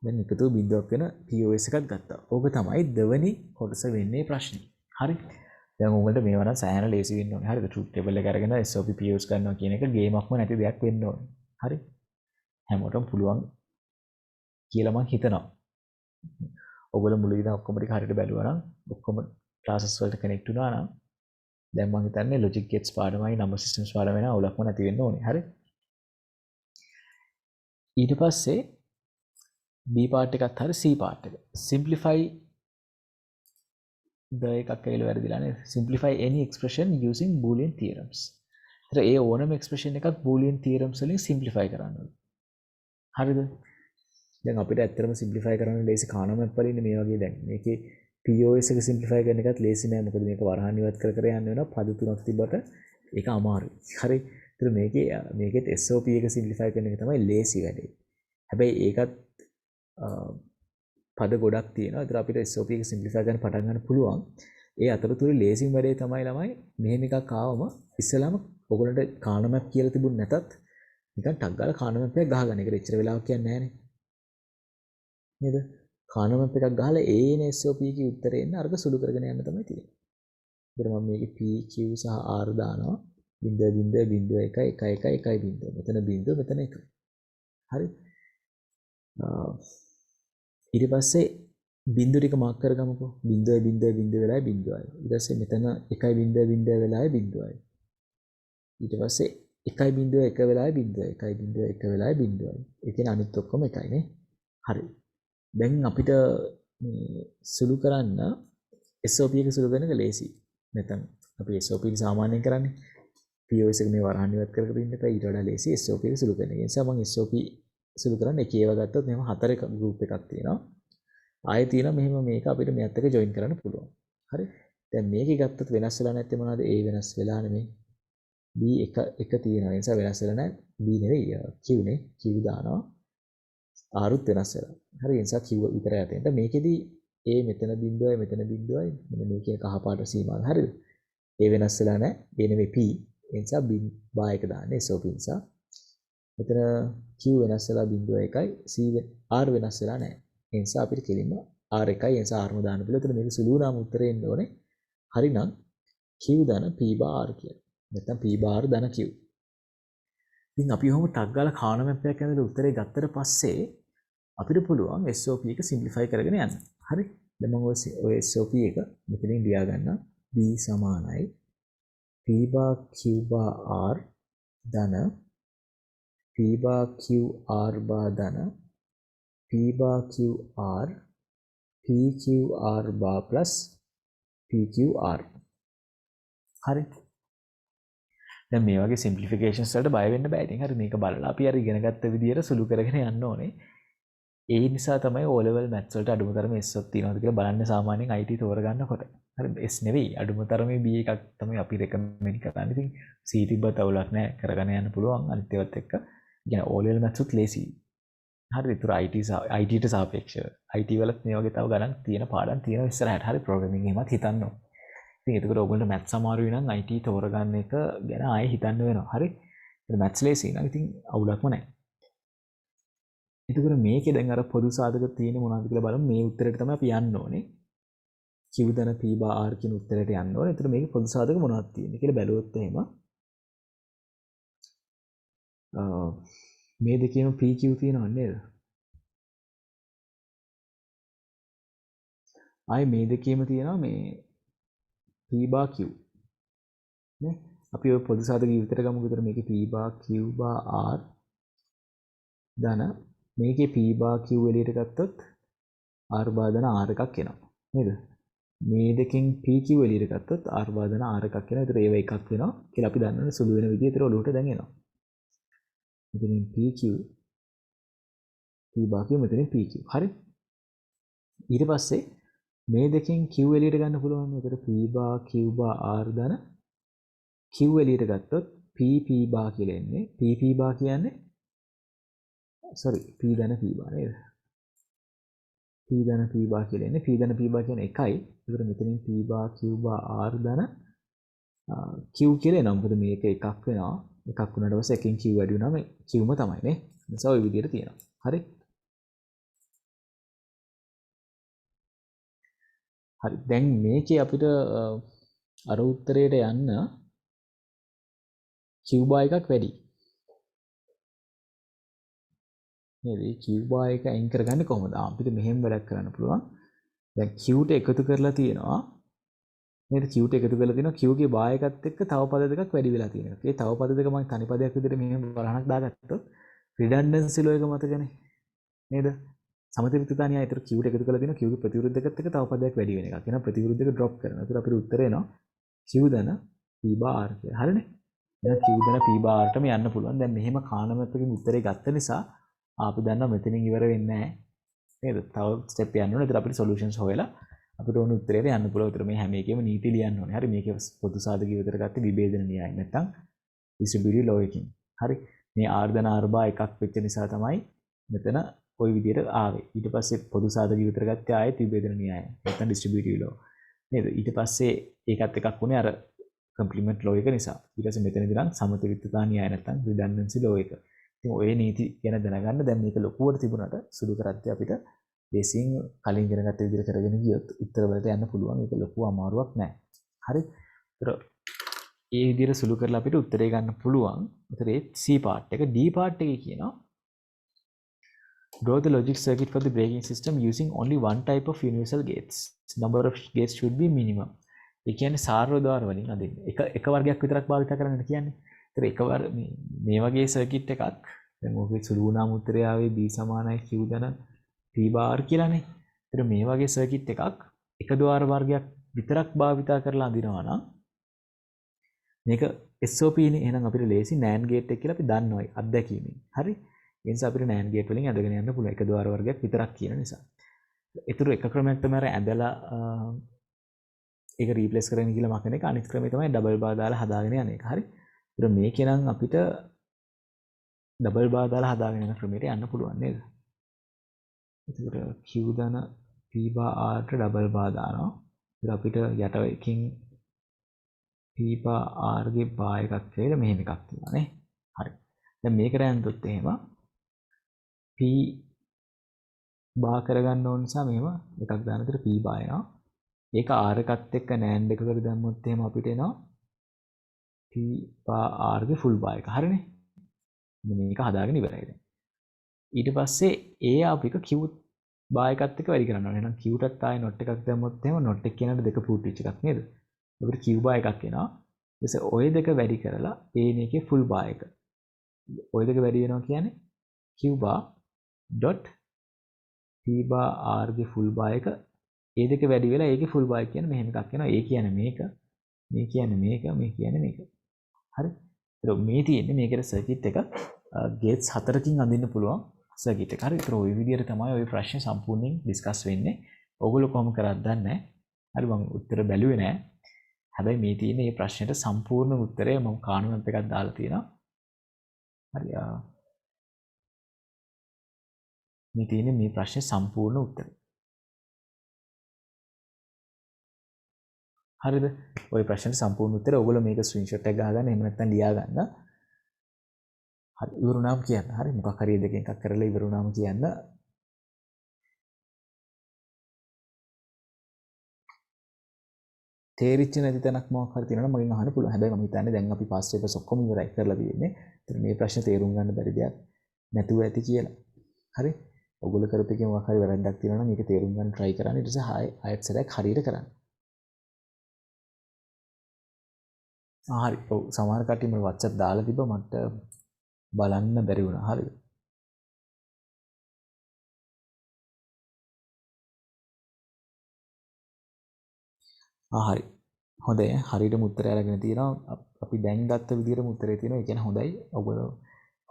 දැන් එකතු බිඳුවක් වෙන POS එකක් ගත්තා. ඕක තමයි දෙවෙනි කොටස වෙන්නේ ප්‍රශ්නේ. හරි. දැන් උඹලට මේවා නම් සෑහෙන ලේසි වෙන්න ඕනේ. හරිද? ට්‍රූත් ටේබල් එක අරගෙන SOP POS ගන්නවා කියන එක ගේමක්ම නැති දෙයක් වෙන්න ඕනේ. හරි. හැමෝටම පුළුවන් කියලා මම හිතනවා. ඔයගොල්ලෝ මුලින්ම ඔක්කොම ටික හරියට බැලුවා නම් ඔක්කොම ක්ලාසස් වලට කනෙක්ට් වුණා නම් දැන් මම හිතන්නේ logic gates පාඩමයි number systems පාඩම වෙන අවුලක්ම නැති වෙන්න ඕනේ. හරි. ඊට පස්සේ B part එකත් හරි C part එක. simplify the එකක් කියලා වැරදිලා නේද? simplify any expression using boolean theorems. ඒතර ඒ ඕනම expression එකක් boolean theorems වලින් simplify කරන්න ඕනේ. හරිද? දැන් අපිට ඇත්තටම simplify කරන්න ලේසි කානෝ මැප් වලින් මේ වගේ දැන් මේකේ POS එක simplify කරන එකත් ලේසි නෑ. මොකද මේක වරහන් ඉවත් කර කර යන්න වෙනවා. පද තුනක් තිබ්බට ඒක අමාරුයි. හරි. ඒතර මේකෙත් SOP එක simplify කරන එක තමයි ලේසි වැඩේ. හැබැයි ඒකත් පද ගොඩක් තියෙනවා. ඒතර අපිට SOP එක simplify කරන්න පටන් ගන්න පුළුවන්. ඒ අතරතුරේ ලේසිම වැඩේ තමයි ළමයි මෙහෙම එකක් ආවම ඉස්සෙල්ලාම ඔයගොල්ලන්ට කානෝ මැප් කියලා තිබුණ නැතත් නිකන් ටක් ගාලා කානෝ මැප් එක ගහගන්න. ඒකට එච්චර වෙලාවක් කියන්නේ නෑනේ. නේද? කානෝ මැප් එකක් ගහලා ඒන SOP එකේ උත්තරේ එන්න අර්ග සුළු කරගෙන යන්න තමයි තියෙන්නේ. ඊට මම මේකේ P Q සහ R දානවා 0.0.1 මෙතන බිංදුව මෙතන 1. හරි. ඊට පස්සේ බිංදුව ටික මාක් කරගමුකෝ. 0.0 වෙලාවේ බිංදුවයි. ඊට පස්සේ මෙතන 1.0 වෙලාවේ බිංදුවයි. ඊට පස්සේ 1.1 වෙලාවේ බිංදුවයි. 1.1 වෙලාවේ බිංදුවයි. ඒ කියන්නේ අනිත් ඔක්කොම එකයි නේ. හරි. දැන් අපිට මේ සුළු කරන්න SOP එක සුළු කරන එක ලේසි. නැත්නම් අපි SOP එක සාමාන්‍යයෙන් කරන්නේ POS එක මේ වරහන් ඉවත් කර කර ඉන්න එපා. ඊට වඩා ලේසි SOP එක සුළු කරන එක. ඒ නිසා මම SOP සුළු කරන්න එක ඒවා ගත්තොත් මෙහෙම 4 ගෲප් එකක් තියෙනවා. ආයෙ තියෙනවා මෙහෙම මේක අපිට මෙයත් එක්ක ජොයින් කරන්න පුළුවන්. හරි. දැන් මේකේ ගත්තොත් වෙනස් වෙලා නැත්තේ මොනවද? A වෙනස් වෙලා නෙමෙයි. B එක තියෙනවා. ඒ නිසා වෙනස් වෙලා නැහැ. B නෙවෙයි Q නේ. Q දානවා. R උත් වෙනස් වෙලා. හරි. ඒ නිසා Q විතරයි අතෙන්ට. මේකෙදි A මෙතන බිංදුවයි මෙතන බිංදුවයි. මෙන්න මේකේ කහ පාට සීමාව. හරිද? A වෙනස් වෙලා නැහැ. A නෙවෙයි P. ඒ නිසා බා එක දාන්නේ SOP නිසා. මෙතන Q වෙනස් වෙලා 0.1යි C R වෙනස් වෙලා නැහැ. ඒ නිසා අපිට කෙලින්ම R එකයි ඒ නිසා R ම දාන්න පුළුවන්. එතන මේක සුළු වුණාම උත්තරේ එන්න ඕනේ. හරිනම් Q ධන P bar කියලා. නැත්නම් P bar ධන Q. ඉතින් අපි ඔහොම ටක් ගාලා කාන මැප් එකක් ඇඳලා උත්තරේ ගත්තට පස්සේ අපිට පුළුවන් SOP එක සිම්ප්ලිෆයි කරගෙන යන්න. හරි? දැන් මම ඔය SOP එක මෙතනින් ලියා ගන්නම්. B සමානයි P bar Q bar R ධන P bar Q R bar ධන P bar Q R PQ R bar plus PQ R. හරි. දැන් මේ වගේ සිම්ප්ලිෆිකේෂන්ස් වලට බය වෙන්න බෑ. ඉතින් හරි මේක බලලා අපි අර ඉගෙන ගත්ත විදියට සුළු කරගෙන යන්න ඕනේ. ඒ නිසා තමයි O level maths වලට අඩුම තරමේ S ක් තියනවාද කියලා බලන්නේ සාමාන්‍යයෙන් IT තෝරගන්නකොට. හරි S නෙවෙයි අඩුම තරමේ B එකක් තමයි අපි රෙකමෙන්ඩ් කරන්නේ. ඉතින් C තිබ්බත් අවුලක් නැහැ කරගෙන යන්න පුළුවන් අනිත් ඒවාත් එක්ක. يعني O level maths උත් ලේසි. හරි ඒතර IT ට සාපේක්ෂව IT වලත් මේ වගේ තව ගණන් තියෙන පාඩම් තියෙනවා ඉස්සරහට. හරි ප්‍රෝග්‍රෑමින් එහෙමත් හිතන්න ඕනේ. ඉතින් ඒකට ඔයගොල්ලෝ මැත්ස් අමාරුයි නම් IT තෝරගන්න එක ගැන ආයෙ හිතන්න වෙනවා. හරි. ඒක මැත්ස් ලේසි නම් ඉතින් අවුලක්ම නැහැ. එතකොට මේකේ දැන් අර පොදු සාධක තියෙන්නේ මොනවද කියලා බලමු. මේ උත්තරේට තමයි අපි යන්න ඕනේ. Q ධන P bar R කියන උත්තරේට යන්න ඕනේ. එතකොට මේකේ පොදු සාධක මොනවද තියෙන්නේ කියලා බැලුවොත් එහෙම මේ දෙකේම PQ තියෙනව නේද? ආයේ මේ දෙකේම තියෙනවා මේ P bar Q නේ. අපි ඔය පොදු සාධක විතර ගමුකෝ. ඒතර මේකේ P bar Q bar R ධන මේකේ P bar Q එළියට ගත්තොත් R bar ධන R එකක් එනවා නේද? මේ දෙකෙන් PQ එළියට ගත්තොත් R bar ධන R එකක් එනවා. ඒතර ඒව එකක් වෙනවා කියලා අපි දන්නවනේ සුළු වෙන විදිය. ඒතර ඔලුවට දැන් එනවා. මෙතනින් PQ P bar Q මෙතනින් PQ. හරි. ඊට පස්සේ මේ දෙකෙන් Q එළියට ගන්න පුළුවන්. ඒතර P bar Q bar R ධන Q එළියට ගත්තොත් PP bar කියලා එන්නේ. PP bar කියන්නේ P ධන P bar නේද? P ධන P bar කියලා එන්නේ. P ධන P bar කියන්නේ 1යි. ඒකට මෙතනින් P bar Q bar R ධන Q කියලා එනවා. මොකද මේක එකක් වෙනවා. එකක් වුණාට පස්සේ එකකින් Q වැඩි වුණාම Qම තමයි නේ. නිසා ওই විදිහට තියෙනවා. හරි. හරි. දැන් මේකේ අපිට අර උත්තරයට යන්න Q bar එකක් වැඩි. නේද? Q bar එක අයින් කරගන්නේ කොහොමද? අපිට මෙහෙම වැඩක් කරන්න පුළුවන්. දැන් Q ට එකතු කරලා තියෙනවා. නේද? Q ට එකතු කරලා තියෙනවා. Q ගේ bar එකත් එක්ක තව පද දෙකක් වැඩි වෙලා තියෙනවා. ඒ තව පද දෙක මම තනි පදයක් විදිහට මෙහෙම වරහණක් දාගත්තොත් redundancy law එක මතකනේ. නේද? සමතුලිතතා න්‍යාය. ඒතර Q ට එකතු කරලා තියෙනවා. Q ගේ ප්‍රතිවිරුද්ධකත් එක්ක තව පදයක් වැඩි වෙන එකක්. එහෙනම් ප්‍රතිවිරුද්ධක drop කරනවා. ඒතර අපිට උත්තරේ එනවා Q ධන P bar R කියලා. හරිනේ? දැන් Q ධන P bar R ටම යන්න පුළුවන්. දැන් මෙහෙම කාණමැප්පකින් උත්තරේ ගත්ත නිසා අපි දන්නවා මෙතනින් ඉවර වෙන්නේ නැහැ. නේද? තව ස්ටෙප් යන්න ඕනේ. ඒතර අපිට සොලියුෂන්ස් හොයලා අපිට ඕන උත්තරේට යන්න පුළුවන්. ඒතර මේ හැම එකෙම නීති ලියන්න ඕනේ. හරි මේකේ පොදු සාධකීය විතර ගත්තේ විභේදන න්‍යාය නැත්තම් distributive law එකකින්. හරි මේ R ධන R bar එකක් වෙච්ච නිසා තමයි මෙතන ওই විදිහට ආවේ. ඊට පස්සේ පොදු සාධකීය විතර ගත්තේ ආයෙත් විභේදන න්‍යාය නැත්තම් distributive law. නේද? ඊට පස්සේ ඒකත් එකක් වුණේ අර complement law එක නිසා. ඊට පස්සේ මෙතනදී නම් සමතුලිතතා න්‍යාය නැත්තම් redundancy law එක. ඉතින් ඔය නීති ගැන දැනගන්න දැන් මේක ලොකුවට තිබුණාට සුළු කරද්දී අපිට බේසින් කලින් ඉගෙන ගත්ත විදිහට කරගෙන ගියොත් උත්තර වලට යන්න පුළුවන්. ඒක ලොකු අමාරුවක් නෑ. හරි. ඒතර ඒ විදිහට සුළු කරලා අපිට උත්තරේ ගන්න පුළුවන්. ඒතර ඒ C part එක. D part එකේ කියනවා draw the logic circuit for the braking system using only one type of universal gates. Number of gates should be minimum. ඒ කියන්නේ සාර්ව ද්වාර වලින් අදින්න. එක වර්ගයක් විතරක් භාවිත කරන්න කියන්නේ. ඒතර එකවර මේ වගේ සර්කිට් එකක් දැන් ඔකේ සුළු වුණාම උත්තරය ආවේ B සමානයි Q ධන P bar කියලානේ. ඒතර මේ වගේ සර්කිට් එකක් එක ද්වාර වර්ගයක් විතරක් භාවිත කරලා අදිනවා නම් මේක SOP නේ. එහෙනම් අපිට ලේසි NAND gate එක කියලා අපි දන්නවා අත්දැකීමෙන්. හරි. ඒ නිසා අපිට NAND gate වලින් අදගෙන යන්න පුළුවන් එක ද්වාර වර්ගයක් විතරක් කියන නිසා. ඒතර එක ක්‍රමයක් තමයි අර ඇඳලා ඒක රීප්ලේස් කරගෙන කියලා මකන එක. අනිත් ක්‍රමය තමයි ඩබල් බාර් දාලා හදාගෙන යන එක. හරි. ඒතර මේකේ නම් අපිට ඩබල් බාර් දාලා හදාගෙන යන ක්‍රමයට යන්න පුළුවන් නේද? ඒතර Q ධන P bar R ට ඩබල් බාර් දානවා. ඒතර අපිට යට එකකින් P bar R ගේ බාර් එකක් කියලා මෙහෙම එකක් තියෙනවා නේ. හරි. දැන් මේකට යනකොට එහෙම P bar කරගන්න ඕන නිසා මෙහෙම එකක් දාන විතර P bar එනවා. ඒක R එකත් එක්ක NAND එකකට දැම්මොත් එහෙම අපිට එනවා P bar R ගේ full bar එක. හරිනේ. මේක හදාගෙන ඉවරයි දැන්. ඊට පස්සේ ඒ අපිට Q bar එකත් එක්ක වැඩි කරන්න ඕනේ. එහෙනම් Q ටත් ආයේ not එකක් දැම්මොත් එහෙම not එක කියනට දෙක fruit වෙච්ච එකක් නේද? අපිට Q bar එකක් එනවා. ඊට ඔය දෙක වැඩි කරලා A එකේ full bar එක. ඔය දෙක වැඩි වෙනවා කියන්නේ Q bar dot P bar R ගේ full bar එක ඒ දෙක වැඩි වෙලා ඒකේ full bar කියන්නේ මෙහෙම එකක් වෙනවා. ඒ කියන්නේ මේක, මේ කියන්නේ මේක, මේ කියන්නේ මේක. හරි. ඒක මේ තියෙන්නේ මේකේ සර්කිට් එක ගේට්ස් 4කින් අඳින්න පුළුවන් සර්කිට් එක. හරි. ඒක ওই විදිහට තමයි ওই ප්‍රශ්නේ සම්පූර්ණයෙන් ඩිස්කස් වෙන්නේ. ඕගොල්ලෝ කොහොම කරත් දන්නේ නැහැ. හරි මම උත්තර බැලුවේ නැහැ. හැබැයි මේ තියෙන මේ ප්‍රශ්නෙට සම්පූර්ණ උත්තරය මම කානුවත් එකක් දාලා තියෙනවා. හරි. මේ තියෙන්නේ මේ ප්‍රශ්නේ සම්පූර්ණ උත්තරය. හරිද? ওই ප්‍රශ්නෙට සම්පූර්ණ උත්තරය ඔයගොල්ලෝ මේක ස්ක්‍රීන්ෂොට් එක ගහගන්න එහෙම නැත්නම් ලියා ගන්න. හරි ඉවරුනාම කියන්න. හරි මොකක් හරි දෙකෙන් එකක් කරලා ඉවරුනාම කියන්න. තේරිච්ච නැති තැනක් මොකක් හරි තියෙනවා නම් මගෙන් අහන්න පුළුවන්. හැබැයි මම හිතන්නේ දැන් අපි past papers ඔක්කොම ඉවරයි කරලා තියෙන්නේ. ඒත් මේ ප්‍රශ්නේ තේරුම් ගන්න බැරි දෙයක් නැතුව ඇති කියලා. හරි? ඔයගොල්ලෝ කරපු එකේ මොකක් හරි වැරද්දක් තියෙනවා නම් ඒක තේරුම් ගන්න try කරන්න. ඊට පස්සේ ආයෙත් සැරයක් හරියට කරන්න. හරි. ඔව් සමහර කට්ටිය මම WhatsApp දාලා තිබ්බා මට බලන්න බැරි වුණා. හරිද? හරි. හොඳයි. හරියටම උත්තරය අරගෙන තියෙනවා. අපි දැන් ගත්ත විදිහටම උත්තරේ තියෙනවා. ඒ කියන්නේ හොඳයි. ඔයගොල්ලෝ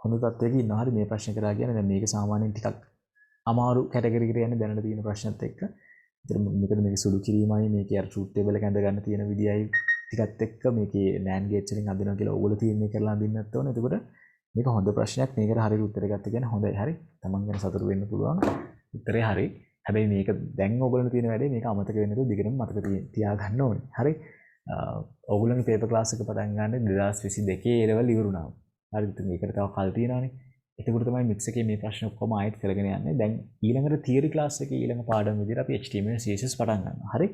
හොඳ තත්ත්වයක ඉන්නවා. හරි මේ ප්‍රශ්න කරා කියන්නේ දැන් මේක සාමාන්‍යයෙන් ටිකක් අමාරු කැටගරි එකට යන්නේ දැනට තියෙන ප්‍රශ්නත් එක්ක. ඒතර මේකට මේක සුළු කිරීමයි මේකේ අර ට්‍රූත් ටේබල් එක ඇඳ ගන්න තියෙන විදියයි ටිකත් එක්ක මේකේ NAND gates වලින් අඳිනවා කියලා ඕගොල්ලෝ තීරණය කරලා අඳින්නත් ඕනේ. එතකොට මේක හොඳ ප්‍රශ්නයක්. මේකට හරියට උත්තරය ගත්ත කියන්නේ හොඳයි. හරි. Taman ගැන සතුටු වෙන්න පුළුවන්. උත්තරේ හරි. හැබැයි මේක දැන් ඕගොල්ලෝ තියෙන වැඩේ මේක අමතක වෙන්නේ නැතුව දිගටම මතක තියාගන්න ඕනේ. හරි. ඕගොල්ලන්ගේ පේපර් ක්ලාස් එක පටන් ගන්න 2022 A level ඉවරුණා. හරි. ඉතින් මේකට තව කල් තියෙනවානේ. එතකොට තමයි මික්ස් එකේ මේ ප්‍රශ්න ඔක්කොම ආයෙත් කරගෙන යන්නේ. දැන් ඊළඟට තියරි ක්ලාස් එකේ ඊළඟ පාඩම විදිහට අපි HTML CSS පටන් ගන්නවා. හරි.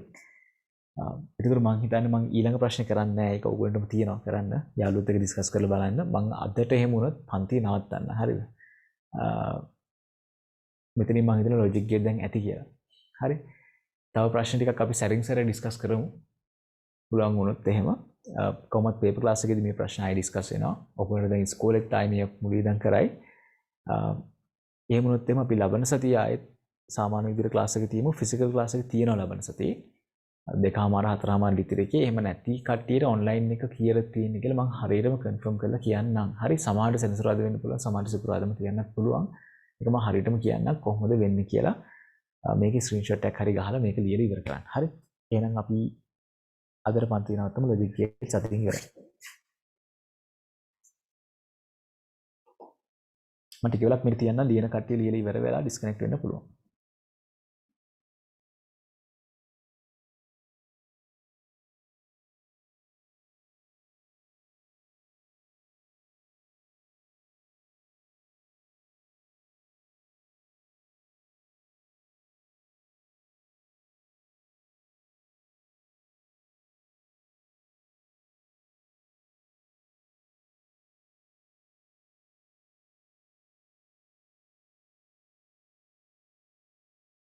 එතකොට මම හිතන්නේ මම ඊළඟ ප්‍රශ්නේ කරන්නේ නැහැ. ඒක ඔයගොල්ලන්ටම තියෙනවා කරන්න. යාළුවොත් එක්ක ඩිස්කස් කරලා බලන්න. මම අදට එහෙම වුණොත් පන්තිය නවත්තන්න. හරිද? මෙතනින් මම හිතන ලොජික් ගේට් දැන් ඇති කියලා. හරි. තව ප්‍රශ්න ටිකක් අපි සැරින් සැර ඩිස්කස් කරමු. පුළුවන් වුණොත් එහෙම කොහොමත් පේපර් ක්ලාස් එකේදී මේ ප්‍රශ්න ආයෙ ඩිස්කස් වෙනවා. ඔයගොල්ලෝ දැන් ඉස්කෝලේ ටයිම් එක මුලින් ඉඳන් කරයි. එහෙම වුණොත් එහෙම අපි ලබන සතිය ආයෙත් සාමාන්‍ය විදිහට ක්ලාස් එක තියමු. ෆිසිකල් ක්ලාස් එක තියෙනවා ලබන සතියේ. 2:00 4:00 ලිතරේ එහෙම නැති කට්ටියට ඔන්ලයින් එක කියලා තියෙන්නේ කියලා මම හරියටම කන්ෆර්ම් කරලා කියන්නම්. හරි සමහරට සෙනසුරාදා වෙන්න පුළුවන්. සමහරට සිකුරාදාම කියන්නත් පුළුවන්. ඒක මම හරියටම කියන්නම් කොහොමද වෙන්නේ කියලා. මේකේ ස්ක්‍රීන්ෂොට් එකක් හරි ගහලා මේක ලියලා ඉවර කරන්න. හරි. එහෙනම් අපි අදට පන්ති නවත්තමු. ලොජික් ගේට් සතියින් ඉවරයි. මම ටික වෙලක් මෙතන තියන්න ලියන කට්ටිය ලියලා ඉවර වෙලා ඩිස්කනෙක්ට් වෙන්න පුළුවන්.